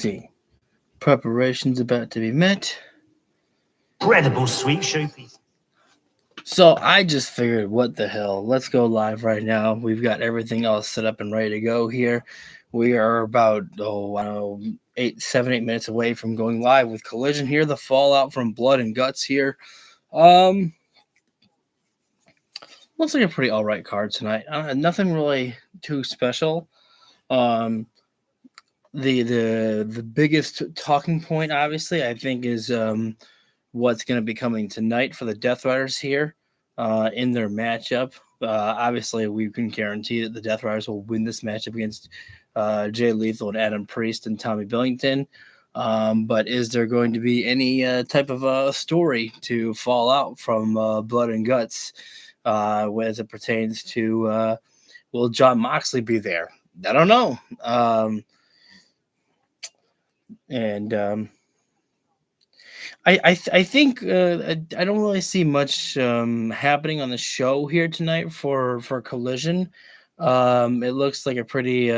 See, preparations about to be met. Incredible sweet showpiece. So I just figured, what the hell? Let's go live right now. We've got everything all set up and ready to go here. We are about I don't know, 8 minutes away from going live with Collision here. The fallout from Blood and Guts here. Looks like a pretty all right card tonight. Nothing really too special. The biggest talking point, obviously, I think, is what's going to be coming tonight for the Deathriders here in their matchup. Obviously, we can guarantee that the Deathriders will win this matchup against Jay Lethal and Adam Priest and Tommy Billington. But is there going to be any type of story to fall out from Blood and Guts as it pertains to will Jon Moxley be there? I don't know. I think I don't really see much happening on the show here tonight for Collision. It looks like a pretty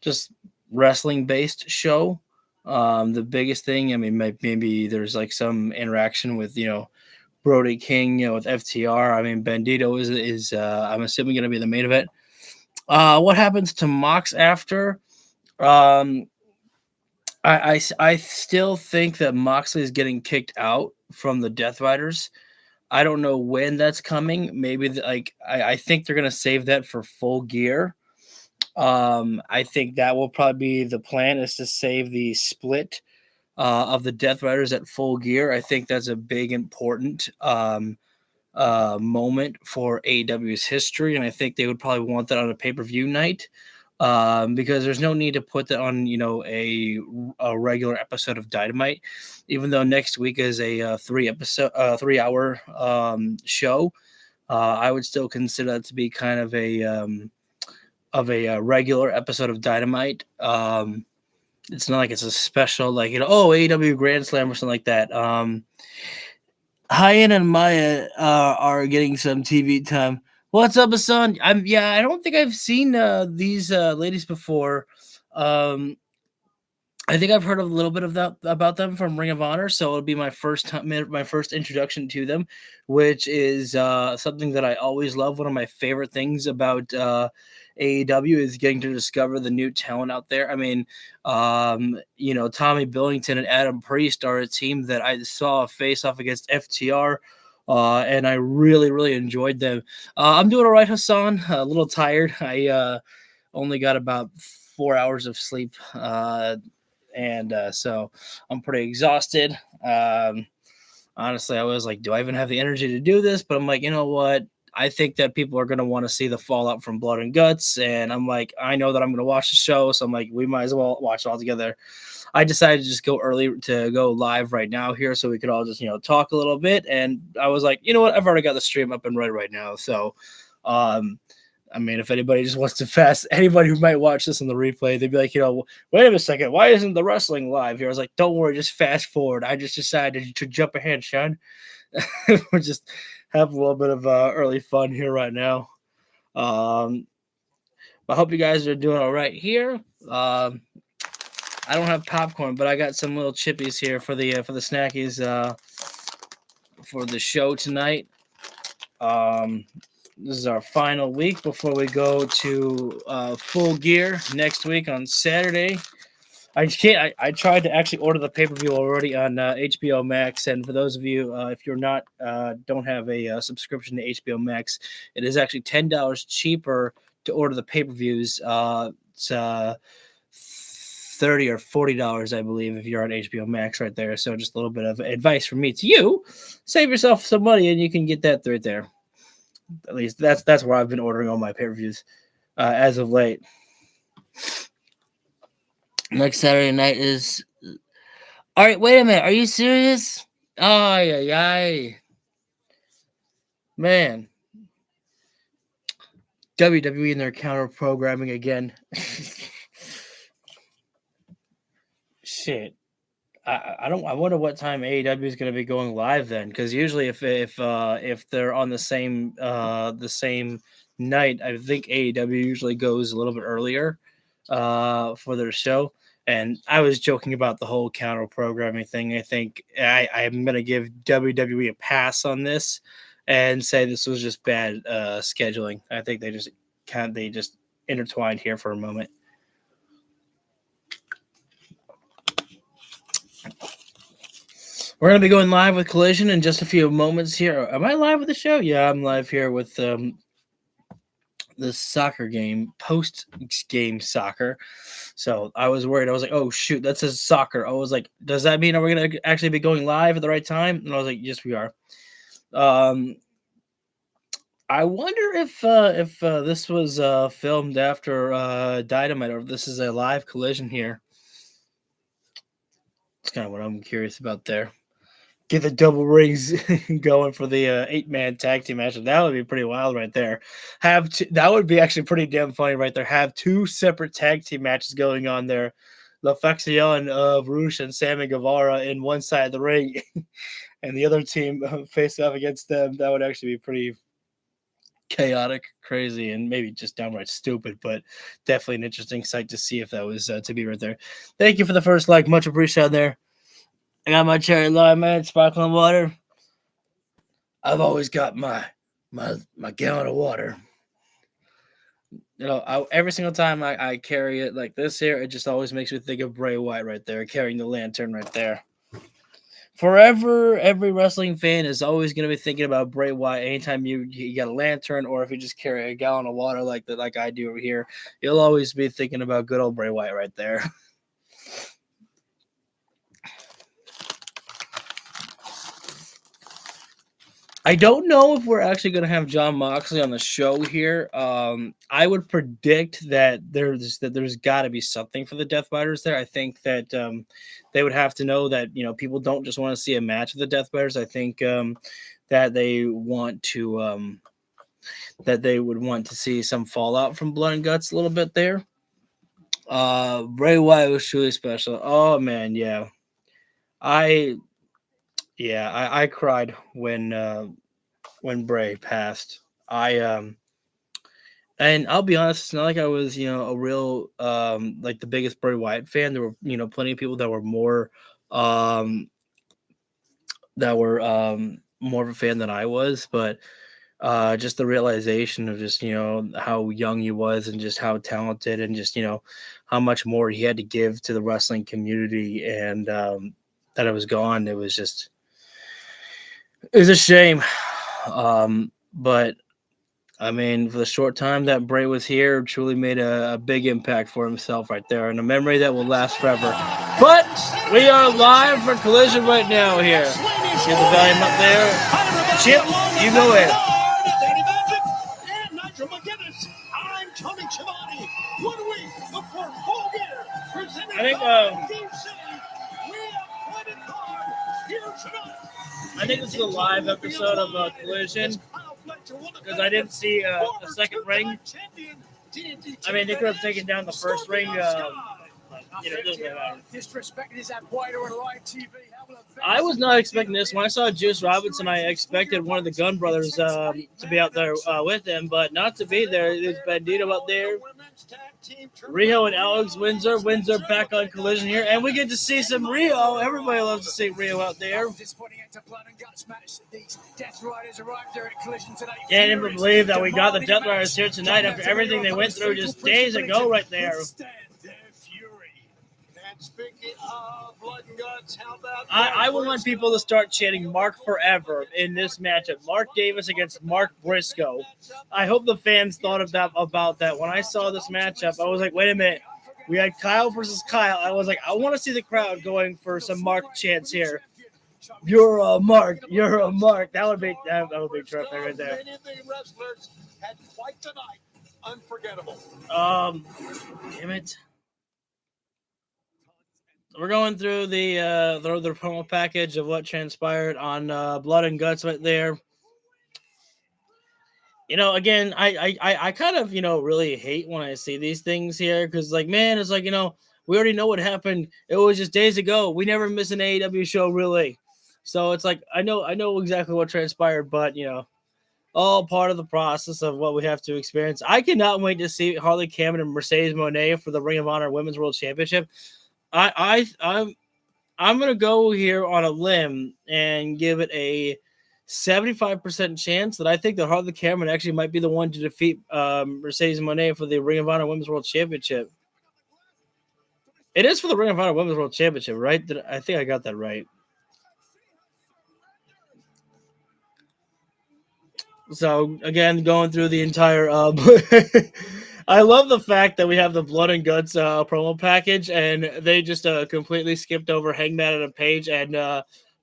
just wrestling based show. The biggest thing, I mean, maybe there's like some interaction with Brody King, with FTR. I mean, Bandito is I'm assuming going to be the main event. What happens to Mox after? I still think that Moxley is getting kicked out from the Deathriders. I don't know when that's coming. Maybe I think they're gonna save that for Full Gear. I think that will probably be the plan, is to save the split of the Deathriders at Full Gear. I think that's a big important moment for AEW's history, and I think they would probably want that on a pay-per-view night. Because there's no need to put that on, a regular episode of Dynamite, even though next week is a 3-hour show. I would still consider that to be kind of a regular episode of Dynamite. It's not like it's a special, like, AEW Grand Slam or something like that. Hyen and Maya are getting some TV time. What's up, Hassan? I don't think I've seen these ladies before. I think I've heard a little bit of that about them from Ring of Honor, so it'll be my first introduction to them, which is something that I always love. One of my favorite things about AEW is getting to discover the new talent out there. I mean, Tommy Billington and Adam Priest are a team that I saw face off against FTR. And I really, really enjoyed them. I'm doing all right, Hassan. A little tired. I only got about 4 hours of sleep, and so I'm pretty exhausted. Honestly, I was like, do I even have the energy to do this? But I'm like, you know what? I think that people are going to want to see the fallout from Blood and Guts, and I'm like, I know that I'm going to watch the show, so I'm like, we might as well watch it all together. I decided to just go early to go live right now here, so we could all just talk a little bit. And I was like, you know what? I've already got the stream up and running right now, so I mean, if anybody just wants to anybody who might watch this on the replay, they'd be like, wait a second, why isn't the wrestling live here? I was like, don't worry, just fast forward. I just decided to jump ahead, Sean. We're just have a little bit of early fun here right now. I hope you guys are doing all right here. I don't have popcorn, but I got some little chippies here for the snackies for the show tonight. This is our final week before we go to Full Gear next week on Saturday. I tried to actually order the pay-per-view already on HBO Max, and for those of you if you're not don't have a subscription to HBO Max, it is actually $10 cheaper to order the pay-per-views. It's $30 or $40, I believe, if you're on HBO Max right there. So just a little bit of advice from me to you: save yourself some money, and you can get that right there. At least that's where I've been ordering all my pay-per-views as of late. Next Saturday night is... All right, wait a minute. Are you serious? Ay. Man. WWE and their counter-programming again. Shit. I wonder what time AEW is going to be going live then, because usually if they're on the same night, I think AEW usually goes a little bit earlier for their show. And I was joking about the whole counter programming thing. I think I'm going to give WWE a pass on this and say this was just bad scheduling. I think they just intertwined here for a moment. We're going to be going live with Collision in just a few moments here. Am I live with the show? Yeah, I'm live here with the soccer game, post-game soccer. So I was worried. I was like, oh, shoot, that says soccer. I was like, does that mean are we going to actually be going live at the right time? And I was like, yes, we are. I wonder if this was filmed after Dynamite, or if this is a live Collision here. That's kind of what I'm curious about there. Get the double rings going for the 8-man tag team match. That would be pretty wild right there. That would be actually pretty damn funny right there. Have 2 separate tag team matches going on there. La Facción of Rush and Sammy Guevara in one side of the ring, and the other team face off against them. That would actually be pretty chaotic, crazy, and maybe just downright stupid, but definitely an interesting sight to see if that was to be right there. Thank you for the first like. Much appreciated there. I got my cherry limeade, sparkling water. I've always got my gallon of water. You know, every single time I carry it like this here, it just always makes me think of Bray Wyatt right there, carrying the lantern right there. Forever, every wrestling fan is always going to be thinking about Bray Wyatt anytime you got a lantern, or if you just carry a gallon of water like I do over here. You'll always be thinking about good old Bray Wyatt right there. I don't know if we're actually going to have Jon Moxley on the show here. I would predict that there's got to be something for the Deathriders there. I think that they would have to know that people don't just want to see a match of the Deathriders. I think that they want to that they would want to see some fallout from Blood and Guts a little bit there. Bray Wyatt was truly special. Oh man, yeah. I cried when Bray passed. And I'll be honest, it's not like I was, a real like the biggest Bray Wyatt fan. There were, plenty of people that were more more of a fan than I was, but just the realization of just, how young he was and just how talented and just, how much more he had to give to the wrestling community, and that it was gone. It was a shame. But I mean, for the short time that Bray was here, truly made a big impact for himself right there, and a memory that will last forever. But we are live for Collision right now here. See the volume up there? Chip, you go ahead. I think this is a live episode of Collision, because I didn't see the second ring. I mean, they could have taken down the first ring. It doesn't matter. I was not expecting this. When I saw Juice Robinson, I expected one of the Gunn brothers to be out there with him, but not to be there. There's Bandito out there. Rio and Alex Windsor. Windsor back on Collision here, and we get to see some Rio. Everybody loves to see Rio out there. Can't even believe that we got the Deathriders here tonight after everything they went through just days ago right there. Speaking of Blood and Guts, how about I want people to start chanting Mark forever in this matchup. Mark Davis against Mark Briscoe. I hope the fans thought of that about that. When I saw this matchup, I was like, wait a minute. We had Kyle versus Kyle. I was like, I want to see the crowd going for some Mark chants here. You're a Mark. You're a Mark. That would be terrific right there. Wrestlers had quite the night. Unforgettable. Damn it. We're going through the promo package of what transpired on Blood and Guts right there. Again, I kind of, really hate when I see these things here, because, like, man, it's like, we already know what happened. It was just days ago. We never miss an AEW show, really. So it's like, I know exactly what transpired, but, all part of the process of what we have to experience. I cannot wait to see Harley Cameron and Mercedes Moné for the Ring of Honor Women's World Championship. I'm gonna go here on a limb and give it a 75% chance that I think that Harley Cameron actually might be the one to defeat Mercedes Moné for the Ring of Honor Women's World Championship. It is for the Ring of Honor Women's World Championship, right? I think I got that right. So again, going through the entire, I love the fact that we have the Blood and Guts promo package, and they just completely skipped over Hangman and Page and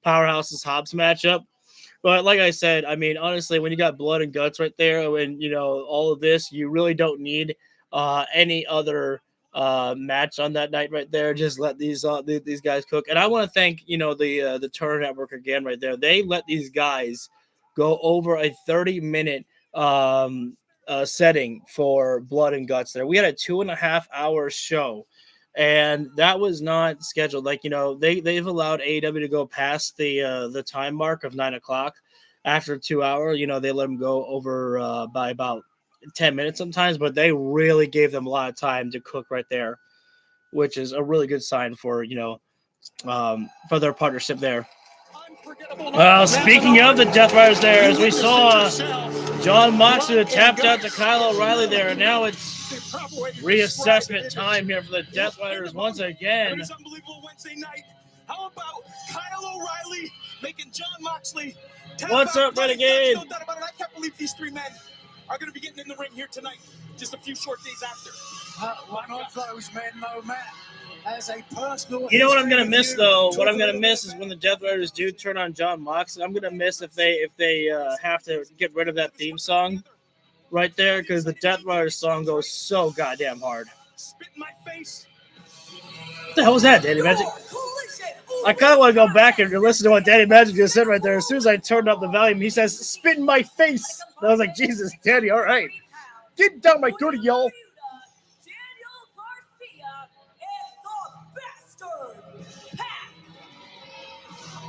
Powerhouse's Hobbs matchup. But like I said, I mean, honestly, when you got Blood and Guts right there, and all of this, you really don't need any other match on that night right there. Just let these guys cook. And I want to thank the Turner Network again right there. They let these guys go over a 30-minute setting for Blood and Guts there. We had a 2.5-hour show, and that was not scheduled. Like, they've allowed AEW to go past the time mark of 9 o'clock. After 2 hours, they let them go over by about 10 minutes sometimes, but they really gave them a lot of time to cook right there, which is a really good sign for for their partnership there. Well, speaking of the Deathriders there, as we saw John Moxley tapped out to Kyle O'Reilly there, and now it's reassessment time here for the Deathriders once again. Unbelievable Wednesday night. How about Kyle O'Reilly making John Moxley? What's up, Renegade? No doubt about it. I can't believe these three men are going to be getting in the ring here tonight, just a few short days after. One of those men, no man, has a personal. You know what I'm gonna miss though? What I'm gonna miss is when the Deathriders do turn on John Moxley. I'm gonna miss if they have to get rid of that theme song right there, because the Deathriders song goes so goddamn hard. Spit in my face. What the hell was that, Danny Magic? I kind of want to go back and listen to what Danny Magic just said right there. As soon as I turned up the volume, he says, "Spit in my face." And I was like, Jesus, Danny, all right. Get down my dirty, y'all.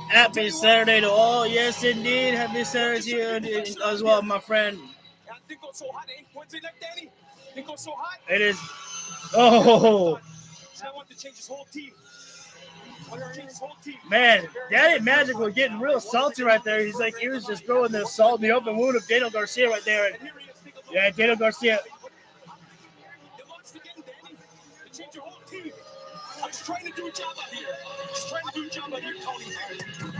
Happy Saturday to all. Yes, indeed. Happy Saturday to you as well, my friend. Didn't go so hot, Wednesday night, Danny. Didn't go so hot. It is. Oh. I want to change his whole team. Man, Danny Magic was getting real salty right there. He's like, he was just throwing the salt in the open wound of Daniel Garcia right there. And, yeah, Daniel Garcia. I'm just trying to do a job out here. Tony.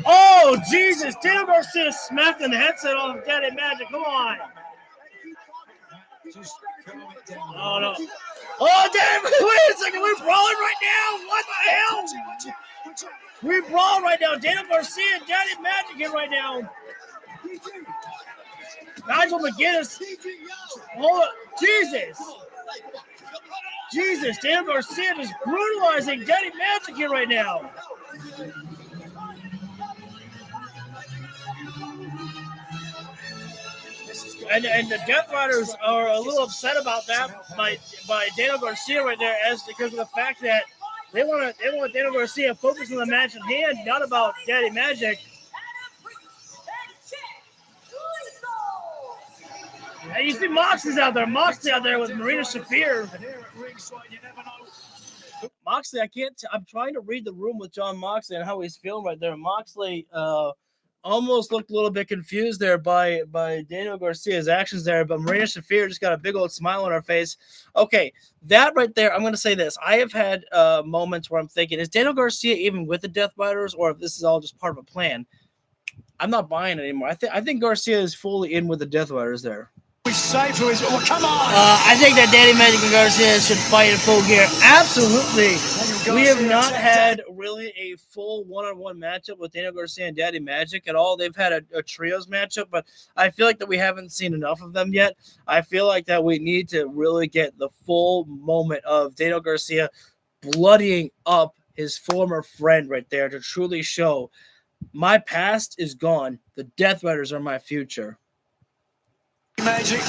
Oh, Jesus. Daniel Garcia smacked in the headset off of Danny Magic. Come on. Oh, no. Oh, damn. Wait a second. We're brawling right now. What the hell? We're brawling right now. Daniel Garcia and Danny Magic here right now. Nigel McGuinness. Hold on. Jesus. Jesus. Daniel Garcia is brutalizing Danny Magic here right now. And the Deathriders are a little upset about that by Daniel Garcia right there, as because of the fact that they want Daniel Garcia to focus on the match at hand, not about Danny Magic. And you see Moxley's out there. Moxley out there with Marina Shafir. Moxley, I'm trying to read the room with John Moxley and how he's feeling right there. Moxley almost looked a little bit confused there by Daniel Garcia's actions there, but Marina Shafir just got a big old smile on her face. Okay, that right there, I'm going to say this. I have had moments where I'm thinking, is Daniel Garcia even with the Deathriders, or if this is all just part of a plan? I'm not buying it anymore. I think Garcia is fully in with the Deathriders there. Well, come on. I think that Danny Magic and Garcia should fight in full gear. Absolutely. We have not had really a full one-on-one matchup with Daniel Garcia and Danny Magic at all. They've had a trios matchup, but I feel like that we haven't seen enough of them yet. I feel like that we need to really get the full moment of Daniel Garcia bloodying up his former friend right there to truly show my past is gone. The Deathriders are my future. Magic.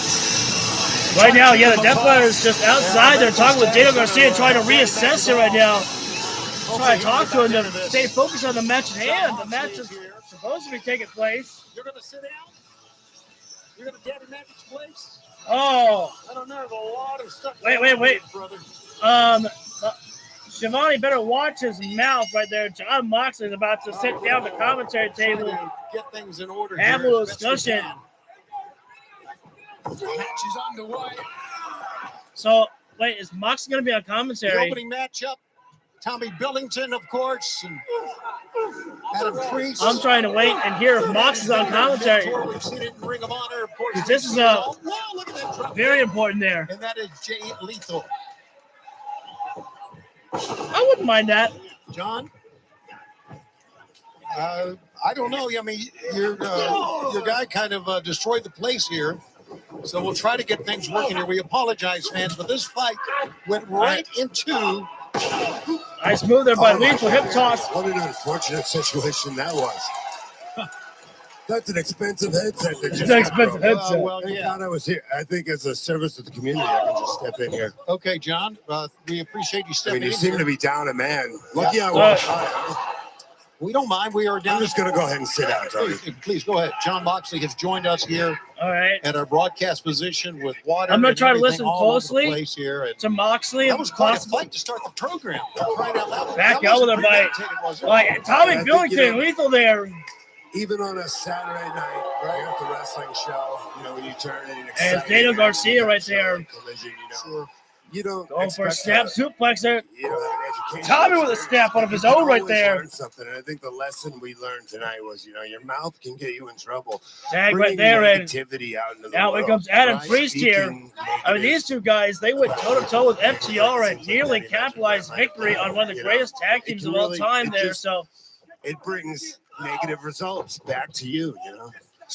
Right now, yeah, the Deathriders just outside. They're talking with Daniel Garcia, trying to reassess it right now. Trying to talk to him to stay focused on the match at hand. The match is supposed to be taking place. You're going to sit down? You're going to get in Magic's place? Oh. I don't know. There's a lot of stuff. Wait. Brother. Shivani better watch his mouth right there. John Moxley is about to sit down at the commentary table. Get things in order. Have a little discussion. Match is underway. So, wait, is Moxley going to be on The commentary? opening matchup. Tommy Billington, of course, and Adam Priest. I'm trying to wait and hear if Moxley's on commentary. We've seen it in Ring of Honor, of course. This is look at that drop very kick. important there. And that is Jay Lethal. I wouldn't mind that. John? I don't know. I mean, your guy kind of destroyed the place here. So we'll try to get things working here. We apologize, fans, but this fight went right into... Nice move there by Lethal, hip toss. What an unfortunate situation that was. That's an expensive headset. It's an expensive headset. Well, Thank yeah. God I was here. I think as a service to the community, I can just step in here. Okay, John, we appreciate you I stepping mean, you in seem here. to be down a man. Lucky I was. We don't mind. We are down. I'm just going to go ahead and sit down, Tony. Please go ahead. John Moxley has joined us here All right. at our broadcast position with water. I'm gonna and try to everything listen all over the closely place here. And to Moxley. that If was quite a possible. fight to start the program. For crying out loud. Back That out wasn't with her bite. premeditated, was it? Like, Tommy I think, Billington, Lethal there. Even on a Saturday night, right at the wrestling show, when you turn it in And Daniel Garcia right there. Collision, you don't Going for a expect snap suplex there. You don't have an education. Tommy with a snap out of his You can own right always there. learn something. And I think the lesson we learned tonight was, your mouth can get you in trouble. Tag right Bringing there. And negativity out into the now here world, comes Adam right? Priest here. Speaking I mean, these two guys, they went toe-to-toe with FTR and nearly capitalized victory on one of the greatest tag teams of all time there. So, it brings negative results back to you,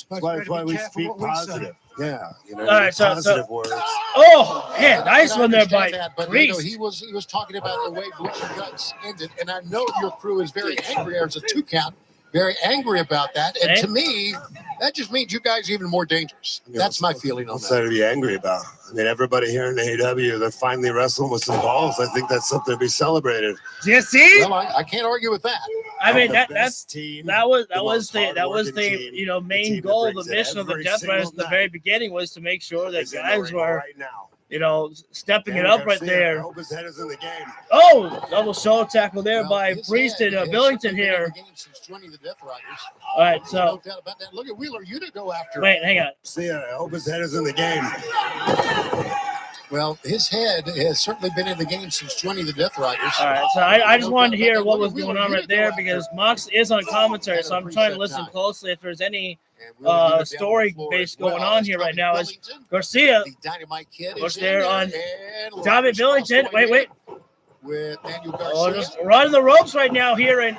That's why we careful speak what we say. positive. Yeah, All right, so- positive words. oh, man, nice one there by That, but Priest. he was talking about the way Blood and Guts ended, and I know your crew is very angry. There's a 2 count, very angry about that. And Okay. to me, that just means you guys are even more dangerous. That's my feeling on What's that. that to be angry about? I mean, everybody here in AEW, they're finally wrestling with some balls. I think that's something to be celebrated. Do you see? Well, I can't argue with that. I mean, The that's best team, that was most the hardworking team, main the team that goal of brings the it mission of the every Deathriders single at the night. very beginning was to make sure that is in the guys ring were, right now. stepping it Daniel up right Garcia, I there. hope his head is in the game. Oh, double shoulder tackle there Well, by his Priest head and has Billington certainly been in here. the game since joining the Death Riders. All right, No so doubt about that. Look at Wheeler Yuta go after. wait, hang on. See, I hope his head is in the game. Well, his head has certainly been in the game since joining the Death Riders. All right, so I just No wanted to doubt hear about what that. was Look at going Wheeler on right Yuta there go because Mox is on commentary, so I'm trying to listen closely if there's any And Wheeler Yuta down on the story floor based as well going on as here right Tommy now is Billington, Garcia. the Dynamite Kid Was is there in on and Tommy Lars Billington. Crossway Wait. with Daniel Garcia. Oh, just running the ropes right now here and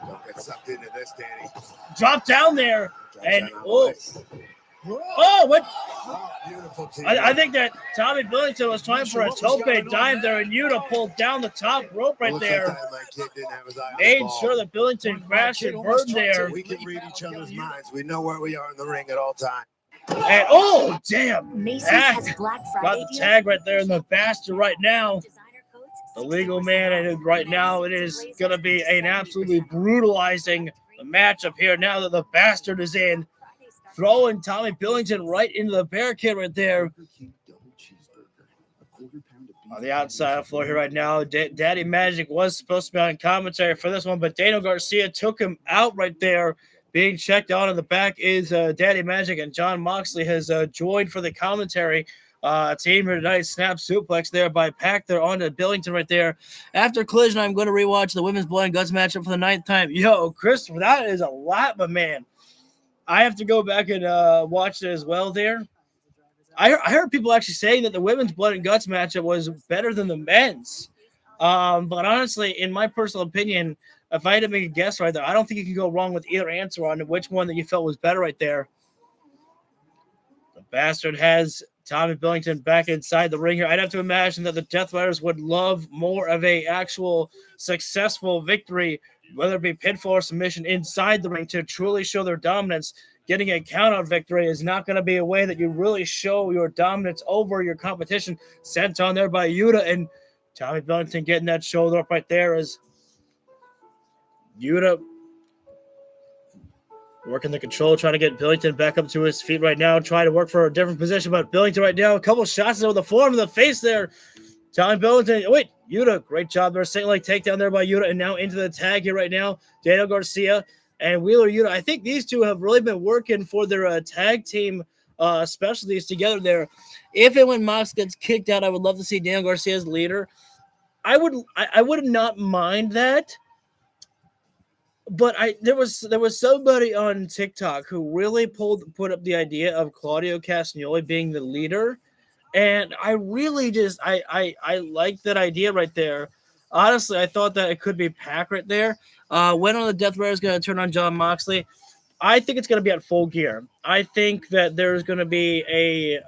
Don't get sucked into this, Danny. drop down there. Drop And down oh, what? Oh, beautiful team. I think that Tommy Billington was trying for a tope dive there, and Yuta pulled down the top rope right Looks there. like Dynamite Kid didn't have his eye on the Made ball. sure that Billington crashed and burned there. We can read each other's minds. We know where we are in the ring at all times. And oh, damn. Macy's Ah, has Black got Friday the tag right there in the bastard right now. The legal man, and right now it is going to be an absolutely brutalizing matchup here now that the bastard is in. Throwing Tommy Billington right into the barricade right there. On the outside of the floor here right now, Daddy Magic was supposed to be on commentary for this one, but Daniel Garcia took him out right there. Being checked out in the back is Daddy Magic, and John Moxley has joined for the commentary. Team here tonight, snap suplex there by Pac there onto Billington right there. After Collision, I'm going to rewatch the Women's Blood and Guts matchup for the 9th time. Yo, Christopher, that is a lot, my man. I have to go back and watch it as well there. I heard people actually saying that the Women's Blood and Guts matchup was better than the men's. But honestly, in my personal opinion, if I had to make a guess right there, I don't think you can go wrong with either answer on which one that you felt was better right there. The bastard has Tommy Billington back inside the ring here. I'd have to imagine that the Deathriders would love more of a actual successful victory, whether it be pinfall or submission inside the ring to truly show their dominance. Getting a count-out victory is not going to be a way that you really show your dominance over your competition. Sent on there by Yuta, and Tommy Billington getting that shoulder up right there as Yuta working the control, trying to get Billington back up to his feet right now, trying to work for a different position, but Billington right now, a couple shots over the forearm of the face there. Tommy Billington. Wait, Yuta, great job there. Saint Leg takedown there by Yuta, and now into the tag here right now. Daniel Garcia and Wheeler Yuta. I think these two have really been working for their tag team specialties together there. If and when Mox gets kicked out, I would love to see Daniel Garcia as leader. I would not mind that. But there was somebody on TikTok who really put up the idea of Claudio Castagnoli being the leader, and I really just I like that idea right there. Honestly, I thought that it could be Pac right there. When on the Deathriders is going to turn on Jon Moxley, I think it's going to be at Full Gear. I think that there's going to be a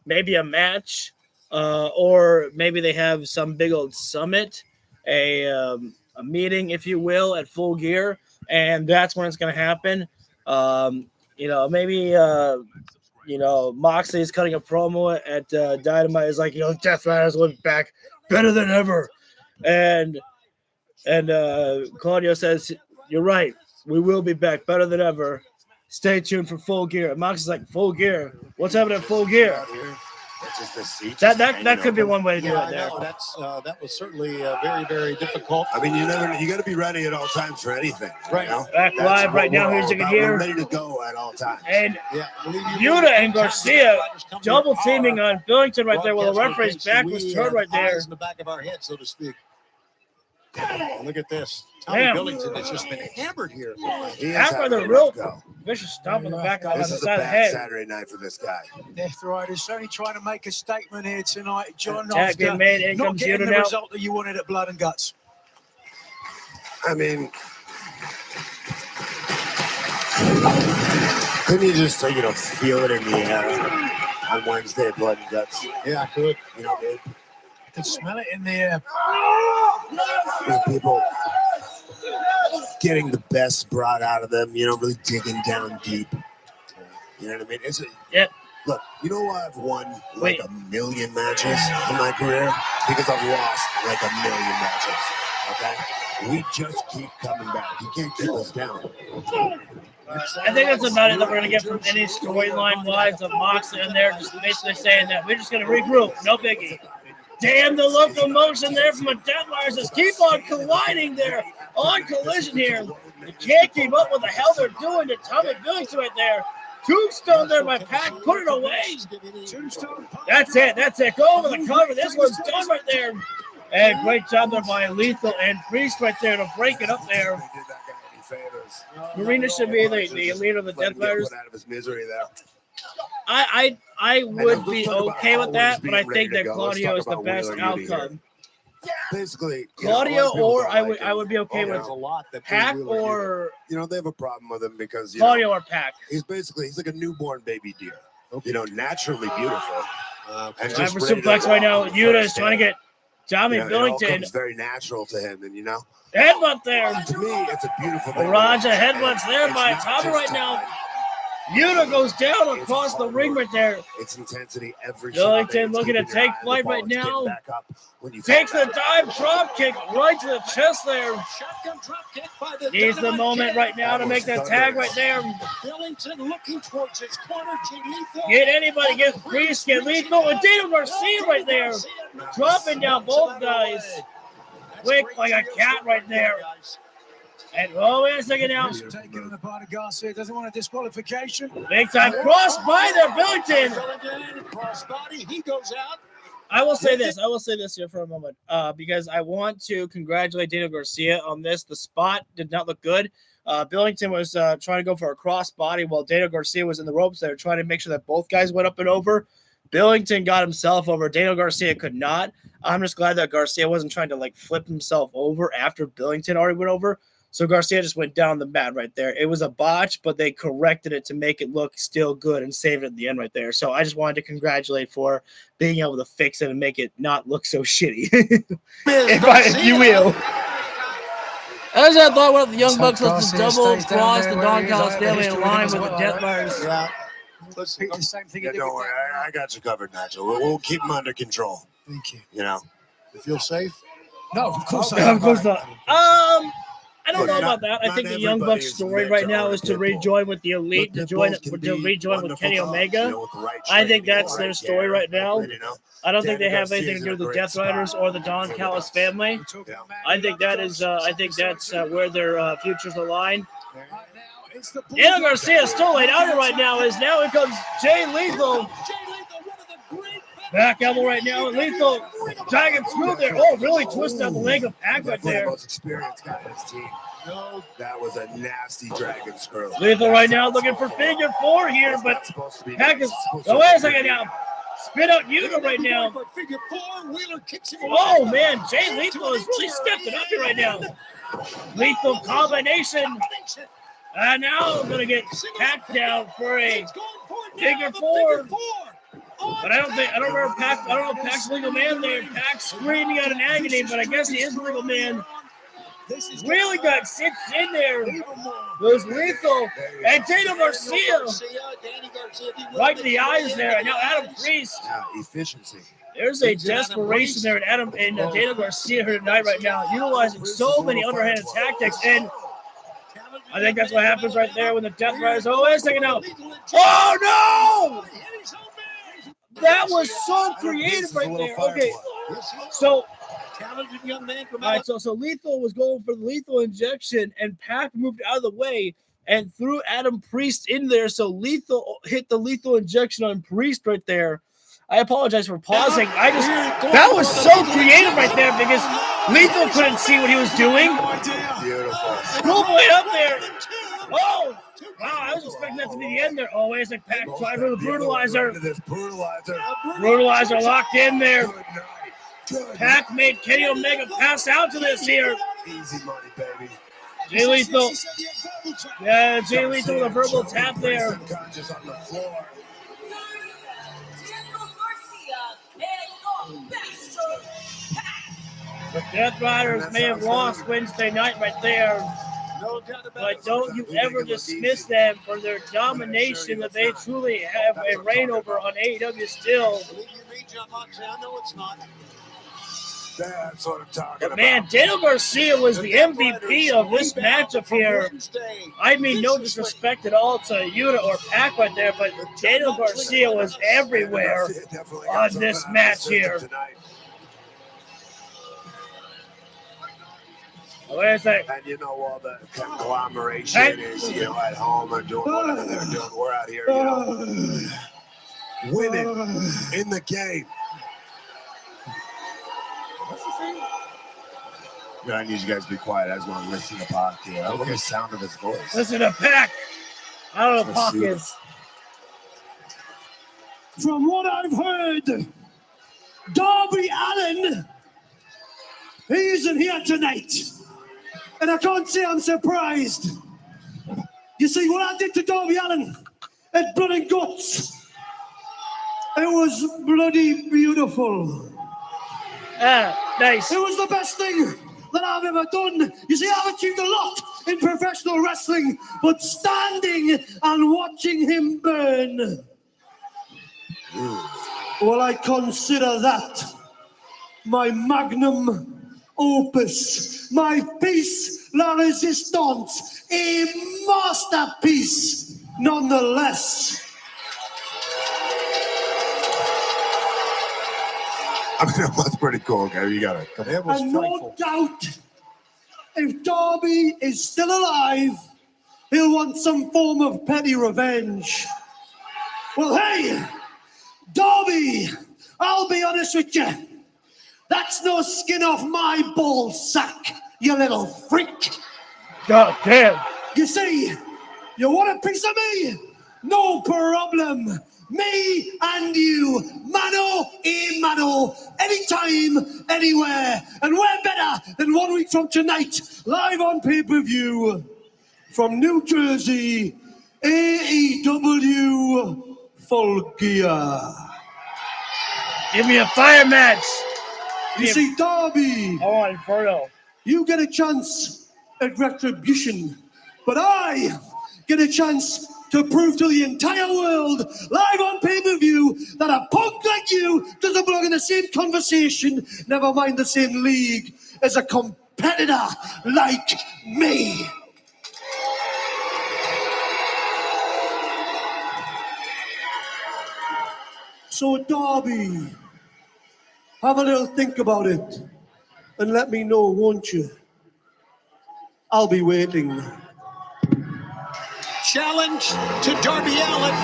maybe a match, or maybe they have some big old summit, a meeting, if you will, at Full Gear, and that's when it's going to happen. Maybe Moxley is cutting a promo at Dynamite. Is like, Deathriders will be back better than ever, and Claudio says, "You're right, we will be back better than ever. Stay tuned for Full Gear." And Moxley's like, "Full Gear? What's happening at Full Gear?" That could be one way to do it there. That was certainly very, very difficult. I mean, you got to be ready at all times for anything. Right. Back live right now. Here's you can hear. We're ready to go at all times. And Yuta and Garcia double teaming on Billington right there while the referee's back was turned right there. In the back of our head, so to speak. Look at this. Tommy Billington has just been hammered here. After the real vicious stomp on the back on the side of the head. Saturday night for this guy. Deathriders only trying to make a statement here tonight, John. Tag being made. In not comes getting Yuta the now. result that you wanted at Blood and Guts. I mean, couldn't you just feel it in the air on Wednesday at Blood and Guts? Yeah, I could. I can smell it in the air. There's people getting the best brought out of them, really digging down deep. You know what I mean? Yep. Look, I've won like a million matches in my career because I've lost like a million matches. Okay? We just keep coming back. You can't keep us down. I think that's about it that we're going to get from any storyline-wise of Moxley in there, just basically saying that we're just going to regroup. No biggie. Damn, the locomotion there from the Deathriders just keep on colliding there on Collision here. You can't keep up with the hell they're doing to Tommy Billington right there. Tombstone there by Pac. Put it away. That's it. Go over the cover. This one's done right there. And great job there by Lethal and Priest right there to break it up there. Marina should be the leader of the Deathriders. Out of his misery there. I would be okay with that, but I think that Claudio is the best outcome. Basically, Claudio, or I would be okay with Pac or they have a problem with him because Claudio or Pac. He's like a newborn baby deer. Naturally beautiful. And just for suplex right now, Yuta is trying to get Tommy Billington. It's very natural to him, and headbutt there. To me, it's a beautiful thing. Raja headbutts there by Tommy right now. Yuta goes down across the ring right there. It's intensity every Billington looking to take flight right now. Takes the dive drop kick right to the chest there. Needs the moment right now to make that tag right there. Billington looking towards his corner. Get anybody, get Priest, get Lethal, and Daniel Garcia right there. Dropping down both guys. Quick like a cat right there. And wait a second now. Taking the part of Garcia, doesn't want a disqualification. Big time cross by there, Billington. Crossbody, he goes out. I will say this here for a moment, because I want to congratulate Daniel Garcia on this. The spot did not look good. Billington was trying to go for a crossbody while Daniel Garcia was in the ropes. They were trying to make sure that both guys went up and over. Billington got himself over. Daniel Garcia could not. I'm just glad that Garcia wasn't trying to flip himself over after Billington already went over. So Garcia just went down the mat right there. It was a botch, but they corrected it to make it look still good and saved it at the end right there. So I just wanted to congratulate for being able to fix it and make it not look so shitty, if you will. As I thought, one of the Young Bucks was to double cross the Don Callis family in line with the Deathriders. Yeah. Let's repeat the same thing. Don't worry, I got you covered, Nigel. We'll keep them under control. Thank you. You feel safe? No, of course not. Of course not. I don't don't know about that. I think the Young Bucks story right now is to rejoin with the Elite, to rejoin with Kenny Omega. I think that's their story right now. I don't think they have anything to do with the Deathriders or the Don Callis family. I think that is. I think that's where their futures align. Daniel Garcia is still laid out here right now. Now here comes Jay Lethal. Back elbow right now. Lethal dragging through there. Oh, really twisted out the leg of Pac right there. The most experienced guy in his team. No, that was a nasty dragon screw. Lethal right now looking for figure 4 here, but Pac is. Oh, wait a second now. Spit out Yuta right now. Oh, man. Jay Lethal is really stepping up here right now. Lethal combination. And now I'm going to get Pac down for a figure 4. But I don't remember Pac. I don't know if Pac's legal man there. Pac screaming out in agony, but I guess he is a legal man. Really got sits in there. Was Lethal. And Daniel Garcia. Right in the eyes there. And now Adam Priest. Efficiency. There's a desperation there in Daniel Garcia here tonight right now, utilizing so many underhanded tactics. And I think that's what happens right there when the Deathriders. Oh, wait a second now. Oh, no! That was so creative right there. Okay, so talented young man from all right, so Lethal was going for the lethal injection, and Pac moved out of the way and threw Adam Priest in there. So Lethal hit the lethal injection on Priest right there. I apologize for pausing. That was so creative right there because Lethal couldn't see what he was doing. Beautiful. Schoolboy up there. Oh. Wow, I was expecting that to be the end there. Oh, wait a second. Pac tried for the brutalizer. Brutalizer locked in there. Pac made Kenny Omega pass out to this here. Easy money, baby. Jay Lethal. Yeah, Jay Lethal with a verbal tap there. The Deathriders may have lost Wednesday night right there. But don't you ever dismiss them for their domination that they truly have a reign over on AEW still. That's what I'm talking about. Man, Daniel Garcia was the MVP of this matchup here. I mean, no disrespect at all to Yuta or Pac right there, but Daniel Garcia was everywhere on this match here. Wait a second. And you know, all the conglomeration is, at home and doing whatever they're doing. We're out here, winning in the game. What's he saying? I need you guys to be quiet. I just want to listen to Pac here. I love the sound of his voice. Listen to Pac. I don't know what Pac is. From what I've heard, Darby Allin, he isn't here tonight. And I can't say I'm surprised. You see, what I did to Darby Allin at Blood and Guts, it was bloody beautiful. Nice. It was the best thing that I've ever done. You see, I've achieved a lot in professional wrestling, but standing and watching him burn, well, I consider that my magnum opus, my piece la resistance, a masterpiece nonetheless. I mean, it was pretty cool, okay? You got it. It was And frightful. no doubt, if Darby is still alive, he'll want some form of petty revenge. Well, hey, Darby, I'll be honest with you. That's no skin off my ball sack, you little freak. God damn. You see, you want a piece of me? No problem. Me and you, mano a mano, anytime, anywhere. And we're better than 1 week from tonight, live on pay-per-view from New Jersey, AEW Full Gear. Give me a fire match. You see, Darby, Oh, Inferno. you get a chance at retribution, but I get a chance to prove to the entire world, live on pay-per-view, that a punk like you doesn't belong in the same conversation, never mind the same league, as a competitor like me. So, Darby, have a little think about it and let me know, won't you? I'll be waiting. Challenge to Darby Allin.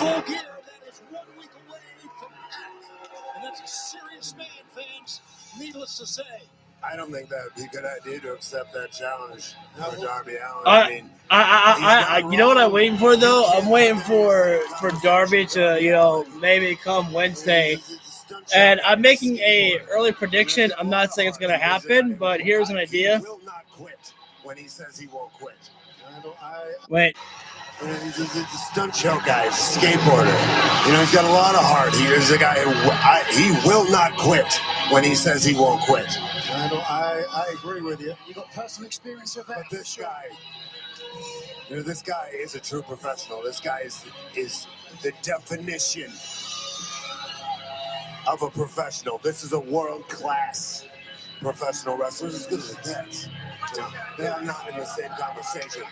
Full gear. That is 1 week away from Pac. And that's a serious man, fans. Needless to say. I don't think that would be a good idea to accept that challenge for Darby Allin. You know what I'm waiting for though? I'm waiting for Darby to maybe come Wednesday, and I'm making a early prediction. I'm not saying it's gonna happen, but here's an idea. He will not quit when he says he won't quit. Wait. He's a stunt show guy. He's a skateboarder. He's got a lot of heart. He's a guy he will not quit when he says he won't quit. I agree with you. You got personal experience with that? But this guy, this guy is a true professional. This guy is the definition of a professional. This is a world-class professional wrestler, as good as it gets. They are not in the same conversation.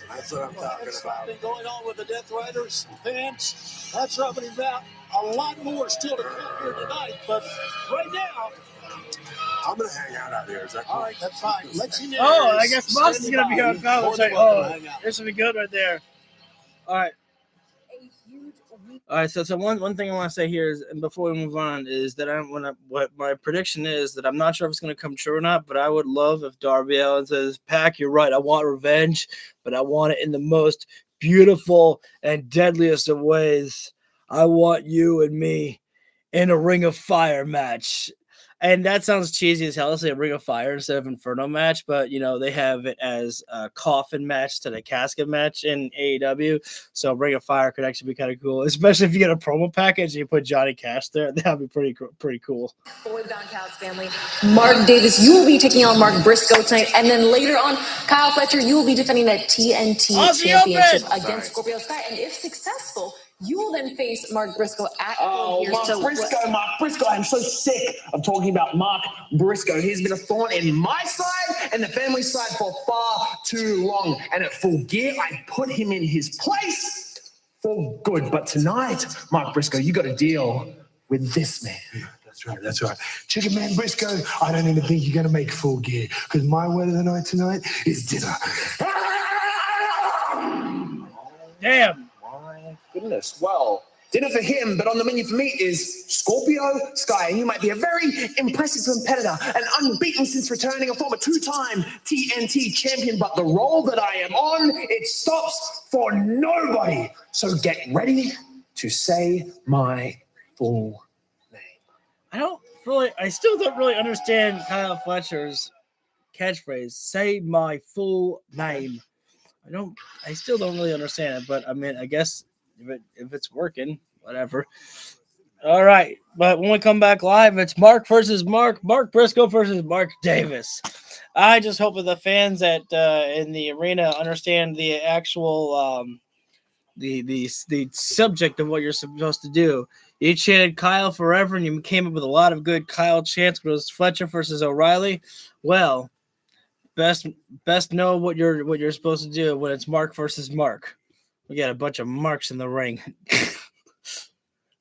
That's what I'm talking about. Something going on with the Deathriders fans. That's something about a lot more still to come here tonight. But right now, I'm gonna hang out here. Is that cool? All right, that's fine. I guess Moss is gonna be on college. This would be good right there. All right. All right, so one thing I want to say here is, and before we move on, is that what my prediction is that I'm not sure if it's going to come true or not, but I would love if Darby Allin says, "Pac, you're right. I want revenge, but I want it in the most beautiful and deadliest of ways. I want you and me in a Ring of Fire match." And that sounds cheesy as hell. Let's say a Ring of Fire instead of Inferno match, but they have it as a coffin match to the casket match in AEW. So Ring of Fire could actually be kind of cool, especially if you get a promo package and you put Johnny Cash there. That'd be pretty cool. For the Don Callis family, Mark Davis, you will be taking on Mark Briscoe tonight, and then later on, Kyle Fletcher, you will be defending that TNT championship against Scorpio Sky, and if successful, you will then face Mark Briscoe at Mark Briscoe. I'm so sick of talking about Mark Briscoe. He's been a thorn in my side and the family side for far too long. And at Full Gear, I put him in his place for good. But tonight, Mark Briscoe, you got to deal with this man. Yeah, that's right. Chicken Man Briscoe, I don't even think you're going to make Full Gear, because my word of the night tonight is dinner. Damn. Goodness. Well, dinner for him, but on the menu for me is Scorpio Sky. And you might be a very impressive competitor, an unbeaten since returning, a former two-time TNT champion. But the role that I am on, it stops for nobody. So get ready to say my full name. I still don't really understand Kyle Fletcher's catchphrase, "Say my full name." I still don't really understand it, but I mean, I guess if it's working, whatever. All right, but when we come back live, it's Mark versus Mark Briscoe versus Mark Davis. I just hope that the fans in the arena understand the actual the subject of what you're supposed to do. You chanted Kyle forever, and you came up with a lot of good Kyle chants. But it was Fletcher versus O'Reilly. Well, best know what you're supposed to do when it's Mark versus Mark. We got a bunch of marks in the ring.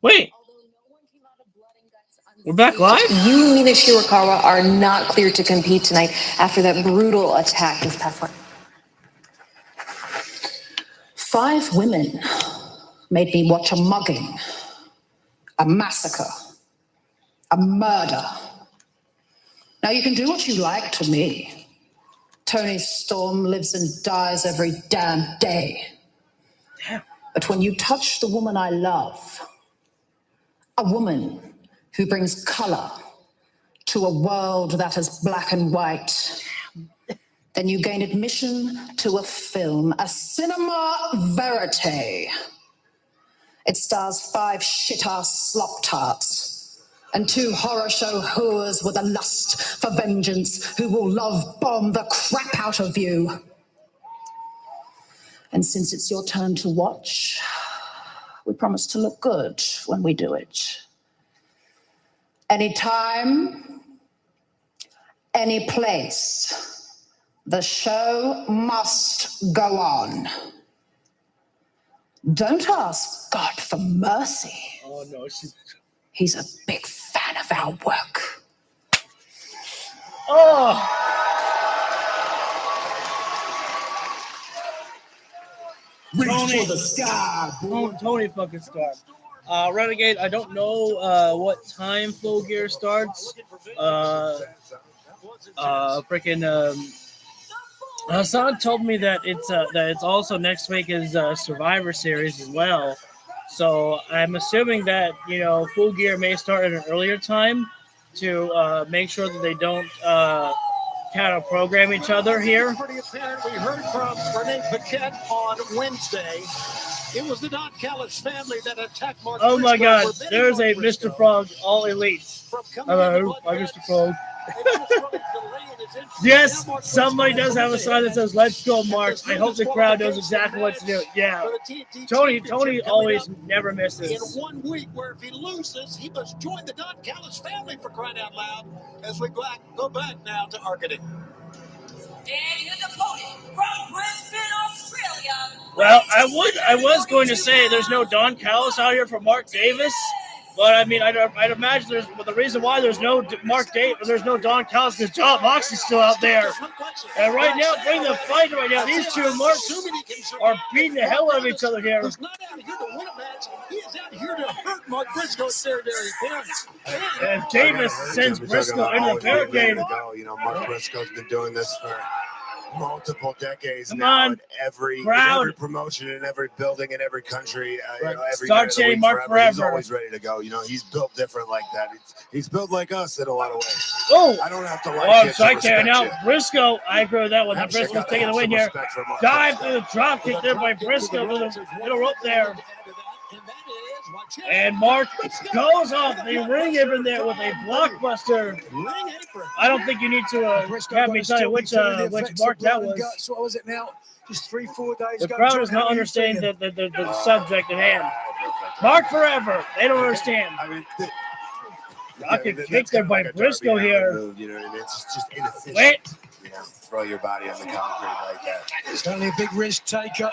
Wait. We're back live? You and Mina Shirakawa are not cleared to compete tonight after that brutal attack this past one. 5 women made me watch a mugging, a massacre, a murder. Now you can do what you like to me. Tony Storm lives and dies every damn day. But when you touch the woman I love, a woman who brings color to a world that is black and white, then you gain admission to a film, a cinema verite. It stars 5 shit-ass slop tarts and 2 horror show whores with a lust for vengeance who will love bomb the crap out of you. And since it's your turn to watch, we promise to look good when we do it. Anytime, any place, the show must go on. Don't ask God for mercy. Oh, no. He's a big fan of our work. Oh! Reach for the sky, boy. Tony fucking Stark. Renegade, I don't know what time Full Gear starts. Hassan told me that it's also next week is Survivor Series as well. So I'm assuming that Full Gear may start at an earlier time to make sure that they don't kind of program each other here. Pretty apparent. We heard from Renee Paquette on Wednesday. It was the Don Callis family that attacked Mark. Oh my Briscoe. God! There's a Mr. Frog, all elite. Hello, I'm Mr. Frog. Yes, somebody does have a sign that says "Let's go, Mark." I hope the crowd knows exactly what to do. Yeah, Tony always never misses. In 1 week, where if he loses, he must join the Don Callis family for crying out loud. As we go back now to Arcady. And his opponent from Brisbane, Australia. Well, I was going to say there's no Don Callis out here for Mark Davis, but I mean I'd imagine the reason why there's no there's no Don Callis is John Moxley's still out there. And right now, bring the fight right now. These two Marks are beating the hell out of each other here. He's not out here to win a match. He is out here to hurt Mark Briscoe's secondary appearance. And Davis sends Briscoe into the barricade. Mark Briscoe's been doing this for multiple decades Come now. on, In every promotion, in every building, in every country, every Start night of the chanting week, Mark He's forever. always ready to go. He's built different like that. He's built like us in a lot of ways. Oh, I don't have to like I'm it to strike there. respect Now you. Briscoe, I agree with that one. I've Briscoe's got taking the some win here. respect for Mark Dive Briscoe. through the drop kick there by Briscoe to the middle rope there. And Mark goes off the ring apron there with a blockbuster. I don't think you need to have me tell you which Mark that was. What was it now? Just 3-4 days The ago. crowd John, does how not are you understand feeling? the subject at hand. Mark forever. They don't understand. I mean, Rocket that's kick there kinda by like a Briscoe Darby here. Allin move, you know what I mean? It's just inefficient. Wait. Throw your body on the concrete like that. It's only a big risk taker.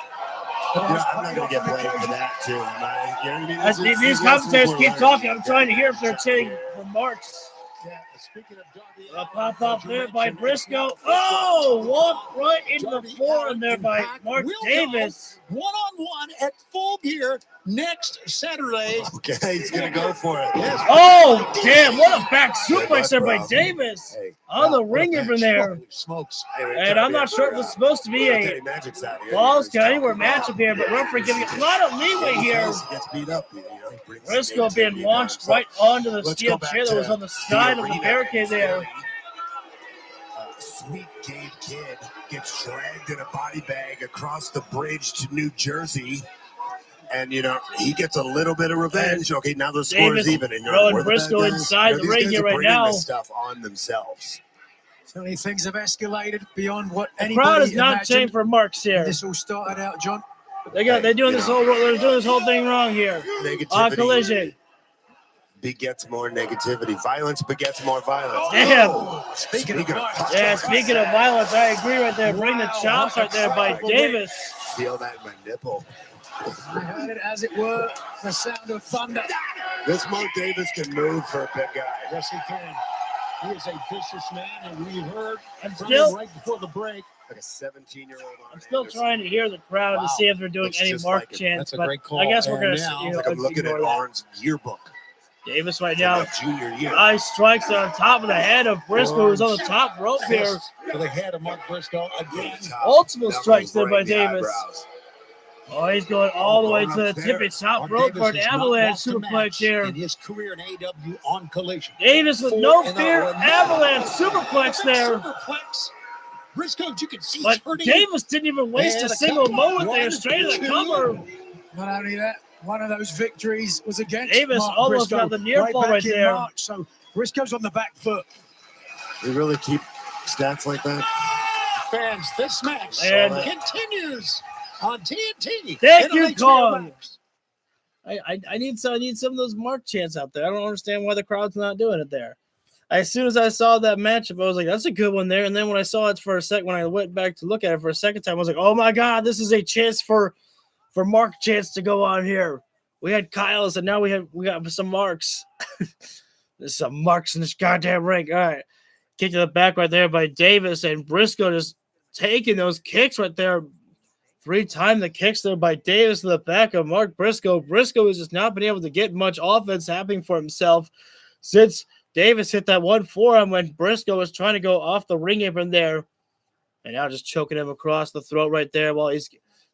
I'm not going to get blamed for that, too. You know what I mean? These commentators keep talking. I'm trying to hear if they're chanting for Marks. Speaking of Darby A pop up there by Briscoe. Oh, walk right into the floor in there by Mark Davis. One-on-one at Full Gear next Saturday. Okay, he's going to go for it. Yes. Oh, damn. What a back suplex there by bro. Davis Hey, on the ring apron there. Holy smokes. And I'm not sure if it's supposed to be a Teddy Magic's out here. balls to anywhere matchup here, but referee giving a lot of leeway here. He gets beat up. He brings Briscoe negativity being down. launched So, right onto the let's steel go back chair that to was on the side of the arena barricade there. in Sweet Gabe Kidd gets dragged in a body bag across the bridge to New Jersey. And, he gets a little bit of revenge. Okay, now the score Davis is even. And throwing we're the Briscoe bad guys. inside the These ring guys here are right bringing now. this stuff on themselves. Certainly things have escalated beyond what The anybody crowd is not imagined. chanting for Marks when here. This all started out, John. They're doing this whole thing wrong here. On Collision. Begets more negativity. Violence begets more violence. Damn. Speaking of violence. Yeah, speaking of violence, I agree right there. Bring the chops right there by Davis. Feel that in my nipple. I heard it as it were, the sound of thunder. This Mark Davis can move for a big guy. Yes, he can. He is a vicious man, and we heard I'm from still- him right before the break. Like a 17-year-old. I'm still trying to hear the crowd to see if they're doing Looks any just Mark like it. chants, That's a but great call. I guess we're And going now- to Like I'm looking at ignore that. Arn's yearbook. Davis right from now. that junior year. Nice strikes on top of the head of Briscoe, who's on the top rope here. Fist to the head of Mark Briscoe again. Multiple Knuckles strikes there right by in the Davis. eyebrows. Oh, he's going all the way to the Going up there. tippy top Mark rope Davis for an has not avalanche lost a superplex match here. in his career in AEW on Collision. Davis with 4 no in a fear, row. avalanche superplex there. Superplex. Briscoe, you can see But he's hurting. Davis didn't even waste a And a single couple. moment there, One, straight to the two. cover. Not only that, one of those victories was against Davis Mark almost Briscoe got the near fall back right in there. March, so Briscoe's on the back foot. You really keep stats like that? Fans, this match And- continues on TNT. Thank you, And on HBO Kong. Max. I need some of those Mark chants out there. I don't understand why the crowd's not doing it there. As soon as I saw that matchup, I was like, that's a good one there. And then when I saw it for a sec, when I went back to look at it for a second time, I was like, oh my God, this is a chance for Mark chants to go on here. We had Kyle's, and now we got some Marks. There's some Marks in this goddamn ring. All right. Kick to the back right there by Davis, and Briscoe just taking those kicks right there. 3-time the kicks there by Davis to the back of Mark Briscoe. Briscoe has just not been able to get much offense happening for himself since Davis hit that one forearm when Briscoe was trying to go off the ring apron there. And now just choking him across the throat right there while he's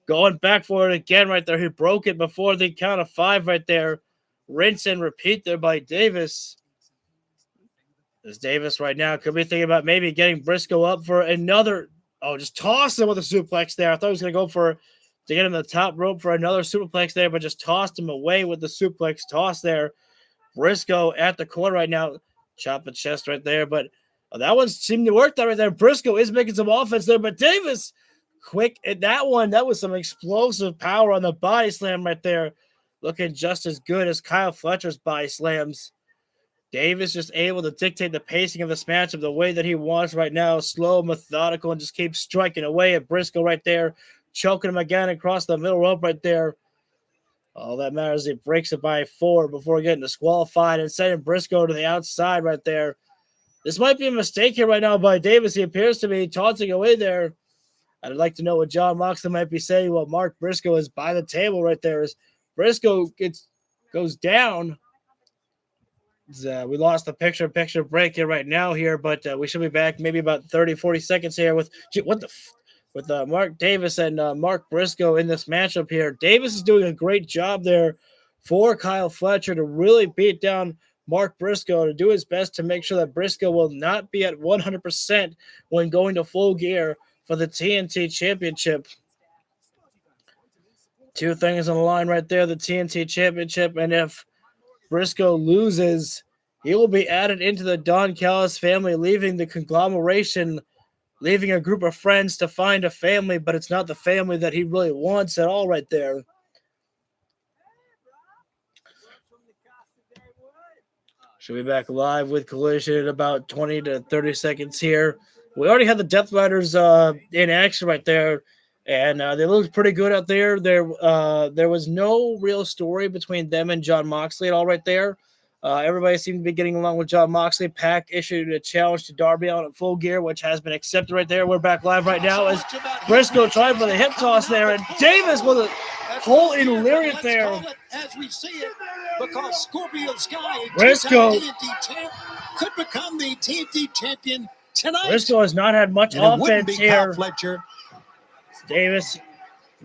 going back for it again right there. He broke it before the count of 5 right there. Rinse and repeat there by Davis. As Davis right now could be thinking about maybe getting Briscoe up for another. Oh, just tossed him with a suplex there. I thought he was going to go to get him the top rope for another superplex there, but just tossed him away with the suplex toss there. Briscoe at the corner right now. Chop the chest right there, but that one seemed to work right there. Briscoe is making some offense there, but Davis quick at that one. That was some explosive power on the body slam right there. Looking just as good as Kyle Fletcher's body slams. Davis just able to dictate the pacing of this matchup the way that he wants right now. Slow, methodical, and just keeps striking away at Briscoe right there. Choking him again across the middle rope right there. All that matters is he breaks it by 4 before getting disqualified and sending Briscoe to the outside right there. This might be a mistake here right now by Davis. He appears to be taunting away there. I'd like to know what John Moxley might be saying while Mark Briscoe is by the table right there. As Briscoe goes down. We lost the picture break here right now here, but we should be back maybe about 30, 40 seconds here with Mark Davis and Mark Briscoe in this matchup here. Davis is doing a great job there for Kyle Fletcher to really beat down Mark Briscoe, to do his best to make sure that Briscoe will not be at 100% when going to Full Gear for the TNT Championship. 2 things on the line right there, the TNT Championship, and if Briscoe loses, he will be added into the Don Callis family, leaving the conglomeration, leaving a group of friends to find a family, but it's not the family that he really wants at all right there. Should be back live with Collision in about 20 to 30 seconds here. We already had the Deathriders in action right there, and they looked pretty good out there. There was no real story between them and John Moxley at all right there. Everybody seemed to be getting along with John Moxley. Pac issued a challenge to Darby out at Full Gear, which has been accepted right there. We're back live right now as Briscoe tried for the hip toss there, and Davis with a whole lariat there. As we see it, because Scorpio Sky, Briscoe, TNT champ, could become the TNT champion tonight. Briscoe has not had much offense here. Fletcher. Davis. You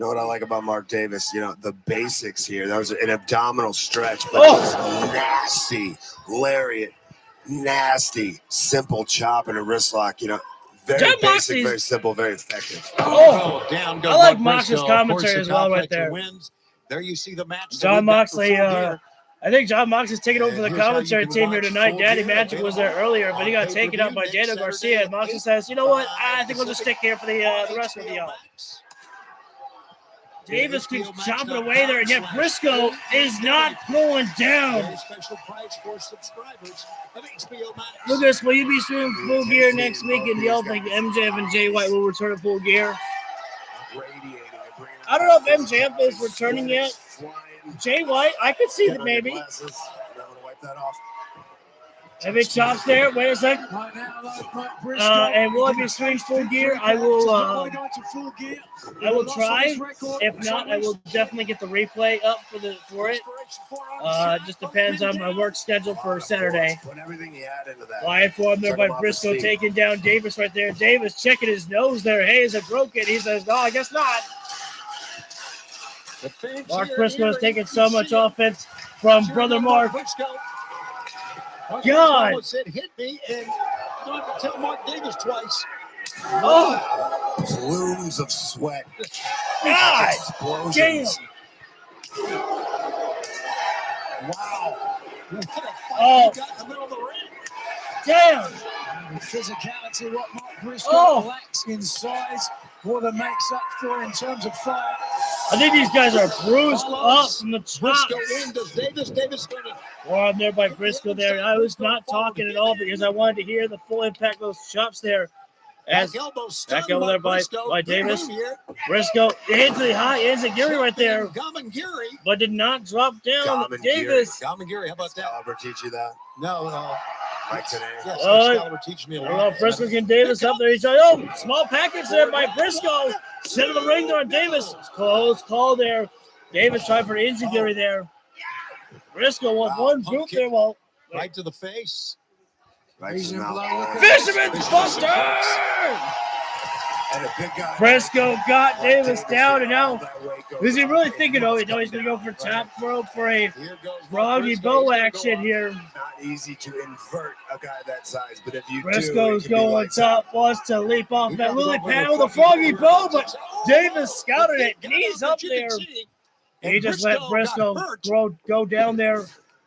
know what I like about Mark Davis? You know, the basics here. That was an abdominal stretch, but just nasty lariat, nasty, simple chop and a wrist lock. You know, very John basic, Moxley's, very simple, very effective. Down goes I like Mark Moxley's Briscoe. commentary Of course, as well Kyle right Fletcher there. wins. There you see the match. John Moxley, I think John Moxley's taking over for the Here's how commentary you can team here watch tonight. Full Daddy Gear Magic was there earlier, but he got taken out by Daniel Garcia. And Moxley says, you know what? I think we'll just stick here for the rest of y'all. Davis keeps chopping away there, and yet Briscoe is not going down. Very special price for subscribers of HBO Max. Lucas, will you be streaming Full Gear next week? And do y'all think MJF and Jay White will return to Full Gear? I don't know if MJF is returning yet. Jay White, I could see that maybe. Maybe chops there. Wait a sec. And will I be streaming Full Gear? I will try. If not, I will definitely get the replay up for it. Just depends on my work schedule for Saturday. Live form there by Briscoe taking down Davis right there. Davis checking his nose there. Hey, is it broken? He says, no, I guess not. Mark Briscoe has taken so much offense from Brother Mark. God. Said hit me, and I don't have to tell Mark Davis twice. Oh. Plumes of sweat. God. Explosions. Wow. Oh. Damn. The physicality, what Mark Briscoe lacks in size, what it makes up for in terms of fire. I think these guys are bruised up from the top. Davis Forearm there by Briscoe there. I was not talking at all because I wanted to hear the full impact of those chops there As elbow back over there by Briscoe. Davis. Good move here. Briscoe hit to the high enziguri right there, Gamangiri. but did not drop down. Gamangiri. Davis. Gamangiri, how about that? Oliver teach you that? No, Like today? yes, Oh, Excalibur teaches me a I don't know lot. if Briscoe can Davis up there. He's like, oh, small package there by Briscoe. Center of the ring there on Davis. Close call there. Davis tried for enziguri there. Briscoe with one boot there. Well, Right to the face. Right to the mouth. Fisherman's Buster! And a big guy. Briscoe got Davis down, and now is he really thinking, oh, he's going to go for top rope for a froggy bow action here? Not easy to invert a guy that size, but if you Briscoe's do, it can be going lights top, wants to leap off that lily pad with a froggy bow, but Davis scouted it. Knees up there. He just let Briscoe go down there.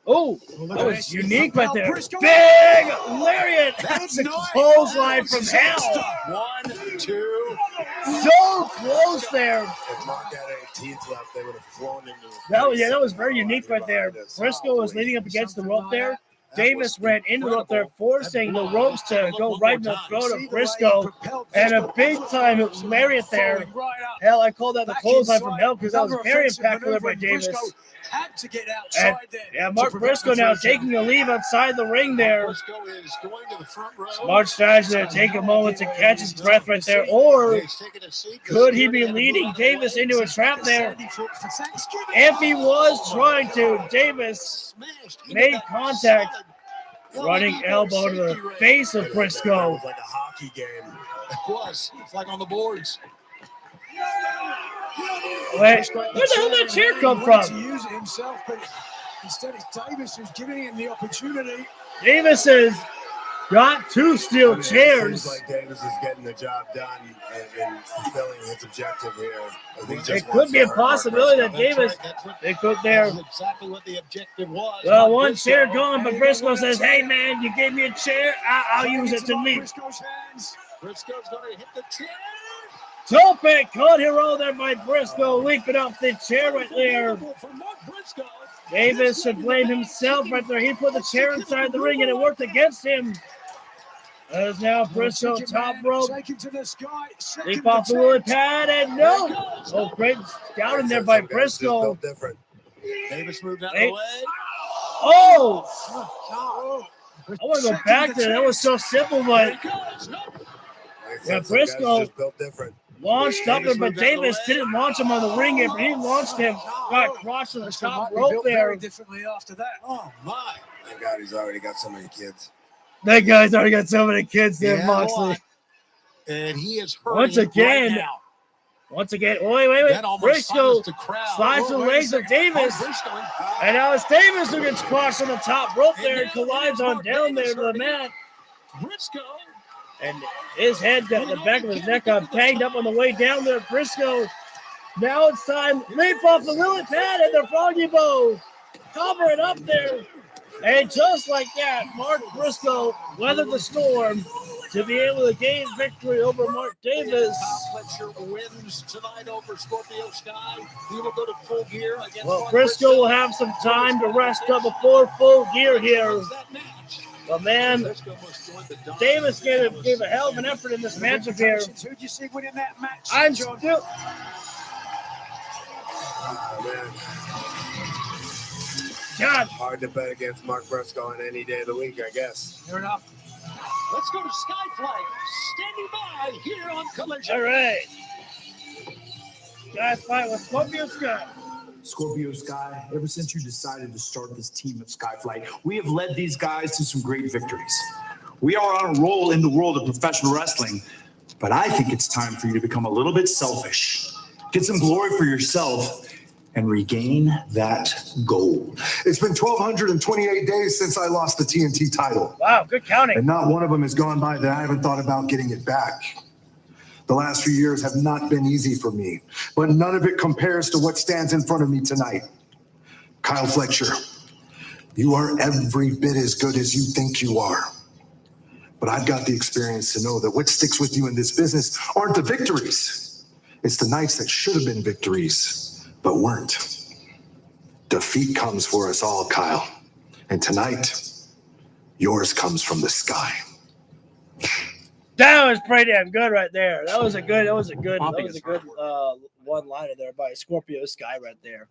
Oh, that was unique right there. Big lariat. That's a clothesline from hell. 1, 2. So close there. If Mark had any teeth left, they would have flown into his That was very unique right there. Briscoe was leaning up against the rope there. Davis ran into the rope there, forcing the ropes to go right in the throat of Briscoe. And a big-time lariat there. Hell, I called that the clothesline from hell because that was very impactful there by Davis. Had to get outside there. Yeah, Mark Briscoe now taking a leave outside the ring there. Briscoe is going to the front row. Smart strategy there. Take a moment to catch his breath right there. Or could he be leading Davis into a trap there? If he was trying to, Davis made contact. Running elbow to the face of Briscoe. It was like a hockey game. It was. It's like on the boards. Wait, where the hell did that chair come from? To use it himself, but instead it's Davis who's giving him the opportunity. Davis has got two steel It chairs. seems like Davis is getting the job done and fulfilling his objective here. I think It could be a possibility that Davis, they could there. That's exactly what the objective was. Well, one chair gone, but Briscoe says, hey man, you gave me a chair, I'll use it to leave. Briscoe's hands. Briscoe's going to hit the chair. Tope caught hero there by Briscoe, leaping off the chair right there. Davis should blame himself right there. He put the chair inside the ring and it worked against him. As now Briscoe top rope. Leap off the lily pad and no. Oh, great scouting there by Briscoe. Davis moved out of the way. Oh! I want to go back there. That was so simple, but yeah, Briscoe launched up there, but Davis didn't launch him on the ring apron. He launched him, got crossed to the top rope there. Very differently after that. Oh, my. Thank God he's already got so many kids. That guy's already got so many kids there, Yeah, Moxley. And he is hurting Once again, right now. wait. That almost Briscoe silenced the crowd. slides the legs of Davis. And now it's Davis who gets crossed on the top rope there and collides on down there to the mat. Briscoe. And his head, the back of his neck got banged up on the way down there. Briscoe. Now it's time. Leap off the lily pad and the froggy bow. Cover it up there. And just like that, Mark Briscoe weathered the storm to be able to gain victory over Mark Davis. Fletcher wins tonight over Scorpio Sky. He will go to Full Gear against Well, Mark Briscoe will have some time to rest up before Full Gear here. But man, Davis gave a hell of an effort in this matchup here. Who do you see winning that match? I'm John? still. God. Hard to bet against Mark Briscoe on any day of the week, I guess. Fair enough. Let's go to Skyfly. Standing by here on Collision. All right. Skyfly with Scorpio Sky. Scorpio Sky, ever since you decided to start this team at Skyflight, we have led these guys to some great victories. We are on a roll in the world of professional wrestling, but I think it's time for you to become a little bit selfish. Get some glory for yourself and regain that gold. It's been 1,228 days since I lost the TNT title. Wow, good counting. And not one of them has gone by that I haven't thought about getting it back. The last few years have not been easy for me, but none of it compares to what stands in front of me tonight. Kyle Fletcher, you are every bit as good as you think you are. But I've got the experience to know that what sticks with you in this business aren't the victories. It's the nights that should have been victories, but weren't. Defeat comes for us all, Kyle. And tonight, yours comes from the sky. That was pretty damn good right there. That was a good one-liner there by Scorpio Sky right there.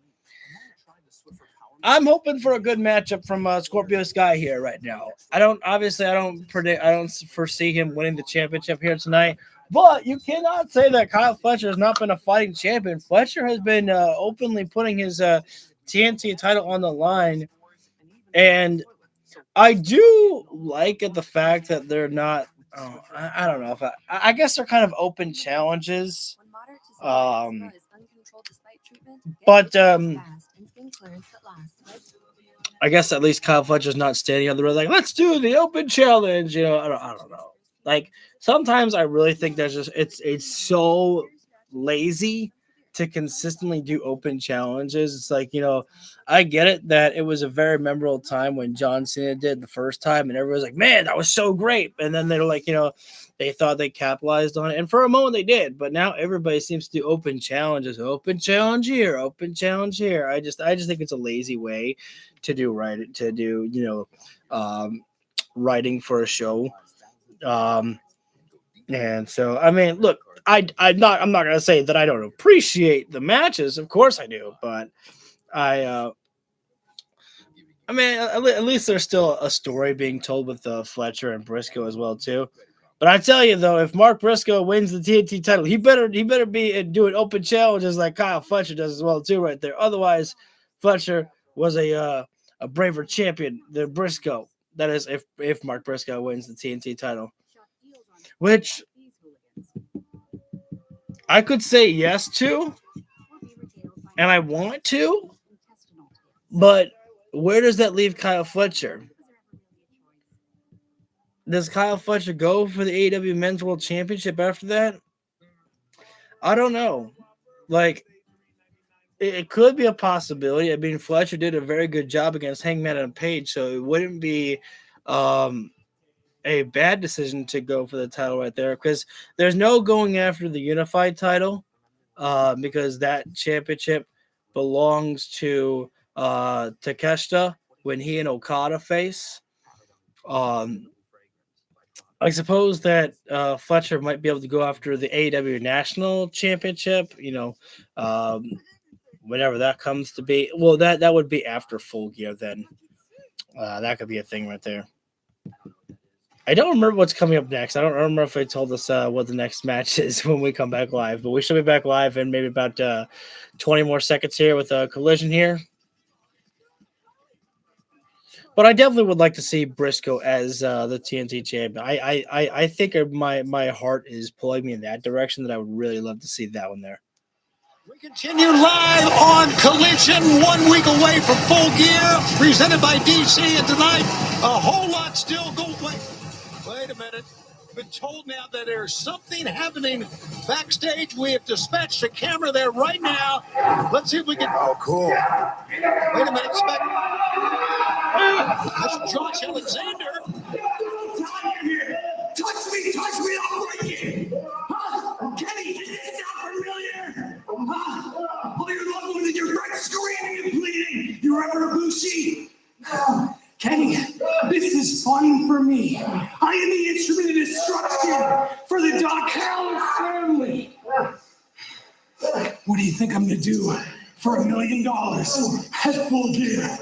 I'm hoping for a good matchup from Scorpio Sky here right now. I don't foresee him winning the championship here tonight. But you cannot say that Kyle Fletcher has not been a fighting champion. Fletcher has been openly putting his TNT title on the line. And I do like the fact that they're not, I don't know if I guess they're kind of open challenges. But I guess at least Kyle Fletcher's not standing on the road like, let's do the open challenge. You know, I don't know. Like, sometimes I really think there's just it's so lazy to consistently do open challenges. It's like, you know, I get it that it was a very memorable time when John Cena did the first time, and everyone's like, man, that was so great. And then they're like, you know, they thought they capitalized on it, and for a moment they did. But now everybody seems to do open challenges. Open challenge here, open challenge here. I just think it's a lazy way to do writing for a show. And so, I mean, look, I'm not going to say that I don't appreciate the matches. Of course I do, but I mean, at least there's still a story being told with Fletcher and Briscoe as well too. But I tell you though, if Mark Briscoe wins the TNT title, he better be doing open challenges like Kyle Fletcher does as well too, right there. Otherwise, Fletcher was a braver champion than Briscoe. That is, if Mark Briscoe wins the TNT title, which I could say yes to, and I want to, but where does that leave Kyle Fletcher? Does Kyle Fletcher go for the AEW Men's World Championship after that? I don't know. Like, it could be a possibility. I mean, Fletcher did a very good job against Hangman and Page, so it wouldn't be a bad decision to go for the title right there, because there's no going after the unified title because that championship belongs to Takeshita when he and Okada face. I suppose that Fletcher might be able to go after the AEW National Championship, you know, whenever that comes to be. Well, that would be after Full Gear then. That could be a thing right there. I don't remember what's coming up next. I don't remember if they told us what the next match is when we come back live, but we should be back live in maybe about 20 more seconds here with a Collision here. But I definitely would like to see Briscoe as the TNT champion. I think my heart is pulling me in that direction, that I would really love to see that one there. We continue live on Collision, 1 week away from Full Gear, presented by DC, and tonight a whole lot still going. Wait a minute. Been told now that there's something happening backstage. We have dispatched a camera there right now. Let's see if we can. Oh, cool. Wait a minute. That's Josh Alexander. Touch me, I'll break it. Huh? Kenny, does this sound familiar? Huh? All your loved ones and your friends screaming and bleeding. You remember Ibushi? Kenny, this is fun for me. I am the instrument of destruction for the Doc Howard family. What do you think I'm going to do for $1 million at Full Gear?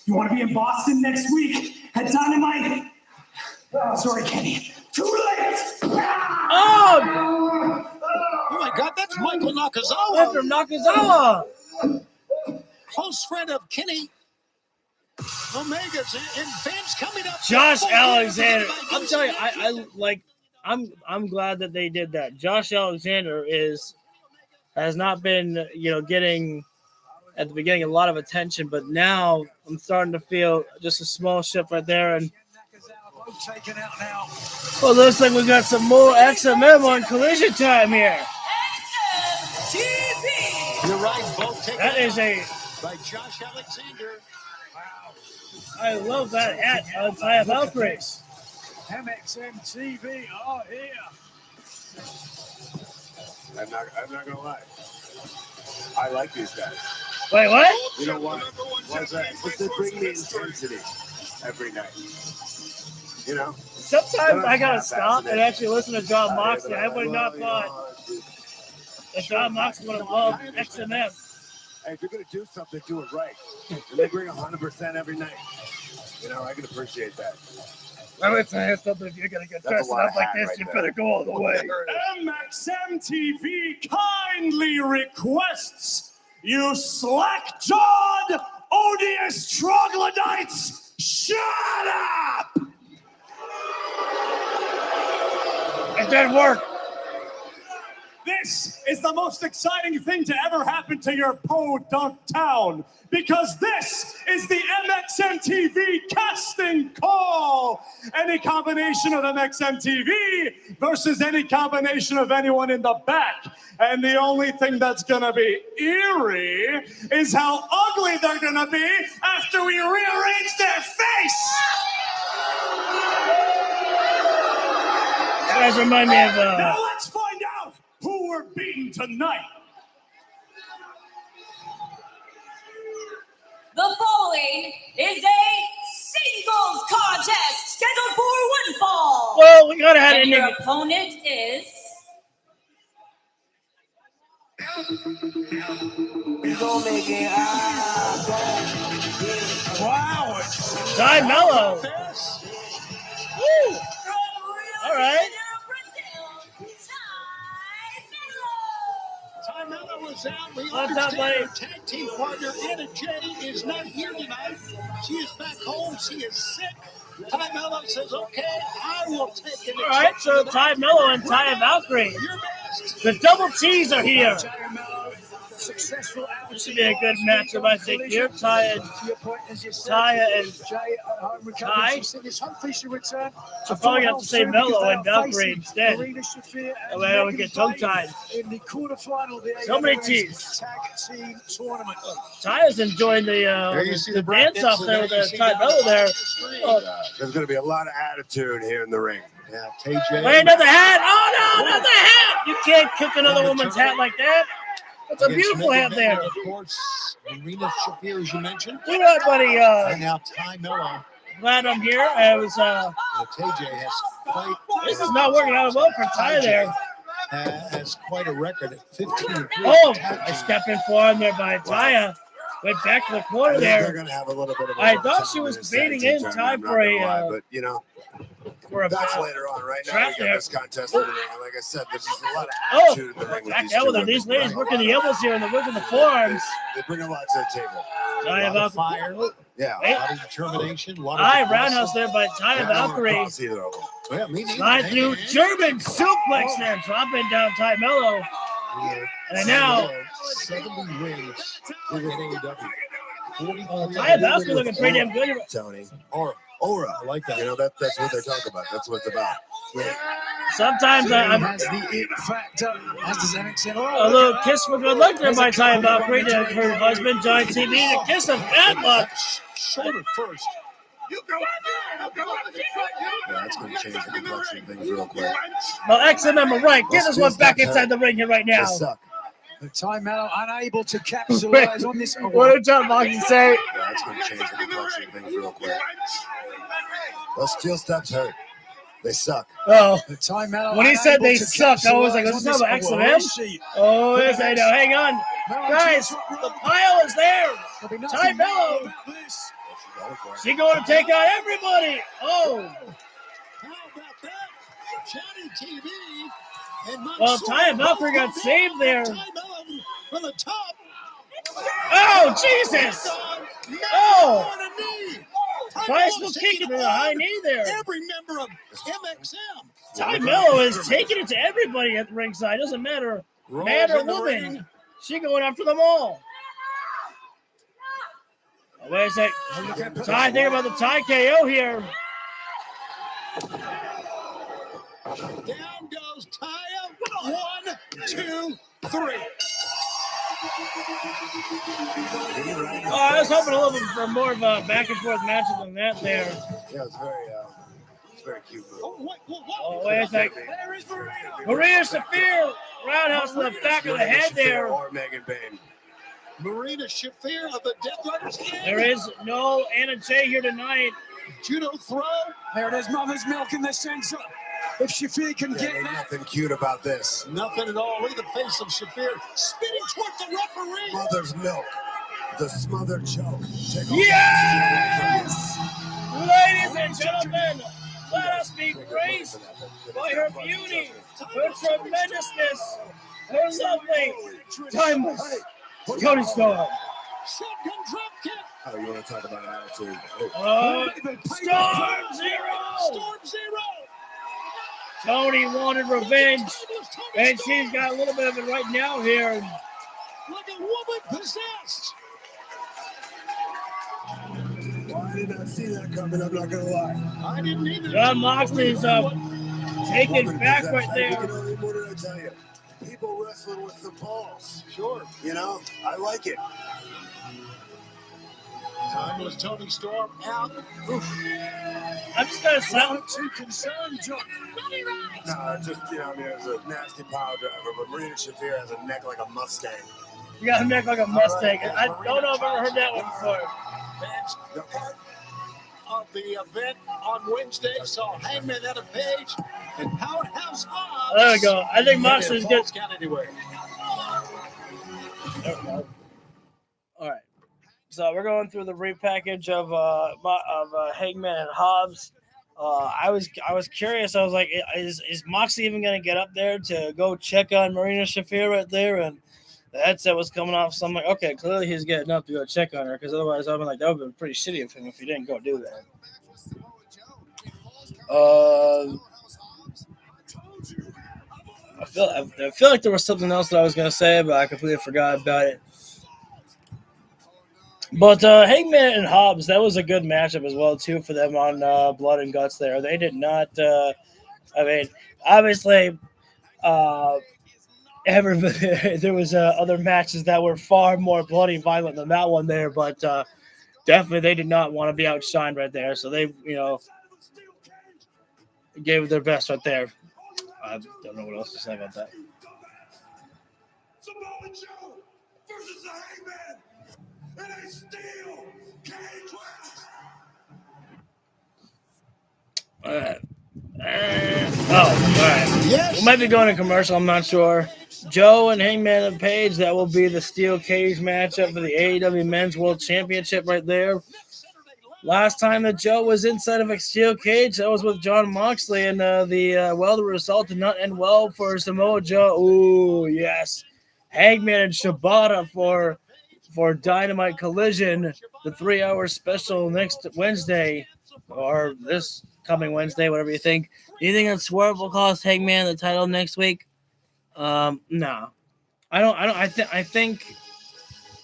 You want to be in Boston next week at Dynamite? Sorry, Kenny. Too late! Oh my God, that's Michael Nakazawa. That's from Nakazawa. Close friend of Kenny Omega's, and fans coming up. Josh Alexander. I'm telling you, I'm glad that they did that. Josh Alexander has not been, getting at the beginning a lot of attention, but now I'm starting to feel just a small shift right there. And well, looks like we got some more XMM on Collision time here. XMTV. You're right, both taken that is by Josh Alexander. Wow. I love that hat on Ty Valkyrie. MXMTV, oh yeah. I'm not gonna lie. I like these guys. Wait, what? You know what? What's that? But they bring the intensity every night. You know, Sometimes I gotta stop and actually listen to John Moxley. I would not thought that John Moxley would have loved XMM. Hey, if you're going to do something, do it right. And they bring 100% every night. You know, I can appreciate that. I would say something. If you're gonna get dressed up like this, you better go all the way. MXM TV kindly requests you slack-jawed, odious troglodytes, shut up! It didn't work. This is the most exciting thing to ever happen to your podunk town, because this is the MXM TV casting call. Any combination of MXM TV versus any combination of anyone in the back. And the only thing that's gonna be eerie is how ugly they're gonna be after we rearrange their face. You guys remind me of Now let's find out who we're beating tonight. The following is a singles contest scheduled for one fall. Well, we gotta have and it. your opponent is Wow. Ty Mello. Woo. All right. Ty Mello was out. We What's up, buddy? understand her tag team partner, Anna Jay, is not here tonight. She is back home. She is sick. Ty Mello says, okay, I will take it. All right, so Ty Mello and Taya Valkyrie. Your best. The double T's are here. Ty Mello, successful This should be a good matchup, I think. Here, Taya and Ty. Hopefully she return. I'm probably gonna have to say Mello and Valkyrie instead. That way I don't get tongue-tied. In the quarterfinal, the So many AEW T's. Tag Team Tournament. Taya's enjoying the dance off there with Ty Mello there. Oh, There's going to be a lot of attitude here in the ring. Yeah, TJ. wait, another hat! Oh no, another hat! You can't kick another woman's hat like that. That's a beautiful hat there. Of course, Marina Shafir, as you mentioned. Do that, buddy. And now Ty Mello. Glad I'm here. I was. TJ has quite. This is not working out well for Ty there. Has quite a record at 15. Oh, I stepped in for him there by Taya. Went back to the corner They're there. going to have a little bit of. I thought she was baiting in time for but you know, that's later on. Right now, trap we got there. this contest in the ring. And like I said, there's just a lot of Oh, attitude in the ring. With back these out two with her. women. These ladies working the elbows here and they're working the forearms. They bring a lot to the table. Taya Valkyrie. Fire. Yeah. A lot of determination. A lot of High aggressive- roundhouse there by Taya Valkyrie. Cross either of them. Well, me neither. Slide through German suplex there, dropping down Ty Mello. And now, 70 wins in AEW. 43 Taya Valkyrie looking pretty damn good. Tony. Aura. Aura. I like that. You know, that's what they're talking about. That's what it's about. Sometimes I'm Has the it factor. As does MXM. a little kiss for good luck there by Taya Valkyrie to her husband, John TV. The kiss of bad luck. Shoulder first. Yeah, that's going to change the complexion of things real quick. Well, XMM are right. Get this one back inside the ring here right They now. suck. The Ty Mello unable to capitalize on this. What did John Moxley say? Yeah, that's going to change the complexion of things real quick. Those steel steps hurt. They suck. Oh, The Ty Mello when he said unable they to suck, I was like, capitalize is this on not this. about Where XMM? is she? Oh, yes, I know. Hang on. Guys, the pile is there. There'll be Ty nothing Mello. about this. She going to take out everybody. Oh, How about that? Johnny TV and well, Mansoor Taya Valkyrie got both saved there. Ty Mello from the top. Oh, Jesus. Oh, On a knee. Ty Price Mello's was taking kicking to the on high knee there. Every member of MXM. Ty Mello is taking it to everybody at ringside. Doesn't matter, man or woman. She going after them all. Oh, wait a sec. Ty, think about the Ty KO here. Down goes Taya. 1, 2, 3. Oh, I was hoping a little bit for more of a back and forth matchup than that there. Yeah, it's very cute. Oh, wait a sec. Maria Shafir, roundhouse to the back of the head there. Or Megan Bain. Marina Shafir of the Deathriders. There is no Anna Jay here tonight. Judo throw. There it is, Mother's Milk in the center. If Shafir can get There's that. nothing cute about this. Nothing at all. Look at the face of Shafir spinning toward the referee. Mother's Milk. The smothered choke. Yes! Ladies and gentlemen, let us be graced by her beauty, her tremendousness, her lovely, timeless Tony Storm. Shotgun drop kick. Oh, you want to talk about attitude? Storm Zero! Storm Zero. Tony wanted revenge, and she's got a little bit of it right now here. Like a woman possessed. Well, I did not see that coming, I'm not going to lie. I didn't either. John Moxley's taken back right there. What did I tell you? People wrestling with the balls. Sure. You know, I like it. Time was Tony Storm out. Oof. I'm just going to sound Too concerned, John. No, just, you know, there's a nasty power driver, but Marina Shafir has a neck like a Mustang. You got a neck like a Mustang. I don't know if I've ever heard that one before. Fans part of the event on Wednesday saw Hangman Adam Page and Powerhouse Hobbs. There we go. I think Moxley's good. Count anyway. All right. So we're going through the repackage of Hangman and Hobbs. I was curious. I was like, is Moxley even going to get up there to go check on Marina Shafir right there? And the headset was coming off. So I'm like, okay, clearly he's getting up to go check on her, because otherwise I'd be like, that would have been pretty shitty of him if he didn't go do that. I feel like there was something else that I was going to say, but I completely forgot about it. But Hangman and Hobbs, that was a good matchup as well, too, for them on Blood and Guts there. They did not, I mean, obviously, everybody, there was other matches that were far more bloody and violent than that one there, but definitely they did not want to be outshined right there. So they, gave it their best right there. I don't know what else to say about that. Samoa Joe versus the Hangman in a steel cage match. All right. All right. Yes. We might be going to commercial. I'm not sure. Joe and Hangman and Page, that will be the steel cage matchup for the AEW Men's World Championship right there. Last time that Joe was inside of a steel cage, that was with John Moxley, and the result did not end well for Samoa Joe. Ooh, yes. Hangman and Shibata for Dynamite Collision, the 3-hour special next Wednesday, or this coming Wednesday, whatever you think. Do you think that Swerve will cost Hangman the title next week? No. I don't. I think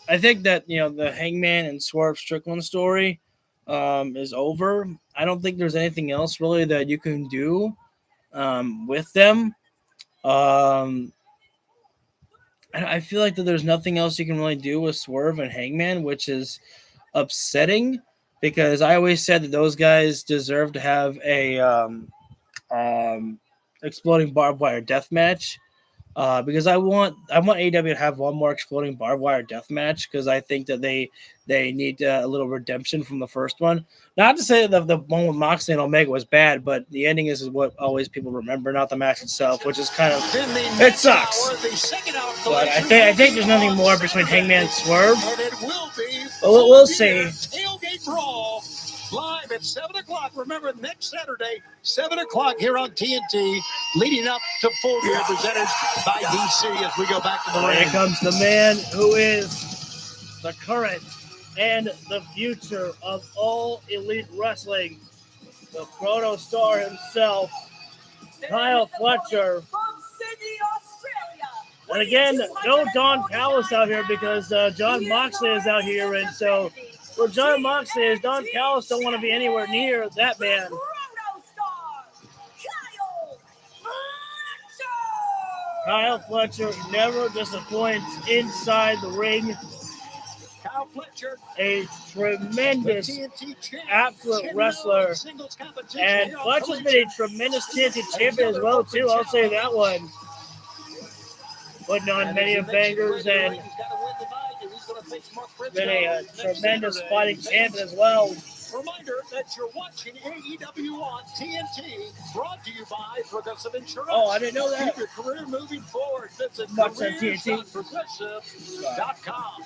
that, the Hangman and Swerve Strickland story is over. I don't think there's anything else really that you can do with them. I feel like that there's nothing else you can really do with Swerve and Hangman, which is upsetting, because I always said that those guys deserve to have a exploding barbed wire death match. Because I want AEW to have one more exploding barbed wire death match, because I think that they need a little redemption from the first one. Not to say that the one with Moxley and Omega was bad, but the ending is what always people remember, not the match itself, which is kind of, it sucks. But I think there's nothing more between Hangman and Swerve. But we'll see. Tailgate Brawl live at 7 o'clock. Remember, next Saturday, 7 o'clock here on TNT, leading up to Full Gear, presented by DC as we go back to the ring. Here comes the man who is the current and the future of all elite wrestling, the proto star himself, Kyle Fletcher. And again, no Don Callis out here, because John Moxley is out here, and so for John Moxley, is Don Callis don't want to be anywhere near that man. Kyle Fletcher never disappoints inside the ring. Kyle Fletcher, a tremendous, absolute wrestler. And Fletcher's been a tremendous TNT champion as well, too. I'll say that one. Putting on many of bangers and been a tremendous fighting champion as well. Reminder that you're watching AEW on TNT, brought to you by Progressive Insurance. Oh, I didn't know that. Keep your career moving forward. Visit Watch that TNT. careers.progressive.com.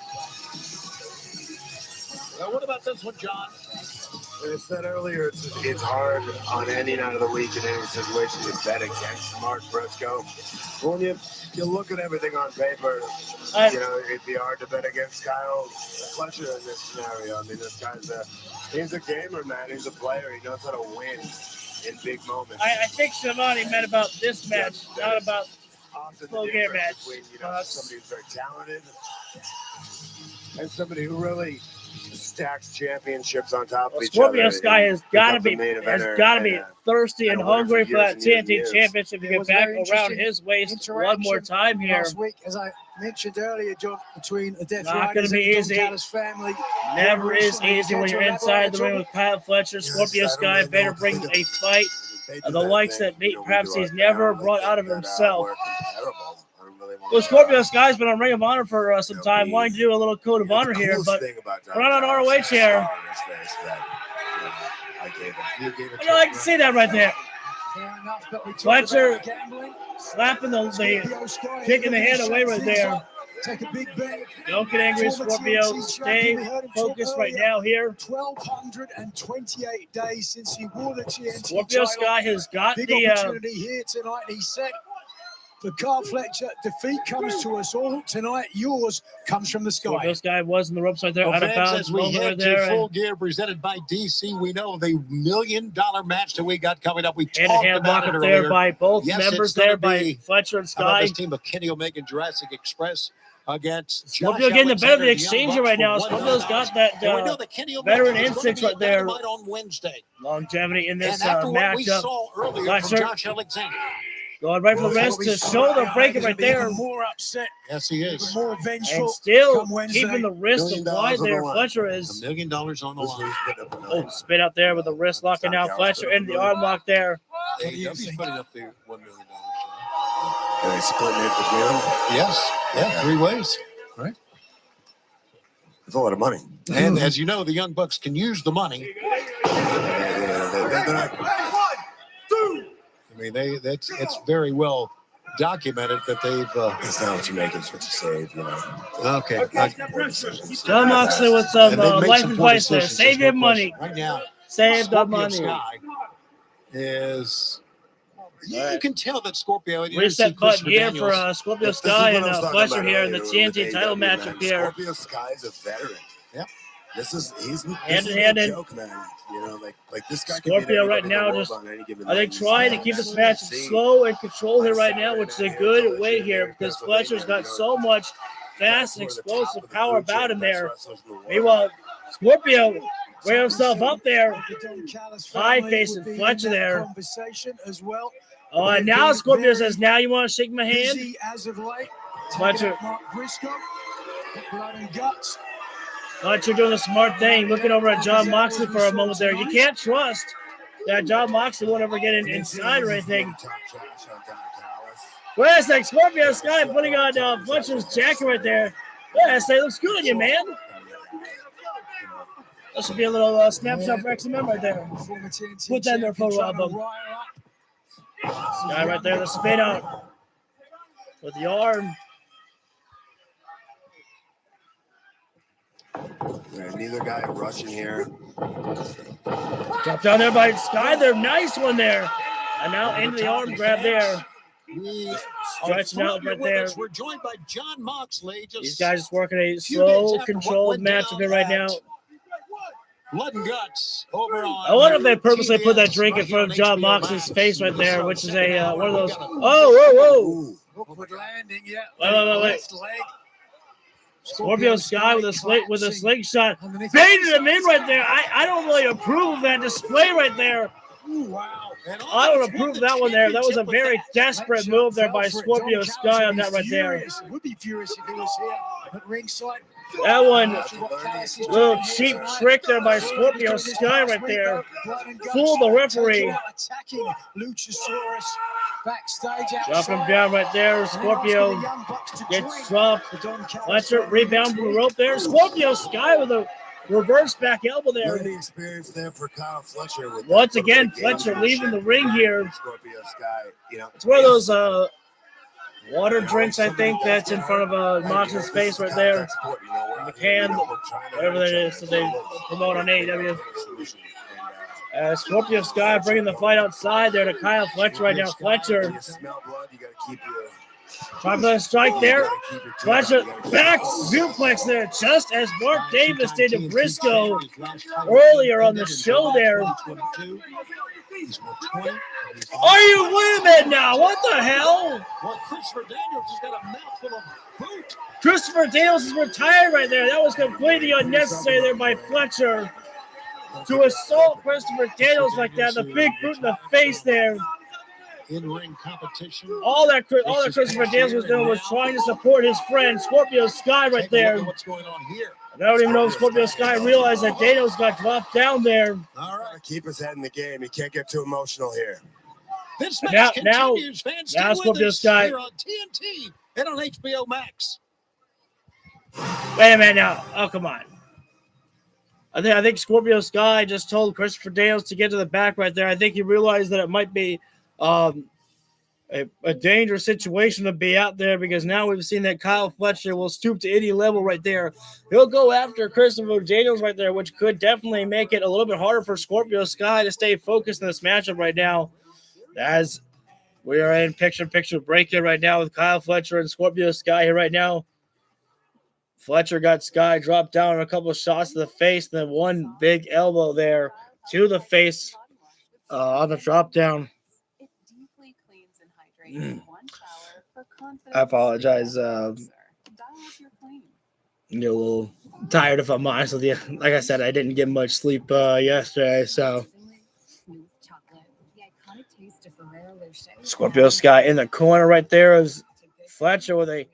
Well, what about this one, John? As I said earlier, it's hard on any night of the week in any situation to bet against Mark Briscoe. When you look at everything on paper, it'd be hard to bet against Kyle Fletcher in this scenario. I mean, this guy's he's a gamer, man. He's a player. He knows how to win in big moments. I think Shivani meant about this match, not about Often full the gear difference match. between, somebody who's very talented and somebody who really stacks championships on top of each other. Scorpio Sky has got to becomes be a main eventer thirsty and and a winner hungry for for that years and TNT years. championship to It get was back very around interesting his waist one interaction more time here. last week, as I mentioned earlier, John, between the Not gonna Deathriders be and Don easy. Callis family. Never is easy when you're inside the ring with Kyle Fletcher. Scorpio Sky better bring a fight of the likes that perhaps he's never brought out of himself. Well, Scorpio Sky's been on Ring of Honor for some time. Wanting to do a little code of honor here, but we're not on ROH here. I like to see that right there. Fair enough, but we talked Fletcher about gambling. slapping the Scorpio Sky kicking the hand away right there. Take a big bet. Don't get angry, Scorpio. Stay focused right now here. 1,228 days since he wore the TNT Scorpio title. Sky has got Big the opportunity here tonight. He said, "For Carl Fletcher, defeat comes to us all tonight. Yours comes from the sky." Scorpio Sky was in the ropes right there, Well, out of fans, bounds, as we moment right head there. to And Full Gear presented by DC, we know the $1 million match that we got coming up. We talked hand about block it up earlier. there by both Yes, members it's gonna there by be- Fletcher and How about Sky. this team of Kenny Omega and Jurassic Express against Scorpio Josh getting the better of the Alexander, exchange Young right now. Bucks for Scorpio's $1 got that And we know that Kenny Omega veteran is going to instincts be right at there. Dynamite on Wednesday. Longevity in this And after what we matchup. saw earlier from Fletcher Josh Alexander. going right for the wrist to shoulder breaking right there. More upset, Yes, he is. more vengeful. And still come Wednesday. keeping the wrist $1 million applied on the there. line. Fletcher $1 is million on the line. oh, spin out there with the wrist locking out Fletcher into the arm lock there. AEW's putting up the $1 million. Are they splitting it between them? Yes. Yeah, 3 ways. Right. It's a lot of money. And as you know, the Young Bucks can use the money. They're not- I mean, it's very well documented that they've. It's not what you make, it's what you save, Okay. John Moxley with some And they've made life some poor advice there. decisions, Save there's your no money. question. Right now, Save the Scorpio money. Sky is. You can tell that Scorpio. you see Reset Christopher button here for Daniels. Scorpio This is Sky what and I was talking Fletcher about here in the earlier with TNT title AEW, man. matchup here. Scorpio Sky's a veteran. Yep. He's Hand no in hand in. joke, man. Like this guy. could beat Scorpio right anybody in the now world just on any given I think night. trying to He's keep this not match seen. slow and controlled here right now, which is a good way here because Fletcher's got so much fast and explosive power about him there. Meanwhile, Scorpio wear himself up there. High facing Fletcher there. Conversation as well. Oh, and now Scorpio says, "Now you want to shake my hand?" Busy as of late. Fletcher. Taking out Mark Briscoe. Blood and guts. Fletcher doing the smart thing, looking over at John Moxley for a moment there. You can't trust that John Moxley won't ever get inside or anything. Wait a sec, Scorpio Sky putting on Fletcher's jacket right there. Yeah, I say looks good on you, man. That should be a little snapshot for XMM right there. Put that in their photo album. Guy right there, the spin out with the arm. Neither guy rushing here. Drop down there by Sky there. Nice one there. And now into the arm grab there. We Stretching out right there. We're joined by John Moxley. These guys just working a slow, controlled matchup here right now. Blood and guts over on. I wonder if they purposely put that TBS drink in right front of here on John HBO Moxley's Max. face right there, which is a one of those. Oh, Oh, whoa, whoa! Upward landing, yeah. Wait. Left leg. Scorpio Sky with a slingshot, Underneath baited him in right there. I don't really approve of that display right there. Ooh, wow. I don't approve of that one there. That was a very desperate move there by Scorpio Sky on that right there. Would be furious if he was here at ringside. That one, little cheap trick there by Scorpio Sky right there. Fooled the referee. Attacking Luchasaurus backstage. Drop him down right there. Scorpio gets dropped. Fletcher rebound from the rope there. Scorpio Sky with a reverse back elbow there. Learning experience there for Kyle Fletcher. With Once that again, little bit of Fletcher game leaving the ring here. Scorpio Sky, It's one of those water drinks, I think, that's in front of Mox's face right there. The can, whatever that is, that they promote on AEW. Scorpio Sky bringing the fight outside there to Kyle Fletcher right now. Fletcher trying for the strike there. Fletcher back suplex there, just as Mark Davis did to Briscoe earlier on the show there. Are you women now? What the hell? Well, Christopher Daniels has got a mouthful of boot. Christopher Daniels is retired right there. That was completely unnecessary there by Fletcher to assault Christopher Daniels like that. The big boot in the face there. In-ring competition. All that Christopher Daniels was doing was trying to support his friend Scorpio Sky right there. What's going on here? I don't even know if Scorpio Sky realized that Daniels got dropped down there. All right, keep his head in the game. He can't get too emotional here. This match continues. Fans, now Scorpio Sky here on TNT and on HBO Max. Wait a minute now. Oh, come on. I think Scorpio Sky just told Christopher Daniels to get to the back right there. I think he realized that it might be a dangerous situation to be out there, because now we've seen that Kyle Fletcher will stoop to any level right there. He'll go after Christopher Daniels right there, which could definitely make it a little bit harder for Scorpio Sky to stay focused in this matchup right now, as we are in picture-to-picture break here right now with Kyle Fletcher and Scorpio Sky here right now. Fletcher got Sky dropped down on a couple of shots to the face, and then one big elbow there to the face on the drop down. I apologize. A little tired, if I'm honest with you. Like I said, I didn't get much sleep yesterday, so. Scorpio Sky in the corner right there is Fletcher, where they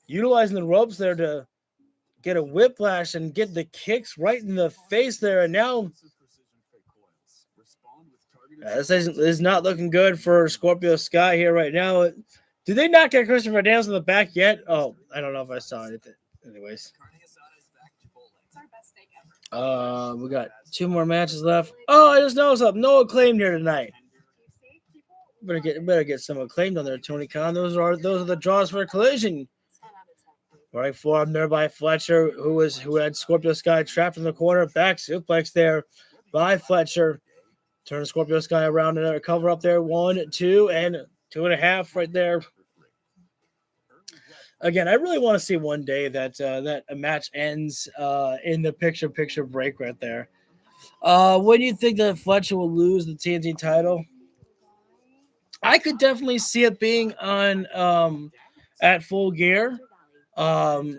utilizing the ropes there to get a whiplash and get the kicks right in the face there. And now this is not looking good for Scorpio Sky here right now. Did they not get Christopher Daniels in the back yet? Oh, I don't know if I saw it. Anyways. We got 2 more matches left. Oh, I just noticed something. No Acclaim here tonight. Better get some Acclaimed on there, Tony Khan. Those are the draws for Collision. Right forearm there by Fletcher, who had Scorpio Sky trapped in the corner. Back suplex there by Fletcher. Turn Scorpio Sky around and cover up there. 1, 2, and 2.5 right there. Again, I really want to see one day that a match ends in the picture break right there. When do you think that Fletcher will lose the TNT title? I could definitely see it being on at Full Gear. I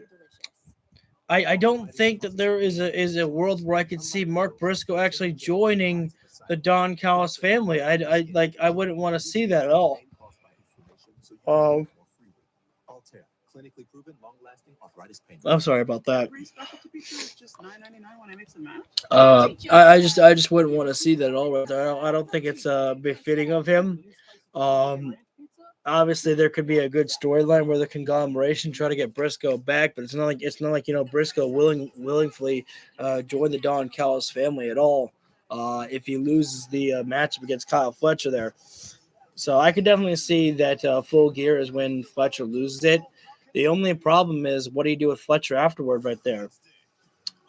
don't think that there is a world where I could see Mark Briscoe actually joining the Don Callis family. I wouldn't want to see that at all. I'm sorry about that. I just wouldn't want to see that at all right there. I don't think it's befitting of him. Obviously, there could be a good storyline where the conglomeration try to get Briscoe back, but it's not like Briscoe willingly join the Don Callis family at all. If he loses the matchup against Kyle Fletcher there, so I could definitely see that Full Gear is when Fletcher loses it. The only problem is, what do you do with Fletcher afterward, right there?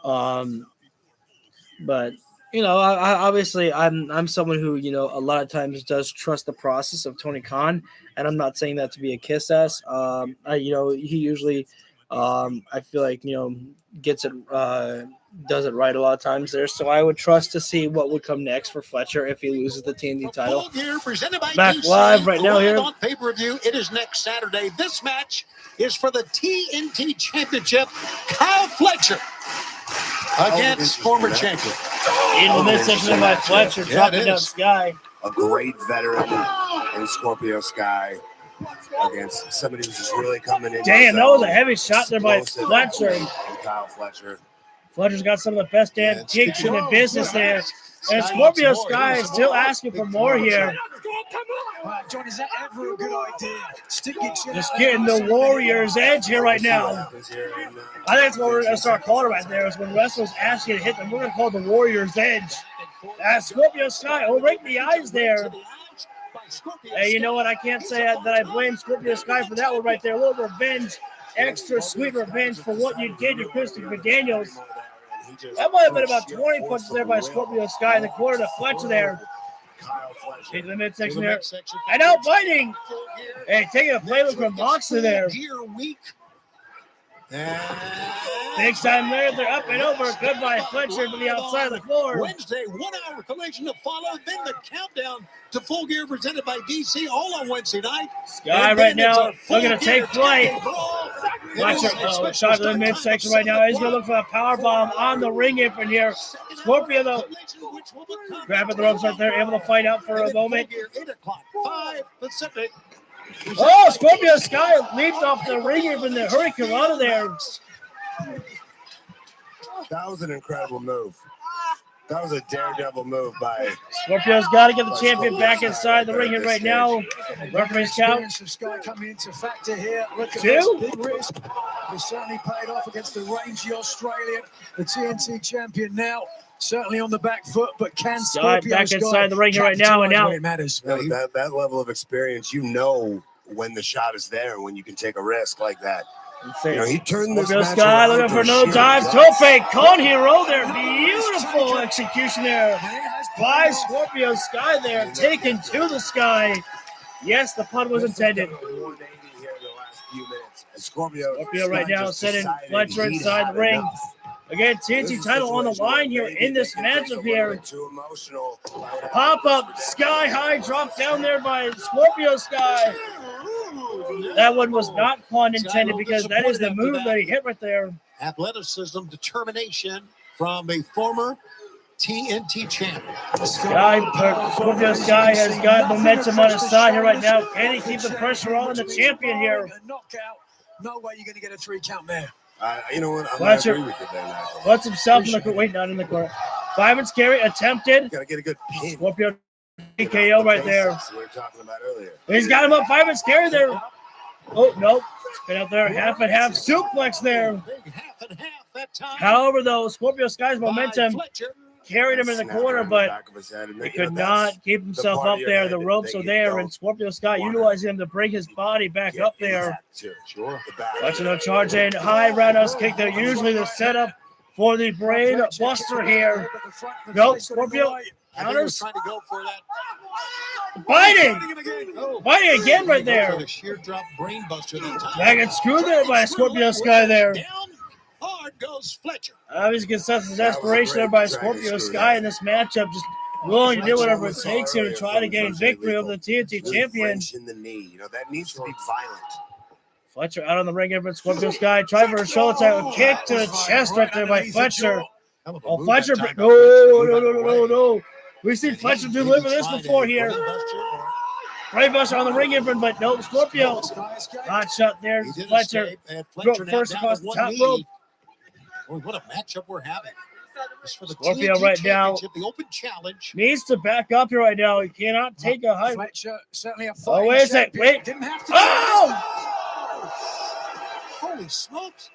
But. Obviously, I'm someone who, a lot of times does trust the process of Tony Khan, and I'm not saying that to be a kiss ass. He usually, I feel like, gets it, does it right a lot of times there. So I would trust to see what would come next for Fletcher if he loses the TNT title. Back live right now here on pay-per-view. It is next Saturday. This match is for the TNT Championship. Kyle Fletcher against former champion. In the midsection by Fletcher, dropping down Sky. A great veteran in Scorpio Sky against somebody who's just really coming in. Damn, that was a heavy shot there by Fletcher. And Kyle Fletcher. Fletcher's got some of the best antiques in the business there. And Scorpio Sky is still asking for more here. John, is that ever a good idea? Just getting the Warriors edge here right now. I think that's what we're going to start calling right there, is when wrestlers ask you to hit them, we're going to call it the Warriors edge. As Scorpio Sky, right in the eyes there. Hey, you know what? I can't say that I blame Scorpio Sky for that one right there. A little revenge, extra sweet revenge for what you did to Christopher Daniels. That might have been about 20 punches there by Scorpio Sky in the corner to Fletcher there. Into the midsection there. And out biting. Hey, taking a playbook from Moxley there. Big time there. They're up and over. Goodbye, Fletcher to the outside of the floor. Wednesday, 1 hour collision to follow. Then the countdown to Full Gear presented by DC, all on Wednesday night. Sky right now looking to take flight. Fletcher, shot to the midsection right now. He's going to look for a power bomb on the ring apron here. Scorpio, though, grabbing the ropes right there, able to fight out for a moment. 8 o'clock, 5 Pacific. Oh, Scorpio Sky leaped off the ring apron there. Hurricane out of there. That was an incredible move. That was a daredevil move by Scorpio's got to get the champion back inside the ring here right now. Referee's count. Sky coming into factor here. Look at 2. this big risk. It certainly paid off against the rangy Australian, the TNT champion now. Certainly on the back foot, but can Scorpio back inside the ring here right now and out. It matters. that level of experience, you know when the shot is there and when you can take a risk like that. You know, he turned this Scorpio match Sky around looking to for a no sheer dive. plus. Tope con hero there. Beautiful execution there by Scorpio Sky there. Taken to the sky. Yes, the pun was intended. 180 here in the last few minutes. And Scorpio right now just sending decided Fletcher he'd inside had the ring. enough. Again, This TNT is title on the situation line here where in this maybe they matchup think a here. little bit too emotional. Pop up, sky high, drop down there by Scorpio Sky. That one was not pun intended because that is the move that he hit right there. Athleticism, determination from a former TNT champ. Scorpio Sky has got momentum on his side here right now. Can he keep the pressure on the champion here? A knockout. No way you're going to get a 3 count there. You know what? I'm Fletcher agree with you there now. puts himself in the corner. Wait, not in the corner. Fireman's carry attempted. Gotta get a good pin. Scorpio TKO right there. That's what we were talking about earlier. He's got him up. Fireman's carry there. Oh, nope. Been out there. Half and half suplex there. Half and half that time. However, though, Scorpio Sky's momentum carried him in the corner, but he could not keep himself up there. The ropes are there, and Scorpio Sky utilizing him to bring his body back up there. Sure. Watching a charge in high roundhouse kick there. Usually the setup for the brain buster here. Nope, Scorpio counters. Trying to go for that. Biting again right there. The sheer drop brain buster. Back and screw there by Scorpio Sky there. Down hard goes Fletcher. Obviously gets his aspiration there by Scorpio Sky in this matchup. Just willing to do whatever it takes here to try to gain victory over the TNT champion. In the knee. You know, that needs to be violent. Fletcher out on the ring apron. Scorpio Sky trying for a shoulder tackle. Kick to the chest right there by Fletcher. Oh, Fletcher. No. We've seen Fletcher deliver this before here. Brainbuster on the ring apron, but no, Scorpio. Hot shot there. Fletcher. First across the top rope. What a matchup we're having. Scorpio right now the open challenge. needs to back up here right now. He cannot take a high. Fletcher certainly a Oh, wait a sec. Wait. Didn't have to. Oh! Holy smokes.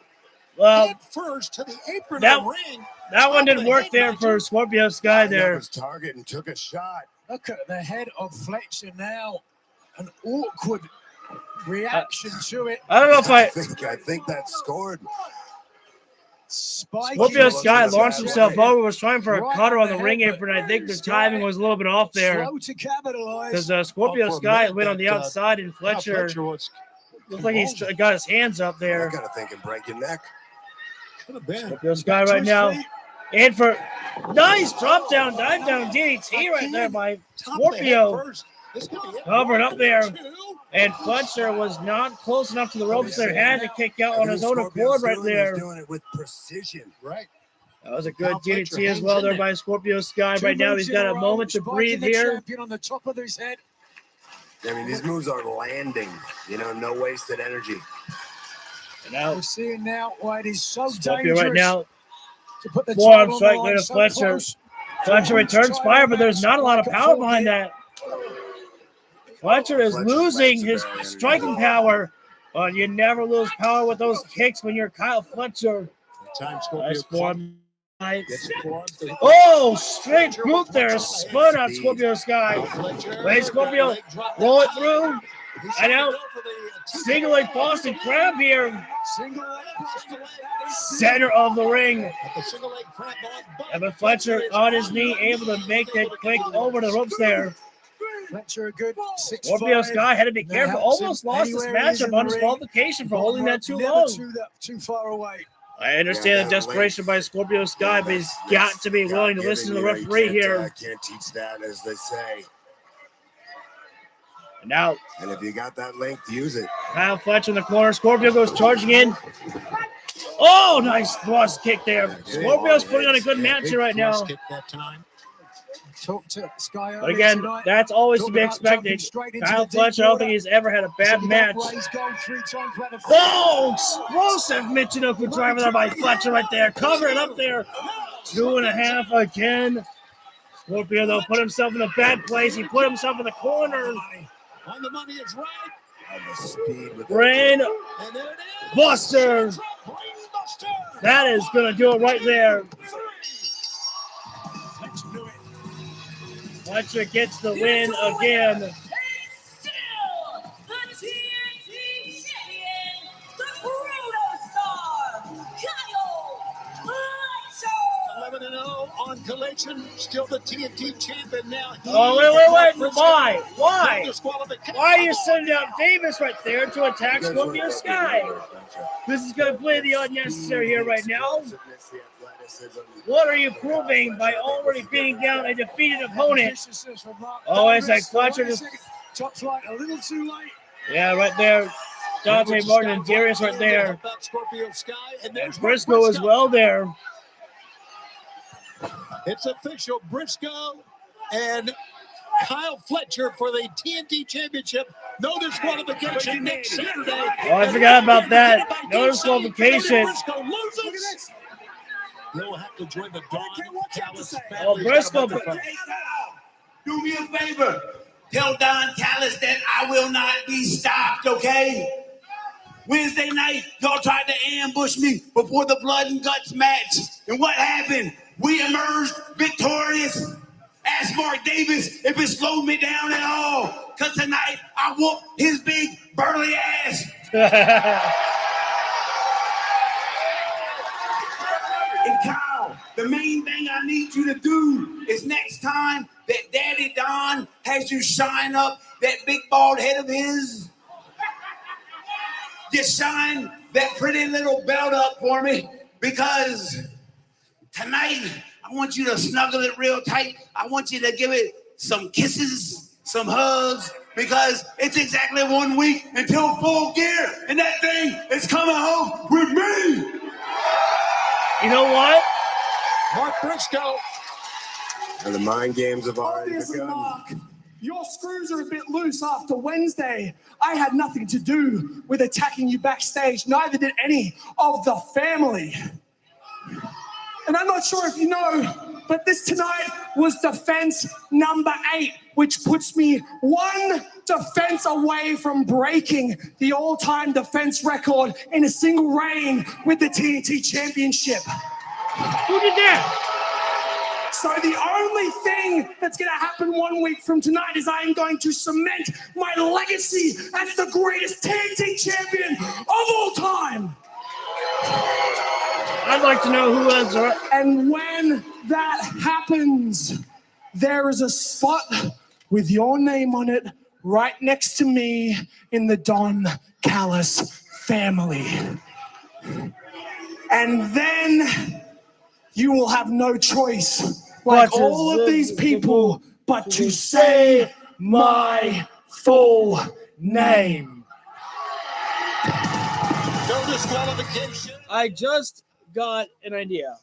Well, Head first to the apron that- of the ring. that one didn't work there for Scorpio Sky there. His target and took a shot. Look at the head of Fletcher now. An awkward reaction to it. I don't know if I think that scored. Scorpio Sky launched himself over, was trying for a cutter on the ring apron. I think the timing was a little bit off there Slow to capitalize. because Scorpio Sky went on the outside and Fletcher was looked like he's got his hands up I there. gotta think and break your neck. could have been. Scorpio Sky right now. And for nice drop down, dive down DDT right there by Scorpio. Covering up there. And Fletcher was not close enough to the ropes there. Had to kick out on his own accord right there. Doing it with precision. Right. That was a good DDT as well there by Scorpio Sky. Right now he's got a moment to breathe here. On the top of his head. I mean, these moves are landing. You know, no wasted energy. And now We're seeing now why it is so Scorpio dangerous. right now to put the Forearm title on strike the going line. to So Fletcher. close. Fletcher returns fire, but there's not a lot of power behind that. Fletcher is Fletcher's losing legs are his very striking power, but you never lose power with those kicks when you're Kyle Fletcher. Time Scorpio Nice form. gets the forearm to hit the Oh, straight boot there. Spun on Scorpio Sky. Wait, Scorpio, roll it through. And out. Single leg Boston Crab here. Center of the ring. Evan Fletcher on his knee, able to make that quick over the ropes there. Fletcher, a good 6'5". Scorpio Sky had to be That careful. helps Almost him lost this anywhere he is in matchup the on ring. disqualification for holding that too Never long. too far away. I understand the desperation by Scorpio Sky, but he's got to be willing to listen to the referee here. Can't teach that, as they say. Now, And if you got that length, use it. Kyle Fletcher in the corner. Scorpio goes charging in. Oh, nice thrust kick there. Scorpio's putting on a good match here right now. Kick that time. Talk to Sky But again, that's always to be expected. Kyle Fletcher, I don't think he's ever had a bad match. Oh, explosive Michinoku driver there by Fletcher right there. Cover it up there. 2.5 again. Scorpio, though, put himself in a bad place. He put himself in the corner. On the money is right. And the speed with Brain And there it is. Buster. Brainbuster. That is going to do it right there. Fletcher knew it. Fletcher gets the win again. And still the TNT champion, the Bruno Star, Kyle Fletcher. 11-0 on Collision. Still the TNT champion now. Oh, wait. Why? Why are you sending out Davis right there to attack Scorpio Sky? This is going to play the unnecessary here right now. What are you proving by already beating down a defeated opponent? Oh, it's like Fletcher just... Top flight a little too late. Yeah, right there. Dante Martin and Darius right there. Scorpio Sky. And there's Briscoe as well there. It's official. Briscoe and Kyle Fletcher for the TNT Championship. No disqualification next Saturday. Oh, I forgot about that. No disqualification. Briscoe loses. You'll have to join the Dawn Callis family. Oh, Briscoe. Do me a favor. Tell Don Callis that I will not be stopped, okay? Wednesday night, y'all tried to ambush me before the blood and guts match. And what happened? We emerged victorious. Ask Mark Davis if it slowed me down at all. Because tonight, I whooped his big burly ass. And Kyle, the main thing I need you to do is next time that Daddy Don has you shine up that big bald head of his, just shine that pretty little belt up for me, because tonight I want you to snuggle it real tight. I want you to give it some kisses, some hugs, because it's exactly 1 week until Full Gear, and that thing is coming home with me. You know what? Mark Briscoe. And the mind games have already Obviously, begun. Mark, your screws are a bit loose after Wednesday. I had nothing to do with attacking you backstage. Neither did any of the family. And I'm not sure if you know, but this tonight was defense number 8, which puts me 1 defense away from breaking the all-time defense record in a single reign with the TNT Championship. Who did that? So the only thing that's going to happen 1 week from tonight is I am going to cement my legacy as the greatest TNT champion of all time. I'd like to know who has... And when that happens, there is a spot with your name on it right next to me in the Don Callis family. And then you will have no choice, like all of these people, but to say my full name. No disqualification. I just got an idea.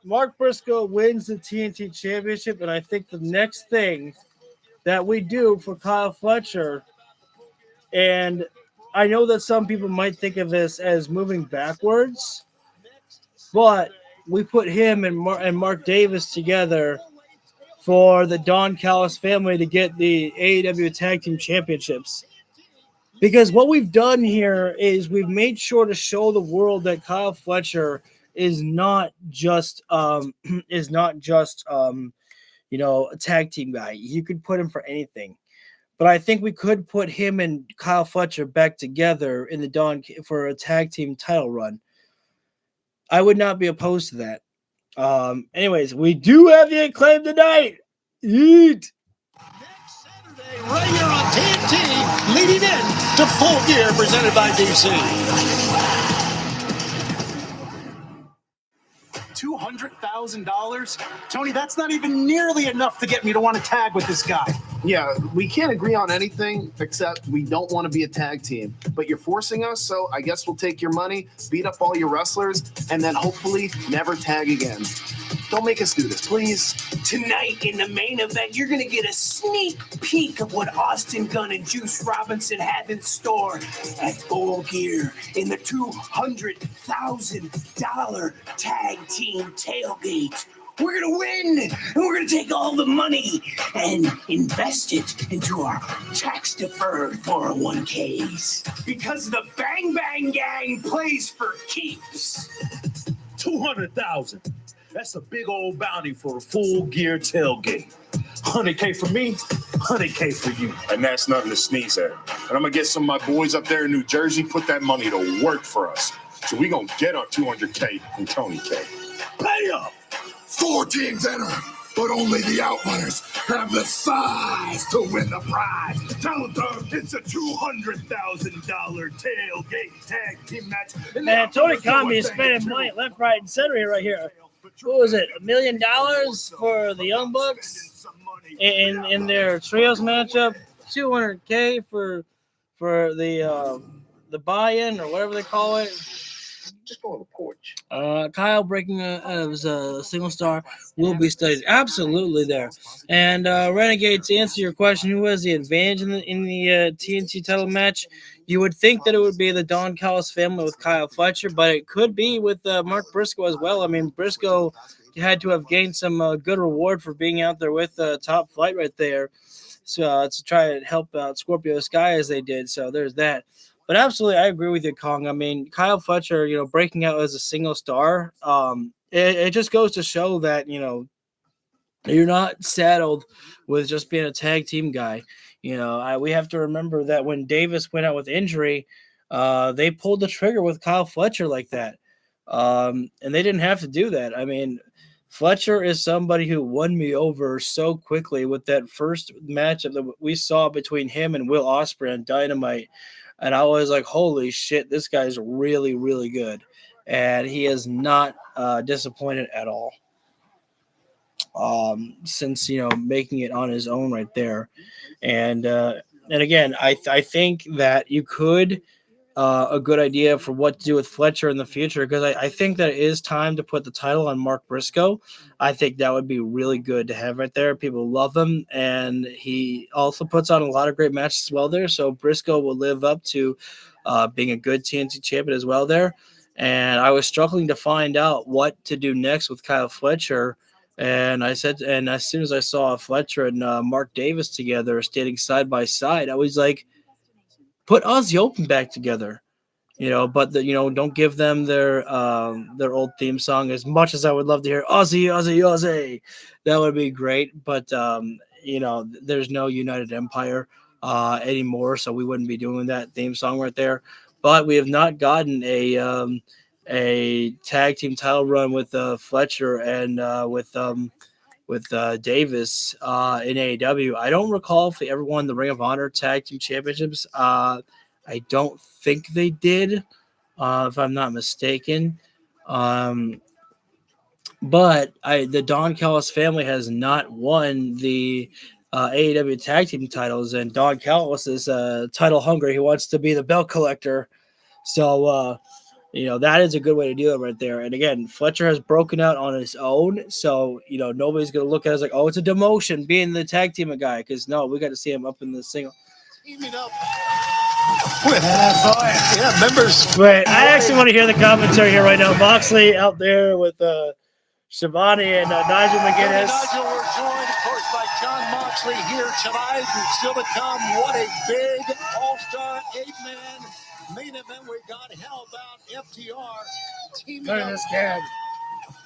Mark Briscoe wins the TNT Championship, and I think the next thing that we do for Kyle Fletcher, and I know that some people might think of this as moving backwards, but we put him and Mark Davis together for the Don Callis family to get the AEW Tag Team Championships. Because what we've done here is we've made sure to show the world that Kyle Fletcher is not just a tag team guy. You could put him for anything. But I think we could put him and Kyle Fletcher back together in the for a tag team title run. I would not be opposed to that. Anyways, we do have the Acclaim tonight. Yeet. Next Saturday, right here on TNT, leading in to Full Gear, presented by DC. $200,000? Tony, that's not even nearly enough to get me to want to tag with this guy. Yeah, we can't agree on anything except we don't want to be a tag team. But you're forcing us, so I guess we'll take your money, beat up all your wrestlers, and then hopefully never tag again. Don't make us do this, please. Tonight in the main event, you're going to get a sneak peek of what Austin Gunn and Juice Robinson have in store at Full Gear in the $200,000 tag team tailgate. We're going to win, and we're going to take all the money and invest it into our tax-deferred 401ks. Because the Bang Bang Gang plays for keeps. $200,000. That's a big old bounty for a Full Gear tailgate. $100K for me, $100K for you. And that's nothing to sneeze at. And I'm going to get some of my boys up there in New Jersey, put that money to work for us. So we're going to get our $200K from Tony K. Pay up! 4 teams enter, but only the Outrunners have the size to win the prize. Tell them it's a $200,000 tailgate tag team match. Man, Tony Khan is spending money left, right, and center here, right here. What was it? $1 million for the Young Bucks in their trios matchup. $200K for the buy-in or whatever they call it. Just go on the porch. Kyle breaking out of his single star will be studied. Absolutely there. And Renegade, to answer your question, who has the advantage in the TNT title match? You would think that it would be the Don Callis family with Kyle Fletcher, but it could be with Mark Briscoe as well. I mean, Briscoe had to have gained some good reward for being out there with Top Flight right there, so to try to help out Scorpio Sky as they did. So there's that. But absolutely, I agree with you, Kong. I mean, Kyle Fletcher, breaking out as a single star, it just goes to show that, you're not saddled with just being a tag team guy. We have to remember that when Davis went out with injury, they pulled the trigger with Kyle Fletcher like that. And they didn't have to do that. I mean, Fletcher is somebody who won me over so quickly with that first matchup that we saw between him and Will Ospreay on Dynamite. And I was like, holy shit, this guy's really, really good. And he is not disappointed at all since, making it on his own right there. And again, I think that you could a good idea for what to do with Fletcher in the future, because I think that it is time to put the title on Mark Briscoe. I think that would be really good to have right there. People love him, and he also puts on a lot of great matches as well there. So Briscoe will live up to being a good TNT champion as well there. And I was struggling to find out what to do next with Kyle Fletcher. And as soon as I saw Fletcher and Mark Davis together standing side by side, I was like, put Aussie Open back together, but don't give them their old theme song. As much as I would love to hear Aussie, Aussie, Aussie, that would be great. But there's no United Empire anymore, so we wouldn't be doing that theme song right there. But we have not gotten a tag team title run with Fletcher and with Davis in AEW. I don't recall if they ever won the Ring of Honor Tag Team Championships. I don't think they did, if I'm not mistaken. But the Don Callis family has not won the AEW Tag Team titles, and Don Callis is title hungry. He wants to be the belt collector. So, that is a good way to do it right there. And again, Fletcher has broken out on his own. So, nobody's going to look at it as like, oh, it's a demotion being the tag team guy. Because no, we got to see him up in the single. Teaming up with members. Wait, I actually want to hear the commentary here right now. Moxley out there with Shivani and Nigel McGuinness. Nigel, we're joined, of course, by John Moxley here tonight. And still to come, what a big all-star 8-man main event we got. How about FTR teaming Look at up this kid.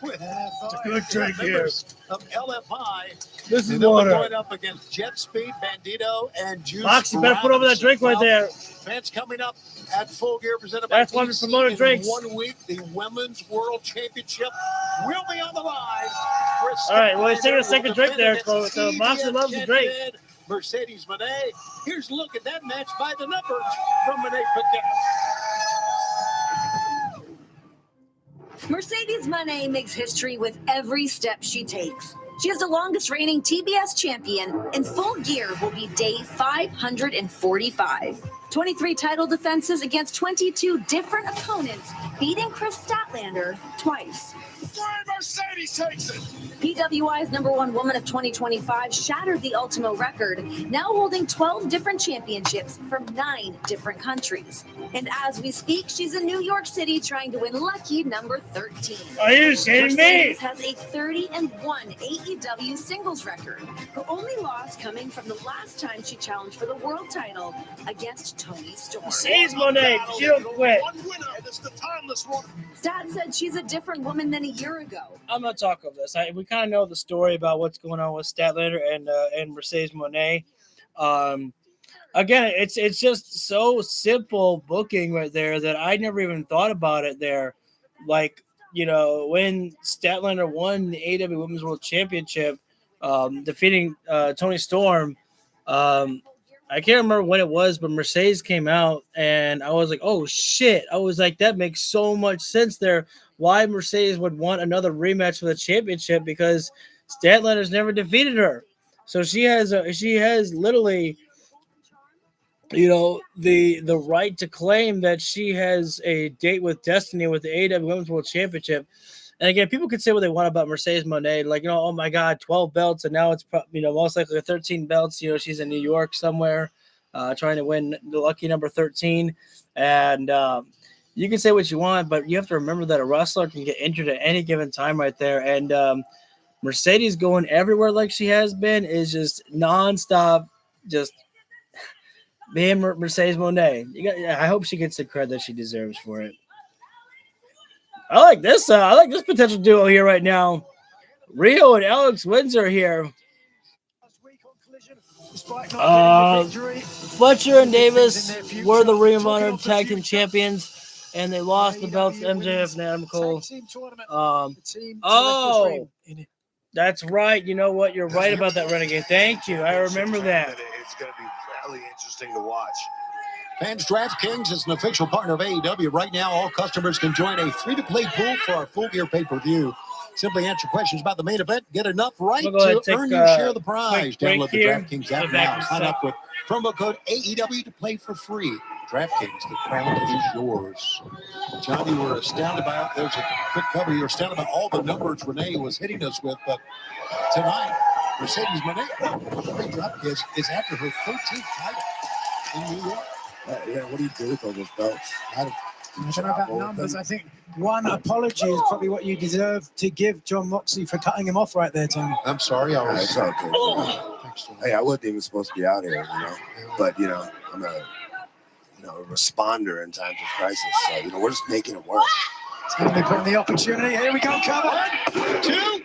with It's a good drink here. members of LFI. This is And then we're water. going up against Jet Speed, Bandito, and Juice. Moxie, better put over that drink right there. Fans coming up at Full Gear presented That's by one of DC the promoted in drinks. 1 week. The Women's World Championship will be on the line. All right, well, he's taking a second drink there, so Moxie loves the drink. Mercedes Moné. Here's a look at that match by the numbers from Moné Paquette. Mercedes Moné makes history with every step she takes. She is the longest reigning TBS champion, and Full Gear will be day 545. 23 title defenses against 22 different opponents, beating Chris Statlander twice. Mercedes takes it. PWI's #1 woman of 2025 shattered the Ultimo record, now holding 12 different championships from 9 different countries. And as we speak, she's in New York City trying to win lucky number 13. Are you kidding me? Mercedes has a 30-1 AEW singles record. Her only loss coming from the last time she challenged for the world title against Tony Storm. Mercedes Moné, she don't quit. One winner, and it's the timeless one. Stat said she's a different woman than a year ago. I'm not talking of this. We kind of know the story about what's going on with Statlander and Mercedes Moné. Again, it's just so simple booking right there that I never even thought about it there. Like, you know, when Statlander won the AEW Women's World Championship, defeating Tony Storm, I can't remember when it was, but Mercedes came out, and I was like, oh, shit. I was like, that makes so much sense there. Why Mercedes would want another rematch for the championship, because Statlander's never defeated her. So she has literally, you know, the right to claim that she has a date with destiny with the AEW Women's World Championship. And again, people could say what they want about Mercedes Moné, like, you know, oh my God, 12 belts, and now it's, you know, most likely 13 belts. You know, she's in New York somewhere, trying to win the lucky number 13. And you can say what you want, but you have to remember that a wrestler can get injured at any given time right there. And Mercedes going everywhere like she has been is just nonstop, just being Mercedes Moné. I hope she gets the credit that she deserves for it. I like this potential duo here right now. Rio and Alex Windsor here. Fletcher and Davis were the Ring of Honor Tag Team Champions, and they lost the belts to MJF and Adam Cole. That's right. You know what? You're right about that, Renegade. Thank you. I remember that. It's going to be really interesting to watch. Fans DraftKings is an official partner of AEW. Right now, all customers can join a free-to-play pool for our Full Gear pay-per-view. Simply answer questions about the main event. Get enough right to earn your share of the prize. Download the DraftKings app now. Sign up with promo code AEW to play for free. DraftKings, the crown is yours. John, you were astounded by, there's a quick cover, you were astounded by all the numbers Renee was hitting us with, but tonight, Mercedes Moné, drop is after her 13th title in New York. Yeah, what do you do with all those belts? I don't know about numbers. I think one apology is probably what you deserve to give John Moxley for cutting him off right there, Tony. I'm sorry. I was okay. Hey, I wasn't even supposed to be out here, you know. But, you know, I'm a responder in times of crisis. So, you know, we're just making it work. Tony putting the opportunity. Here we go, cover. 1, 2.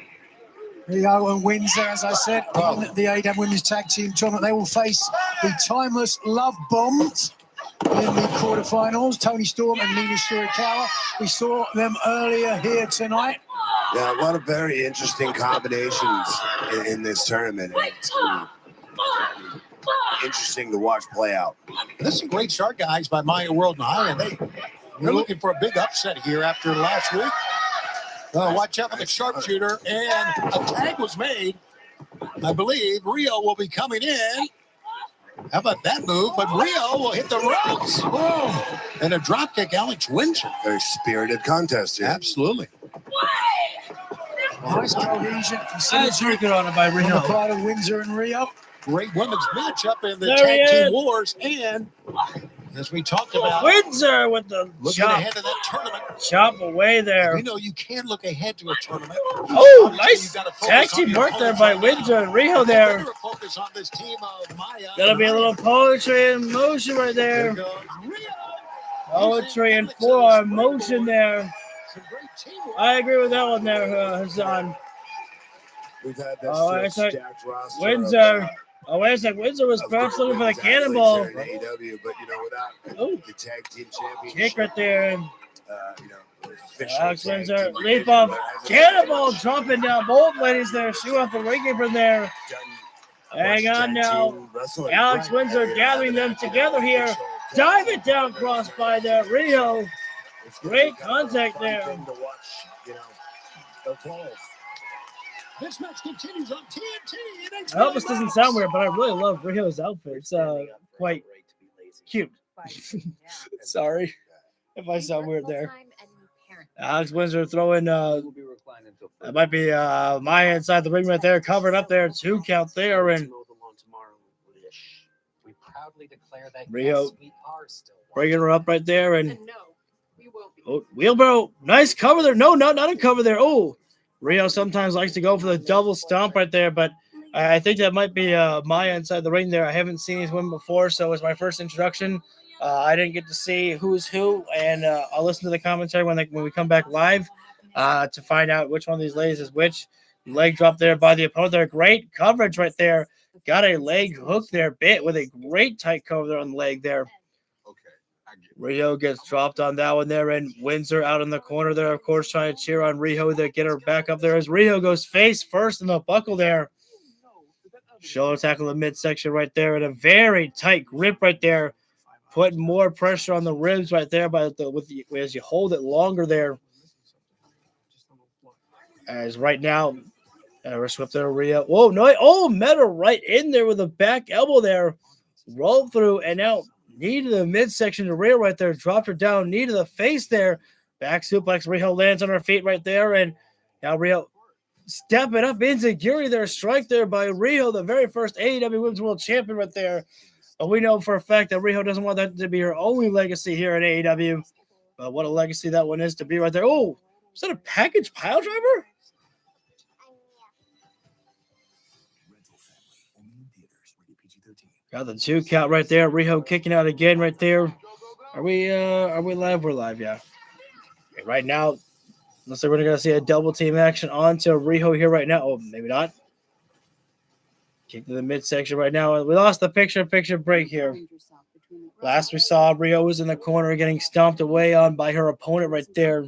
Rio and Windsor, as I said, in the AEW Women's Tag Team Tournament. They will face the Timeless Love Bombs in the quarterfinals. Tony Storm and Nina Shirakawa. We saw them earlier here tonight. Yeah, a lot of very interesting combinations in this tournament. It's going to be interesting to watch play out. This is a great start, guys, by Maya World and High, and they're looking for a big upset here after last week. Watch out for the sharpshooter, and a tag was made. I believe Rio will be coming in. How about that move? But Rio will hit the ropes. Oh, and a dropkick, Alex Windsor. Very spirited contest here. Absolutely. Nice cohesion. That's working on it by Rio. On the part of Windsor and Rio. Great women's matchup in the Tag Team Wars, and As we talked about, Windsor with the looking chop. ahead to that tournament. Chop away there. You know you can look ahead to a tournament. Oh, Obviously, nice you've got to focus tag on team your work there opponents by right Windsor now. and Riho And there. better focus on this team of Maya. That'll be a little poetry in motion right There there. goes Rio. Poetry and forearm motion there. Some great teamwork. I agree with that one there, Hassan. We've had Oh, this it's like stacked roster. Windsor. Oh, wait a second. Windsor was perhaps looking for the cannonball. In AEW, but you know, without Oh, the tag team championship, kick right there. you know, official Alex tag Windsor, team leap division, off. but hasn't Cannonball much dropping down both ladies there. Shoot off the ring apron there. done Hang much on tag now. team wrestling. Alex Right. Windsor And, you know, gathering them having that, together here. official tag Dive team it down cross by there. Rio. It's gonna Great be kind of a contact fun there. thing to watch, you know, evolve. This match continues on TNT. I hope this doesn't sound weird, but I really love Rio's outfit. It's quite cute. Sorry if I sound weird there. Alex Windsor throwing that might be Maya inside the ring right there, covered up there, 2 count there, and Rio bringing her up right there, and wheelbarrow, nice cover there. No, not a cover there. Oh, Rio sometimes likes to go for the double stomp right there, but I think that might be Maya inside the ring there. I haven't seen these women before, so it was my first introduction. I didn't get to see who's who, and I'll listen to the commentary when we come back live to find out which one of these ladies is which. Leg drop there by the opponent there. Great coverage right there. Got a leg hook there, bit with a great tight cover there on the leg there. Rio gets dropped on that one there, and Windsor out in the corner there, of course, trying to cheer on Rio to get her back up there as Rio goes face first in the buckle there. Shoulder tackle in the midsection right there, and a very tight grip right there, putting more pressure on the ribs right there as you hold it longer there. As right now, wrist whip there, Rio. Whoa, no! Oh, met her right in there with a back elbow there, roll through, and now knee to the midsection to Rio right there, dropped her down, knee to the face there, back suplex. Rio lands on her feet right there, and now Rio stepping up into Giri there, strike there by Rio, the very first AEW Women's World Champion right there. But we know for a fact that Rio doesn't want that to be her only legacy here at AEW. But what a legacy that one is to be right there. Oh, is that a package pile driver? Got the 2 count right there. Rio kicking out again right there. Are we live? We're live, yeah. Okay, right now, looks like we're gonna see a double team action onto Rio here right now. Oh, maybe not. Kick to the midsection right now. We lost the picture break here. Last we saw, Rio was in the corner getting stomped away on by her opponent right there.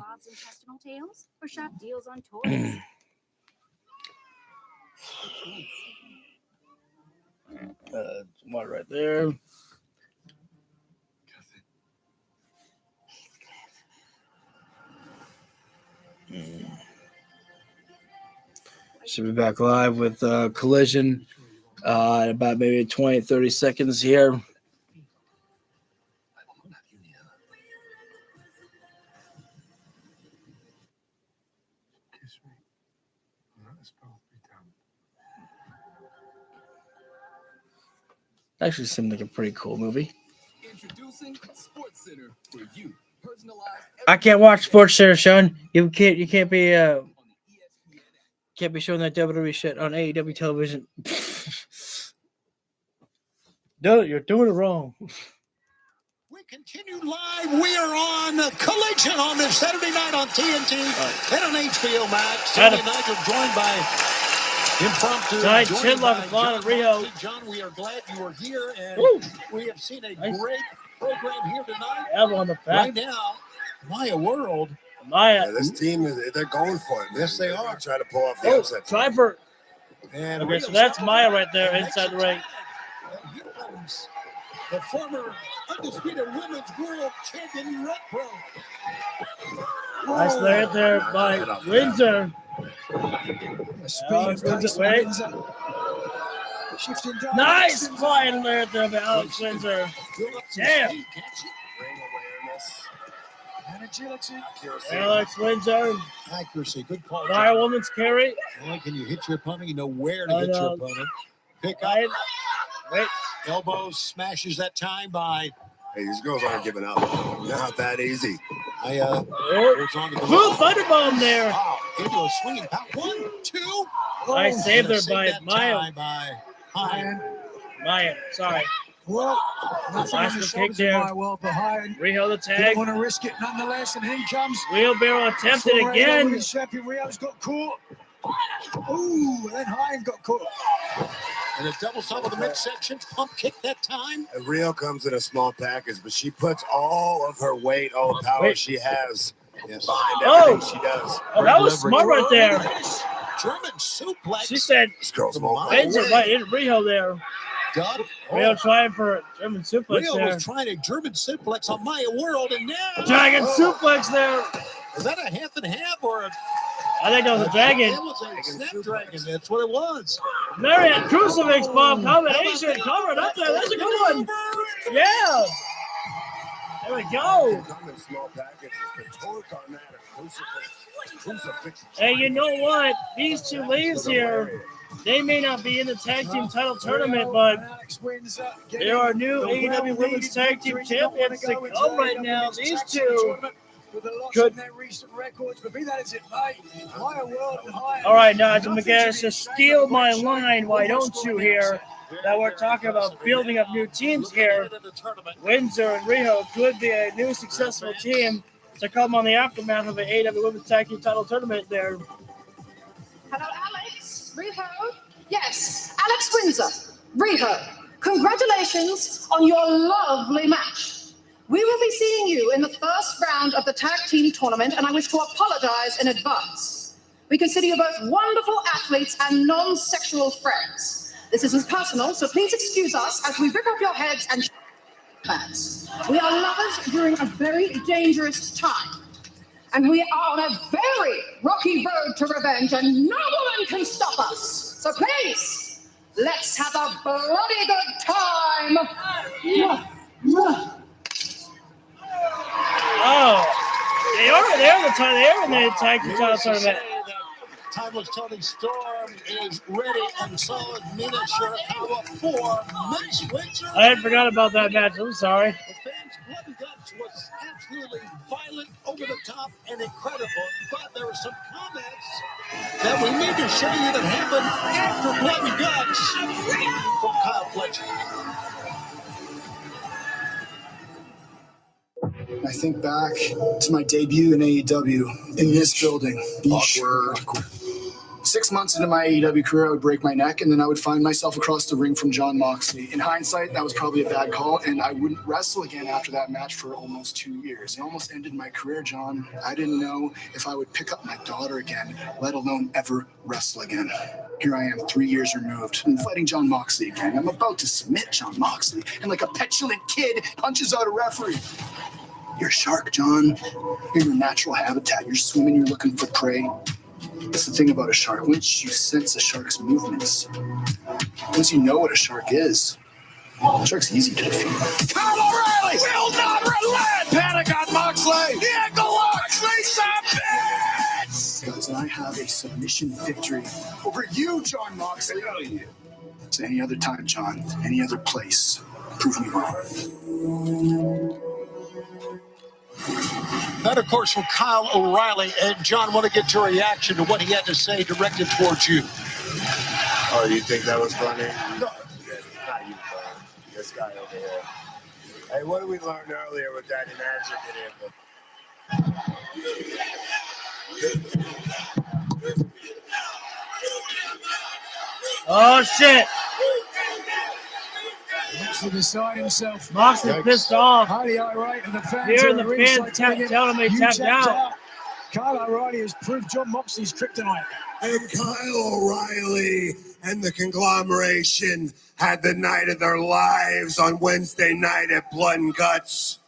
One right there. Should be back live with Collision in about maybe 20, 30 seconds here. Actually seemed like a pretty cool movie. I can't watch Sports Center, Sean. You can't be showing that WWE shit on AEW television. You're doing it wrong. We continue live. We are on Collision on this Saturday night on TNT and on HBO Max. Saturday night, we're joined by Impromptu. Tonight, Chinlock, Vaughn, and Rio. John, we are glad you are here, and Woo. we have seen a great program here tonight. Elbow on the back. Right now, Maya World. Maya. Yeah, this team they're going for it. Yes, they are. Trying to pull off the upset. Try for. And okay, so that's Maya right there inside the ring. Here comes the former undisputed women's world champion, Red Pro. Nice right there by Windsor. Alex Windsor, wait. Nice flying there by Alex Windsor. Damn. And agility. Alex Windsor. Accuracy. Good call. Fire woman's carry. Boy, can you hit your opponent? You know where to hit your opponent. Pick up. Wait. Elbows. Smashes that time by Hey, these girls aren't giving up. Not that easy. Blue Thunderbomb there. Wow, into a swinging power. 1, 2. I saved her by that Maya. tie by Hyan. Maya, sorry. Well, nothing on the Bicycle kick shoulders of there. my well behind. Riho the Didn't tag. want to risk it nonetheless, and in comes Wheelbarrow attempted former again. Women's champion. Rio's got caught. Ooh, then Hyan got caught. And a double sub of the midsection. Pump kick that time. And Rio comes in a small package, but she puts all of her weight, all the power she has behind everything she does. Oh, that was smart right there. German suplex. She said, This girl's mobile. Benson right in Riho there. God. Rio trying for a German suplex Rio there. was trying a German suplex on Maya World, and now Dragon suplex there. Is that a half and half or a? I think that was a dragon. It was a snapdragon. That's what it was. Marion crucifix bomb combination covered up there. That's a good one. Yeah. There we go. Hey, you know what? These two ladies here, they may not be in the tag team title tournament, but there are new AEW Women's Tag Team Champions to come right now. These two could. All right, Nigel McGinnis, just steal my line, why don't you, here? That we're talking about building up new teams here. Windsor and Riho could be a new successful team to come on the aftermath of an AEW Women's Tag Team title tournament there. Hello, Alex. Riho? Yes, Alex Windsor. Riho, congratulations on your lovely match. We will be seeing you in the first round of the tag team tournament, and I wish to apologize in advance. We consider you both wonderful athletes and non-sexual friends. This isn't personal, so please excuse us as we rip off your heads and plans. We are lovers during a very dangerous time, and we are on a very rocky road to revenge, and no woman can stop us. So please, let's have a bloody good time. Oh, they are in the tag team title tournament. Timeless Tony Storm is ready and solid. Mina Shirakawa for Max Windsor. I had forgot about that match. I'm sorry. The fans' blood and guts was absolutely violent, over the top, and incredible. But there were some comments that we need to show you that happened after blood and guts from Kyle Fletcher. I think back to my debut in AEW in this building. Awkward. 6 months into my AEW career, I would break my neck, and then I would find myself across the ring from Jon Moxley. In hindsight, that was probably a bad call, and I wouldn't wrestle again after that match for almost 2 years. It almost ended my career, John. I didn't know if I would pick up my daughter again, let alone ever wrestle again. Here I am, 3 years removed, and fighting Jon Moxley again. I'm about to submit Jon Moxley, and like a petulant kid, punches out a referee. You're a shark, John. You're in your natural habitat. You're swimming, you're looking for prey. That's the thing about a shark. Once you sense a shark's movements, once you know what a shark is, a shark's easy to defeat. Kyle O'Reilly will not relent. Panic on Moxley. Eagle Moxley submits. Guys, and I have a submission victory over you, Jon Moxley. It's any other time, John. Any other place. Prove me wrong. That, of course, from Kyle O'Reilly. And, John, want to get your reaction to what he had to say directed towards you. Oh, you think that was funny? No. Not you, Brian. This guy over here. Hey, what did we learn earlier with Daddy Magic in here? Oh, shit. Moxley beside himself. Moxley pissed off. Hardy O'Reilly and the fans. Here the fans telling him he tapped out. Kyle O'Reilly has proved Jon Moxley's kryptonite. And Kyle O'Reilly and the conglomeration had the night of their lives on Wednesday night at Blood and Guts.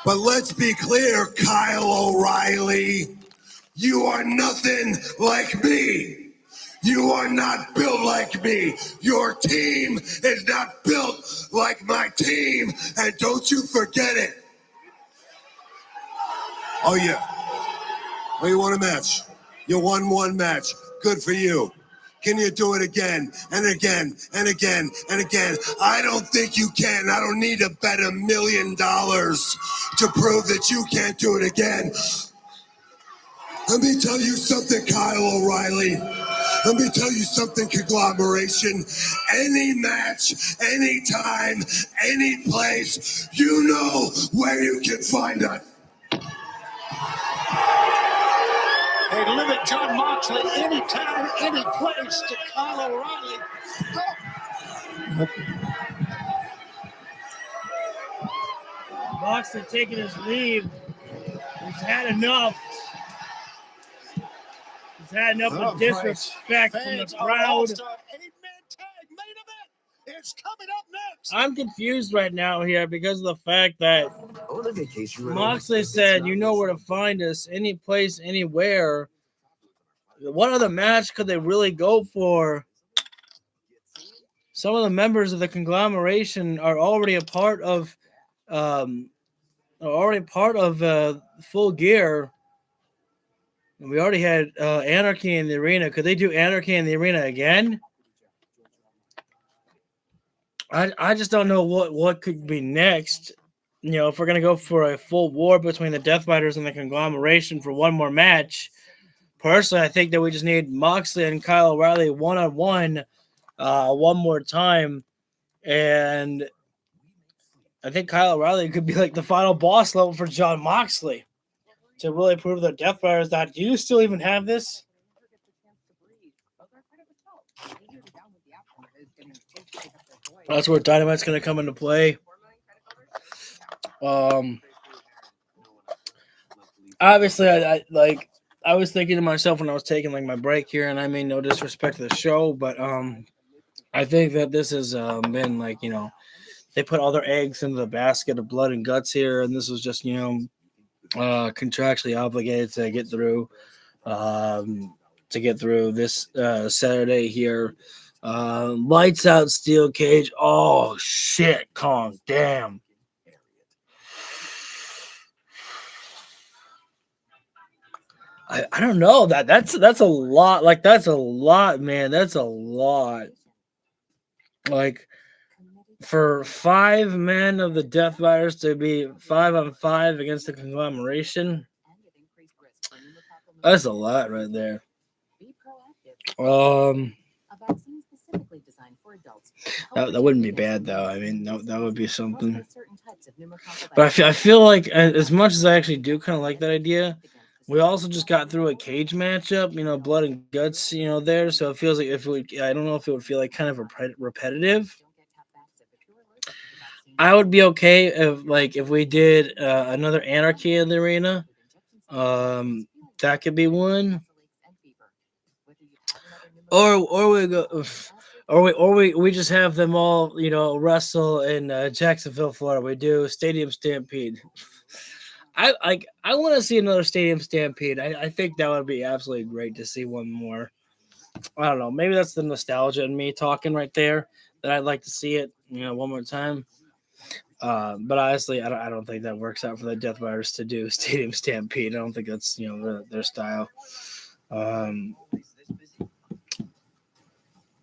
But let's be clear, Kyle O'Reilly, you are nothing like me. You are not built like me. Your team is not built like my team. And don't you forget it. Oh, yeah. Oh, you won a match. You won one match. Good for you. Can you do it again and again and again and again? I don't think you can. I don't need to bet $1 million to prove that you can't do it again. Let me tell you something, Kyle O'Reilly. Let me tell you something, conglomeration. Any match, any time, any place, you know where you can find us. Hey, limit John Moxley anytime, any place to Kyle O'Reilly. Moxley taking his leave. He's had enough. He's had enough of disrespect from the crowd. It's coming up next. I'm confused right now here because of the fact that Moxley said, you know where to find us, any place, anywhere. What other match could they really go for? Some of the members of the conglomeration are already a part of Full Gear. We already had Anarchy in the Arena. Could they do Anarchy in the Arena again? I just don't know what could be next. You know, if we're going to go for a full war between the Deathriders and the conglomeration for one more match, personally, I think that we just need Moxley and Kyle O'Reilly one-on-one one more time. And I think Kyle O'Reilly could be like the final boss level for John Moxley to really prove the Deathriders that you still even have this. That's where Dynamite's going to come into play. Obviously, I was thinking to myself when I was taking like my break here, and I mean no disrespect to the show, but I think that this has been like, you know, they put all their eggs into the basket of blood and guts here, and this was just, you know, contractually obligated to get through this Saturday here. Lights out, steel cage. Oh shit, Kong, damn. I don't know, that's a lot. Like, that's a lot, man. That's a lot. Like, for 5 men of the Deathriders to be 5-on-5 against the conglomeration, that's a lot right there. That wouldn't be bad though. I mean, that would be something. But I feel like, as much as I actually do kind of like that idea, we also just got through a cage matchup, you know, blood and guts, you know, there. So it feels like I don't know if it would feel like kind of repetitive. I would be okay if we did another Anarchy in the Arena. That could be one. Or we go, or we just have them all, you know, wrestle in Jacksonville, Florida. We do Stadium Stampede. I want to see another Stadium Stampede. I think that would be absolutely great to see one more. I don't know. Maybe that's the nostalgia in me talking right there, that I'd like to see it, you know, one more time. But honestly, I don't think that works out for the Deathriders to do Stadium Stampede. I don't think that's, you know, their style.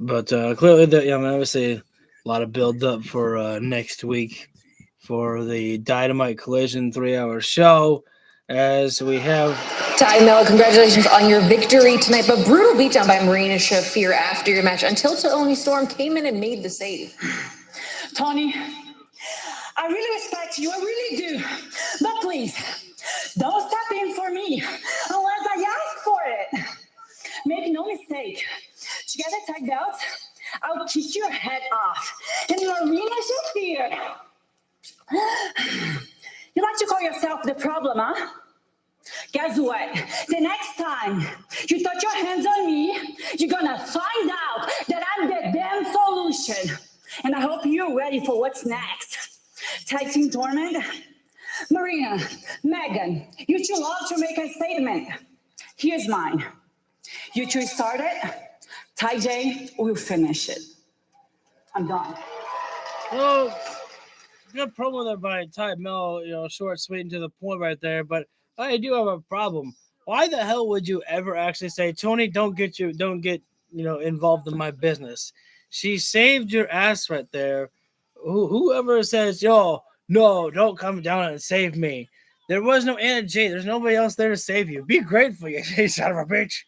But clearly, obviously, a lot of build up for next week for the Dynamite Collision 3-hour show, as we have. Ty Mel, congratulations on your victory tonight, but brutal beatdown by Marina Shafir after your match until Tony Storm came in and made the save. Tony, I really respect you, I really do. But please, don't step in for me unless I ask for it. Make no mistake, to get a tag belt, I'll kick your head off. And Marina Shafir, you like to call yourself the problem, huh? Guess what? The next time you touch your hands on me, you're gonna find out that I'm the damn solution. And I hope you're ready for what's next. Tag Team Tournament. Marina, Megan, you two love to make a statement. Here's mine. You two start it. Ty J will finish it. I'm done. Well, good promo there by Ty Mel, you know, short, sweet, and to the point right there. But I do have a problem. Why the hell would you ever actually say, Tony, don't get involved in my business. She saved your ass right there. Whoever says, yo, no, don't come down and save me. There was no Anna Jay. There's nobody else there to save you. Be grateful, you son of a bitch.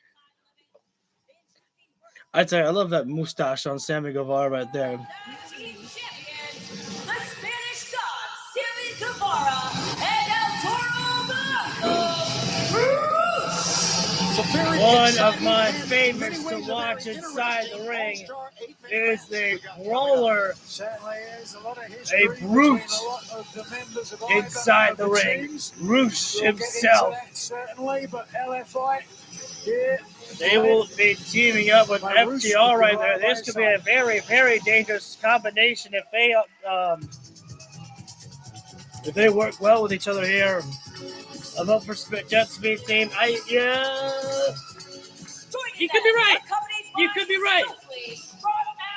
I tell you, I love that mustache on Sammy Guevara right there. Team champions, the Spanish God, Sammy Guevara, and El Toro One of my favorites to watch inside the ring is the brawler, a brute inside the ring, Roosh himself. Certainly, but LFI, yeah. They will be teaming up with FTR right there. This could be a very, very dangerous combination if they work well with each other here. I'm up for Jet Speed team. You could be right. You could be right. from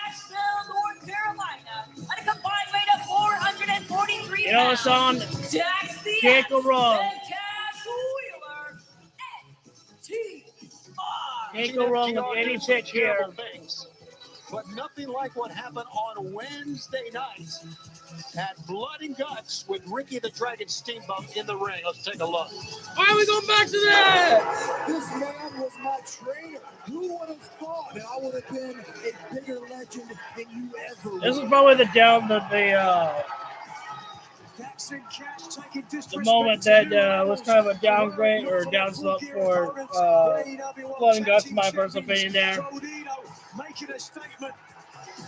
Asheville, North Carolina, at a combined weight of 443 pounds. It's on. Dax the Can't go wrong. and Cash Wheeler, FTR. Can't go wrong with any pick here. But nothing like what happened on Wednesday night at Blood and Guts with Ricky the Dragon Steamboat in the ring. Let's take a look. Why are we going back to that? This man was my trainer. Who would have thought that I would have been a bigger legend than you ever were? This is probably the moment that was kind of a downgrade or downslope for Blood and Guts, in my personal opinion there. Making a statement.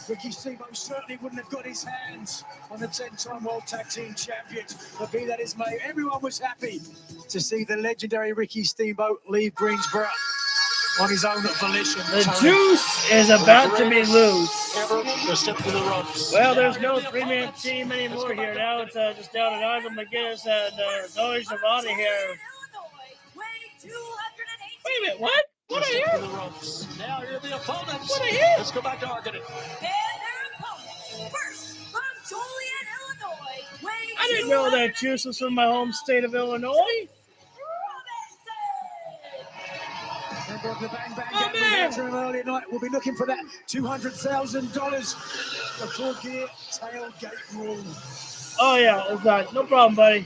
Ricky Steamboat certainly wouldn't have got his hands on the 10-time World Tag Team Champions. But be that as may, everyone was happy to see the legendary Ricky Steamboat leave Greensboro on his own volition. The juice is about to be loose. Ever to step to the ropes. Well, there's no three-man team anymore here. Now it's just down to Nigel McGuinness and Zoe Giovanni here. Wait a minute, what? What I hear? Now here are the opponents. What I hear? Let's go back to Arkansas. And their opponents, first from Joliet, Illinois, weighing I didn't know that juice was from my home state of Illinois. Member of the Bang Bang Oh, Gang, man. from early night. We'll be looking for that $200,000. The Full Gear tailgate rule. Oh, yeah, it's not. No problem, buddy.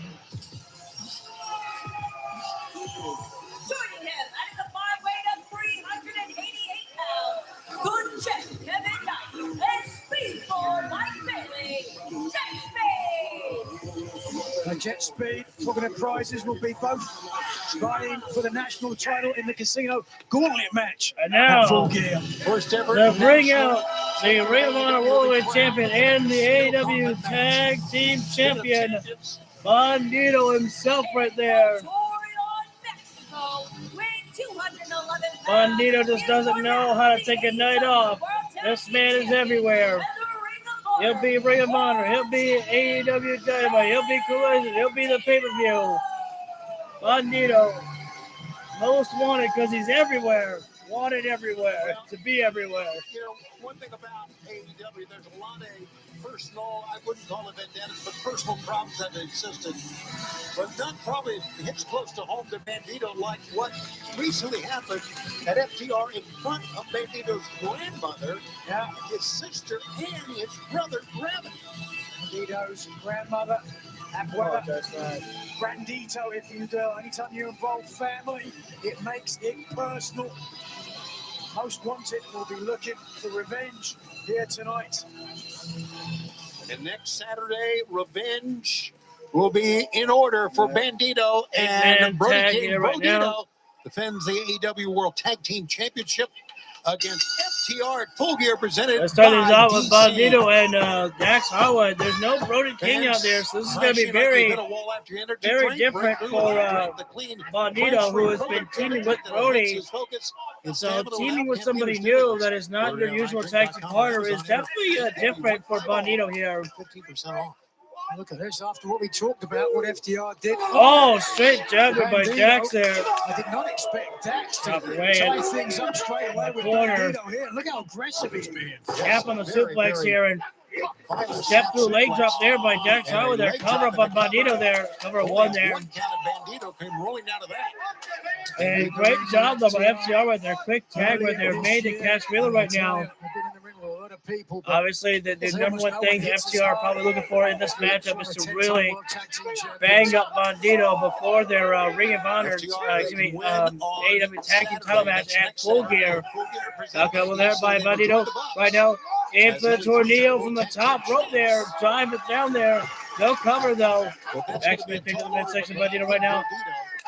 Joining him at a combined weight of 388 pounds, Good Jet Kevin Knight, and Speedball Mike Bailey, Jet Speed. Jet Speed, talking of prizes, will be both vying for the national title in the casino gauntlet match. And now, at Full Gear. First ever. to bring out the Ring of Honor Worldwide Champion and the AEW Tag Team Champion, Bandito himself right there. Bandito just doesn't know how to take a night off. This man is everywhere. He'll be Ring of Honor. He'll be AEW Dynamite. He'll be Collision. He'll be the pay-per-view. Bandito, most wanted because he's everywhere. Wanted everywhere. To be everywhere. You know, one thing about AEW, there's a lot of personal, I wouldn't call it vendettas, but personal problems that have existed. But none probably hits close to home to Bandito like what recently happened at FTR in front of Bandito's grandmother, his sister, and his brother, Gravity. Bandito's grandmother, Abuela, Grandito, if you do. Anytime you involve family, it makes it personal. Most Wanted will be looking for revenge here tonight. And next Saturday, revenge will be in order for Bandito, and Brody King Bandito defends the AEW World Tag Team Championship against FTR at Full Gear, presented Let's start by these out with DC. Bandito and Dax Howard. There's no Brody King out there, so this is going to be very, very different for Bandito, who has been teaming with Brody. So teaming with somebody new that is not your usual tag team partner is definitely different for Bandito here. 15% off. Look at this, after what we talked about, what FTR did. Oh, straight jabber by Dax there. I did not expect Dax to Top way tie in things up straight away with corner. Bandito here. Look how aggressive he's being. Gap on the suplex here, and step through leg drop there by Dax Howard there. Cover up on Bandito there. Cover one there. One count of Bandito came rolling out of that. And great job though by FTR right there. Quick tag right there made to Cash Wheeler right now. Obviously, the number one thing FTR are probably looking for in this matchup is to really bang up Bandito before their Ring of Honor, AEW Tag Team title match at Full Gear. Okay, well, there by Bandito right now. In for the tornado from the top rope there. Drive it down there. No cover, though. Actually, picked up the midsection. Bandito right now.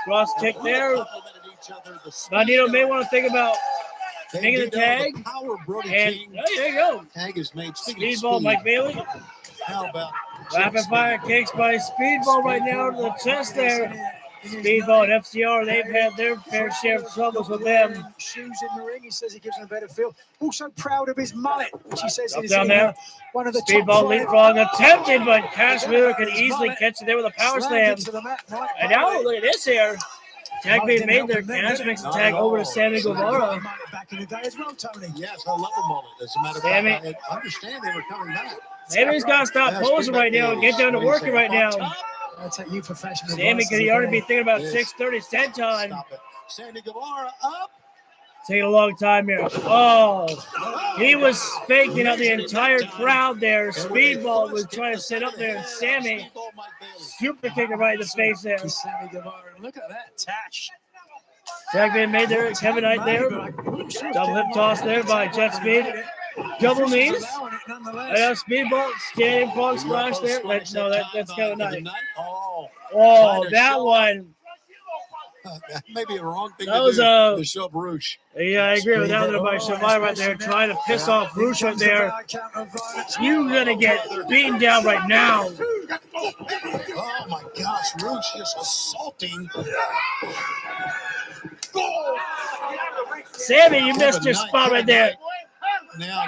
Cross kick there. Bandito may want to think about making the tag. And there you go. Tag is made. Speedball, Mike Bailey. How about Rapid fire kicks by Speedball right now to the chest there. Speedball and FCR, they've had their fair share of troubles with them. Shoes in the ring. He says he gives them a better feel. Also proud of his mullet, which he says Up is down there. One of the Speedball leapfrog attempted, but Cash Wheeler can easily catch it there with a power slam. And now look at this here. Tag being made there. Cash makes the tag over to Sammy Guevara. Back in the day as well, Tony. Yes, I love a mullet. As a matter of Sammy. fact, I understand they were coming back. Sammy's got to stop posing right now and get down to working right now. I'll take you for fashion. Sammy could already be thinking about 6:30 set time. Sammy Guevara up. Taking a long time here. Oh, he was faking out the entire crowd there. Speedball was trying to sit up there, and Sammy super kicker right in the face there. Sammy Guevara, look at that attach. Tag being made there. Kevin Knight there. Double hip toss there by Jet Speed. Double knees. Speedball standing frog splash there. No, that's Kevin Knight. Oh, that one. That may be a wrong thing That to was do a to shove Roosh. Yeah, I agree with that one by Shavai right there, trying to piss off Roosh right there. You're gonna get beaten down right now. Oh my gosh, Roosh just assaulting. Sammy, you missed your spot right there.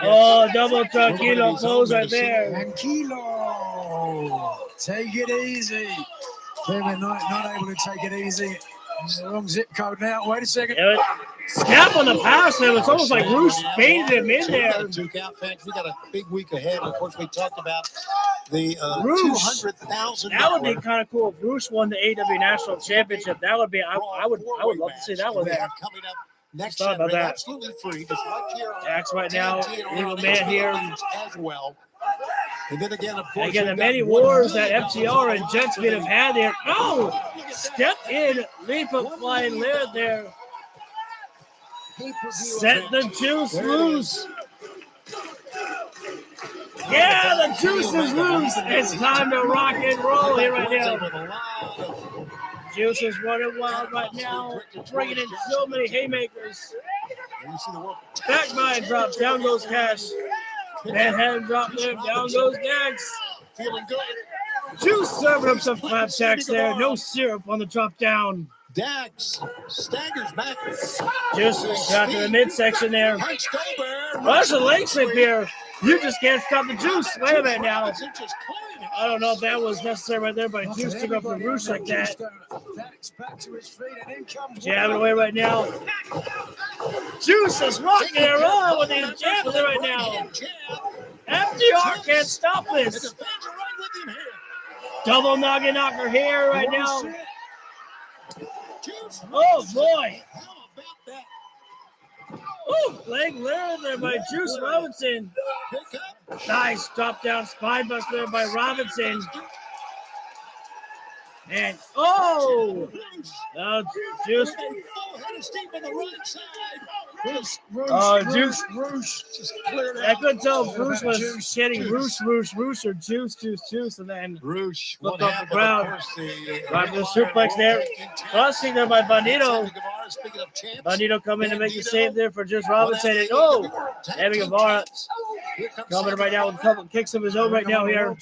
Oh, double Kilo pose right there. And Kilo, take it easy. Kevin Knight not able to take it easy. The wrong zip code now. Wait a second. Snap on the power slam. It's almost like Roosh baited him in there. We got a big week ahead. Of course, we talked about the $200,000. That would be kind of cool if Roosh won the AEW National Championship. That would be. I would love to see that one. Coming up next Thought about that. Absolutely free. Just right here. Axe right now. Legal man here. As well. And then again, of course, the many wars that FTR and Jet Speed have had there. Oh, step in, leap up, flying Laird there. Set the juice loose. Yeah, the juice is loose. It's time to rock and roll here right now. Juice is running wild right now, bringing in so many haymakers. Backbine drops, down goes Cash. Manhattan drop there, down goes Dax. Feeling good. Juice serving up some flapjacks there. No syrup on the drop down. Dax staggers back. Juice got to the midsection there. Rush a leg slip here. You just can't stop the Juice. Wait a minute now. I don't know if that was necessary right there, but Juice took up the Roosh like that. Jabbing away right now. Juice is rocking it around with these jabs right now. FTR can't stop this. Double noggin knocker here right now. Oh boy. Ooh, leg layer there by Juice Robinson. Nice drop down spine buster there by Robinson. And Juice. Juice. I couldn't tell if Roosh was getting Roosh, or Juice, and then Roosh looked off the crowd. Right for the suplex there. Crossing there by Bandito. Bandito coming to make the save there for Juice Robinson. And Sammy Guevara coming right now with a couple kicks of his own right now here.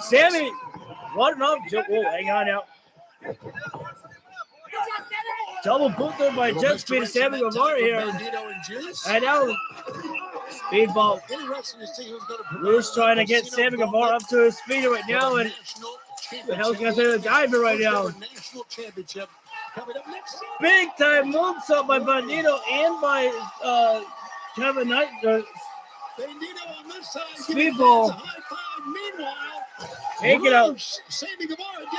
Sammy running off. Hang on now. Double boot there by Jet Speed and Sammy Guevara here. And now Speedball. Roosh trying to get Sammy Guevara up to his feet right now. And the hell's got the diver right now. Big time moonsault by Bandito and by Kevin Knight. Speedball. Take it out.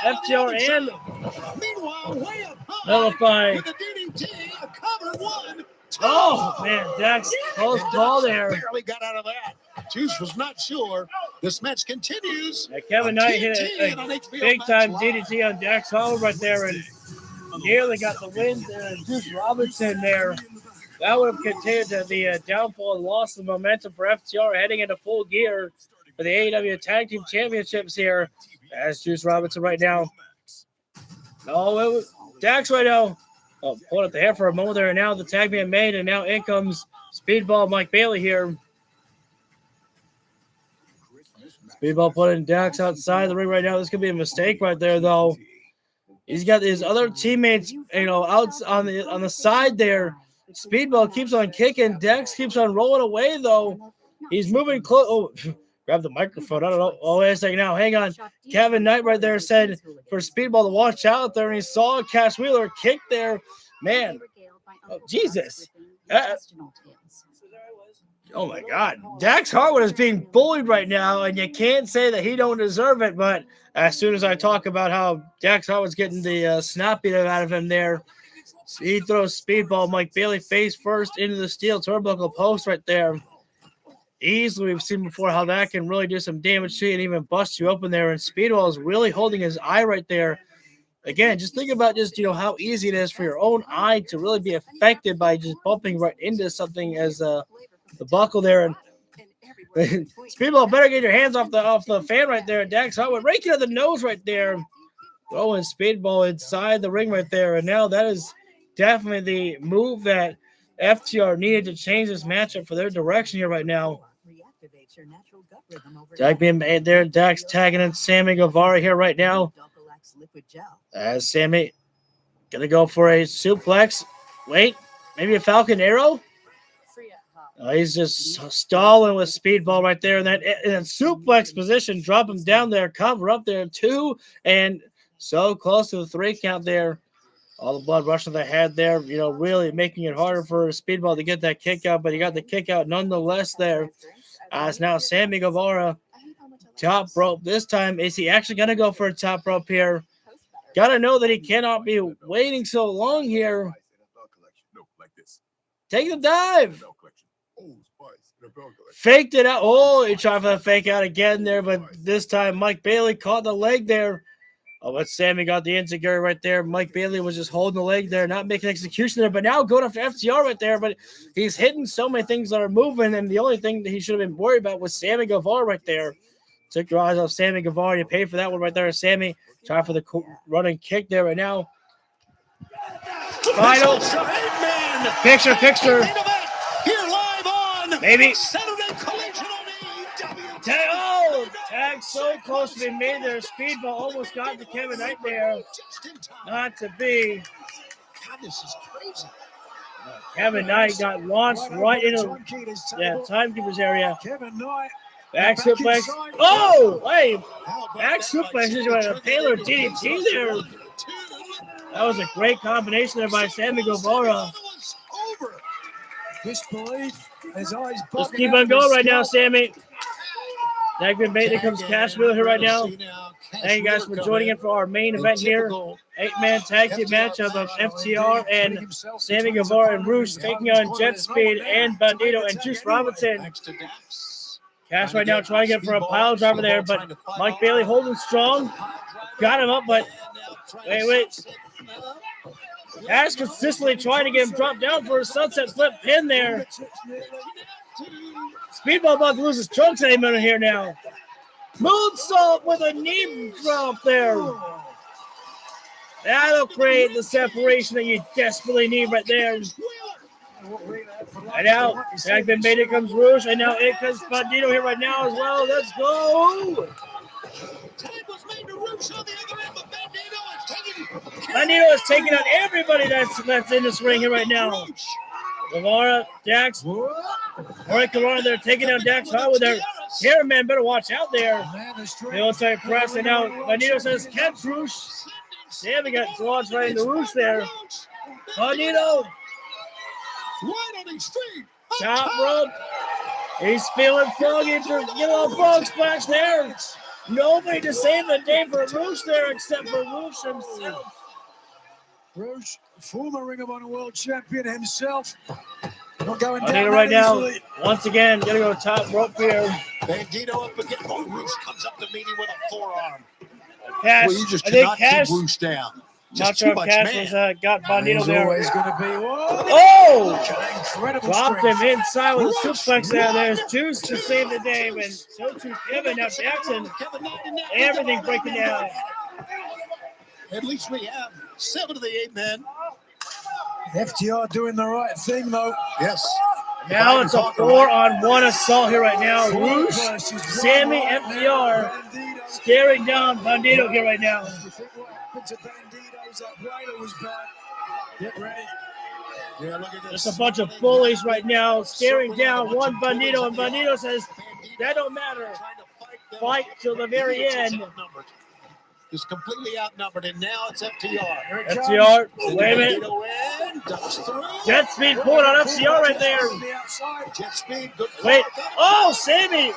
FTR and nullify. a cover, 1, 2. Oh, man, Dax, close call there. Barely got out of that. Juice was not sure. This match continues. Yeah, Kevin Knight hit a big-time DDT on Dax Hall right there and nearly got the win. Juice Robinson there. That would have continued to the downfall and loss of momentum for FTR heading into Full Gear for the AEW Tag Team Championships here. As Juice Robinson right now. Oh, it was Dax right now. Oh, hold up the hair for a moment there. And now the tag being made, and now in comes Speedball Mike Bailey here. Speedball putting Dax outside the ring right now. This could be a mistake right there, though. He's got his other teammates, out on the side there. Speedball keeps on kicking. Dax keeps on rolling away, though. He's moving close. Oh, grab the microphone. I don't know. Oh, wait a second now. Hang on. Kevin Knight right there said for Speedball to watch out there, and he saw Cash Wheeler kick there. Man. Oh, Jesus. Oh, my God. Dax Harwood is being bullied right now, and you can't say that he don't deserve it, but as soon as I talk about how Dax Harwood's getting the snot beat out of him there, he throws Speedball Mike Bailey face first into the steel turnbuckle post right there. Easily, we've seen before how that can really do some damage to you and even bust you open there, and Speedball is really holding his eye right there. Again, just think about how easy it is for your own eye to really be affected by just bumping right into something as the buckle there. And Speedball better get your hands off the fan right there. Dax Harwood raking at the nose right there. Throwing Speedball inside the ring right there. And now that is definitely the move that FTR needed to change this matchup for their direction here right now. Tag being made there. Dax tagging in Sammy Guevara here right now. As Sammy gonna go for a suplex. Wait, maybe a Falcon Arrow? He's just stalling with Speedball right there in that suplex position. Drop him down there, cover up there, 2, and so close to the 3 count there. All the blood rushing to the head there, really making it harder for Speedball to get that kick out, but he got the kick out nonetheless there. As now Sammy Guevara, top rope. This time, is he actually going to go for a top rope here? Got to know that he cannot be waiting so long here. Take the dive. Faked it out. Oh, he tried for the fake out again there, but this time Mike Bailey caught the leg there. Oh, but Sammy got the insecurity right there. Mike Bailey was just holding the leg there, not making execution there, but now going after FTR right there. But he's hitting so many things that are moving, and the only thing that he should have been worried about was Sammy Guevara right there. Took your eyes off Sammy Guevara. You paid for that one right there. Sammy trying for the running kick there right now. Final picture. Here live on Maybe. Saturday Collision on AEW. Tag so close to being made there. Speedball almost got to Kevin Knight there. Not to be. God, this is crazy. Kevin Knight got launched right into the timekeeper's area. Kevin Knight. Back suplex. Oh, hey. Back suplex is a Taylor DDT there. That was a great combination there by Sammy Guevara. Just keep on going right now, Sammy. Tag being made. Here comes Cash Wheeler here right now. Thank you guys for joining in for our main event here. 8-man tag team matchup of FTR and Sammy Guevara and Roosh taking on Jet Speed and Bandito and Juice Robinson. Cash right now trying to get for a pile driver there, but Mike Bailey holding strong. Got him up, but wait. Cash consistently trying to get him dropped down for a sunset flip pin there. Speedball about to lose his trunks any minute here now. Moonsault with a knee drop there. That'll create the separation that you desperately need right there. And now, tag been made. Here comes Roosh, and now it comes Bandito here right now as well. Let's go. Bandito is taking out everybody that's in this ring here right now. Guevara, Dax, Guevara, they're taking out Dax Harwood there. Cameraman better watch out there. Military press, and now Bandito says, catch Roosh. Sammy got launched right into Roosh there. Bandito. Top rope. He's feeling froggy. Get a little frog splash there. Nobody to save the day for Roosh there except for Roosh himself. Rouge, former Ring of Honor World Champion himself. Not going Bandito down right that now. easily. Once again, gonna go top rope here. Bandito up again. Oh, Rouge comes up to meet him with a forearm. Cash. Well, you just I think cannot Cash. keep Rouge down. Not Just sure too if much Cash man. was got Bandito He's there. always going to be. Oh! Incredible Dropped strength. him inside with a Rouge, suplex there. There's 1, Juice to 2, save the day, and so too Kevin. Now Jackson. Everything breaking down. At least we have 7 of the 8 men. FTR doing the right thing, though. Yes. Now it's a 4-on-1 assault here right now. Rouge, Sammy, FTR staring down Bandito here right now. You think what happened to Bandito's rider was bad. Get ready. Yeah, look at this. Just a bunch of bullies right now staring down one Bandito, and Bandito says, that don't matter. Fight till the very end. Just completely outnumbered, and now it's FTR. FTR, wait a minute. minute. Jet speed pulled on FTR right there. Jet speed, good. Wait, oh, Sammy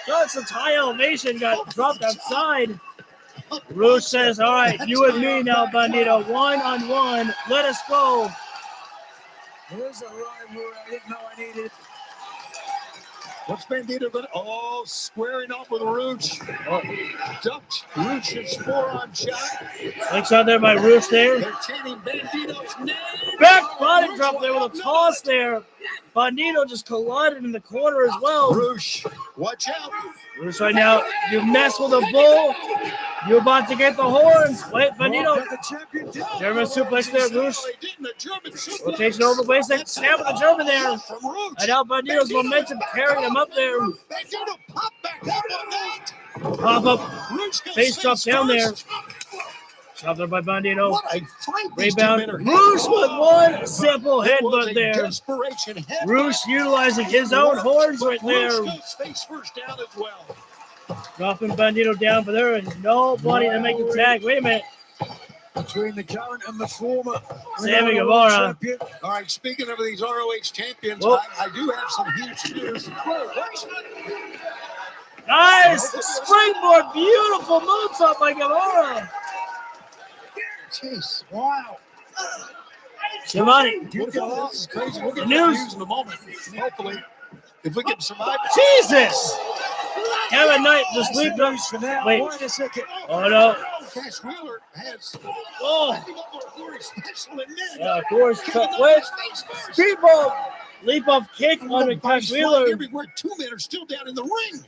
got some high elevation, got dropped outside. Rouge says, all right, you and me now, Bandito, 1-on-1. Let us go. Here's a rivalry I didn't know I needed. What's Bandito going to? Oh, squaring off with Rouge. Ducked Rouge's forearm shot. Looks out there by Rouge there. They're chanting Bandito's name. Back body drop there with a toss there. Bandito just collided in the corner as well. Rouge, watch out. Rouge right now, you mess with a bull. You're about to get the horns. Wait, Bandito. German suplex there, Rouge. Rotation over the waist, snap with the German there. And now Bandito's momentum carrying him up there. Bandito pop back up on that. Pop up, face drop down there. Chopped up by Bandito. What a fight. Rebound. Rouge with one simple headbutt there. Rouge utilizing his own horns right there. Face first down as well. Dropping Bandito down, but there is nobody to make the tag. Wait a minute. Between the current and the former Sammy Guevara. All right, speaking of these ROH champions, I do have some huge news. Nice springboard, beautiful moonsault by Guevara. Jeez, wow. Giovanni. This is crazy. We'll get News. news in a moment. Hopefully, if we can survive. Jesus! Kevin Knight just leaped up. Wait. Wait a second. Oh, no. Cash Wheeler has. Oh. Special in there. Yeah, of course. Wait. Speedball. Leap off kick on Cash Wheeler. Everywhere. 2 men are still down in the ring.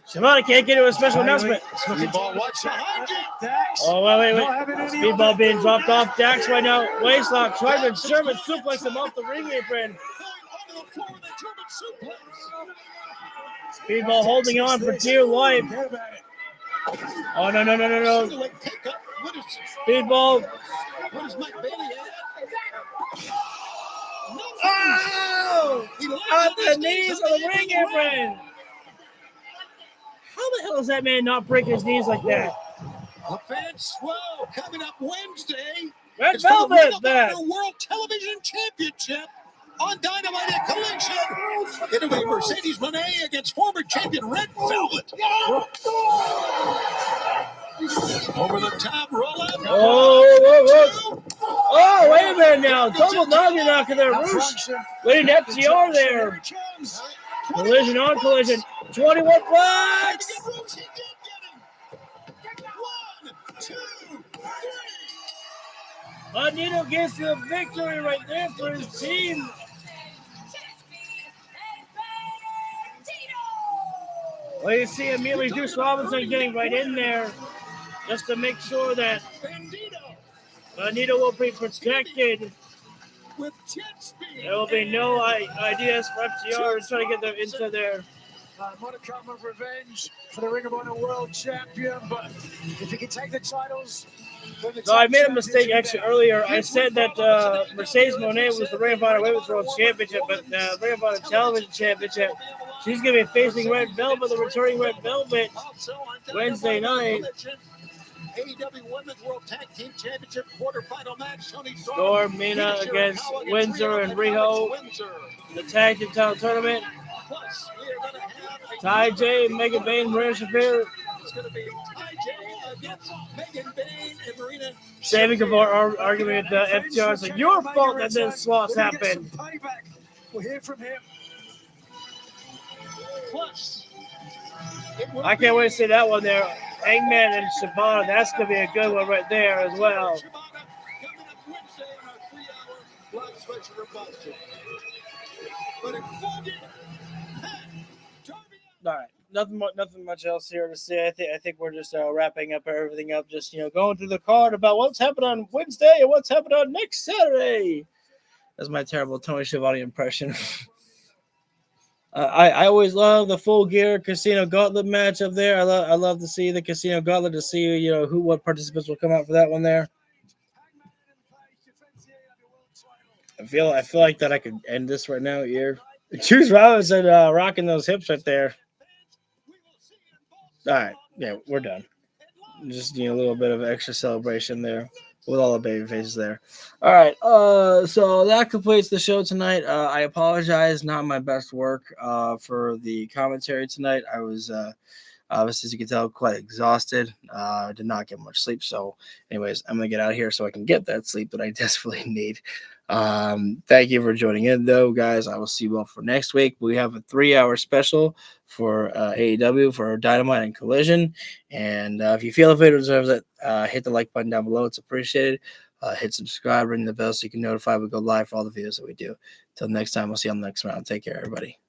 Shimada can't get to a special announcement. Speedball, watch behind you. Oh, wait. Speedball being dropped off. Dax right now. Waistlock trying to German suplex him off the ring apron. Speedball holding on for dear life. Oh, no. Speedball. What is Mike Bailey at? Oh! On the knees of the ring apron. How the hell does that man not break his knees like that? The fans swell coming up Wednesday. Red It's for the Ring Velvet of back. Honor World Television Championship on Dynamite at Collision. It'll be Mercedes Moné against former champion Red Velvet. Over the top, roll out. Oh, wait a minute now. Double noggin knocker there. Rouge leading FTR there. Collision on collision. 21 bucks. 1, 2, 3. Bandito gets the victory right there for his team. Well, you see immediately Juice Robinson getting right in there just to make sure that Bandito will be protected. With jet speed. There will be no ideas for FTR trying to get them into there. Modicum of revenge for the Ring of Honor World Champion, but if he can take the titles. So I made a mistake actually earlier. I said that Mercedes Moné was the Ring of Honor Women's World Championship, but the Ring of Honor Television Championship, she's going to be facing Red Velvet, the returning Red Velvet, Wednesday night. AEW Women's World Tag Team Championship quarterfinal match. Tony Storm, Mina against Windsor and Riho. The Tag Team Title Tournament. Plus, we are going to have Ty J, Megan Bain, Maria Shafir. It's going to be Ty J Saving Guevara arguing with the FTR. It's like, your fault that this loss happened. We'll hear from him. Plus, I can't wait to see that one there. Hangman and Shibata. That's going to be a good one right there as well. All right, nothing much else here to say. I think we're just wrapping up everything up. Just going through the card about what's happening on Wednesday and what's happening on next Saturday. That's my terrible Tony Schiavone impression. I always love the Full Gear Casino Gauntlet match up there. I love to see the Casino Gauntlet to see what participants will come out for that one there. I feel like that I could end this right now here. Choose Robinson rocking those hips right there. All right, yeah, we're done. Just a little bit of extra celebration there with all the baby faces there. All right, so that completes the show tonight. I apologize, not my best work for the commentary tonight. I was obviously, as you can tell, quite exhausted. Did not get much sleep. So, anyways, I'm gonna get out of here so I can get that sleep that I desperately need. Thank you for joining in, though, guys. I will see you all for next week. We have a 3-hour special for AEW for Dynamite and Collision. And if you feel the video deserves it, hit the like button down below. It's appreciated. Hit subscribe, ring the bell so you can notify we go live for all the videos that we do. Till next time, we'll see you on the next round. Take care, everybody.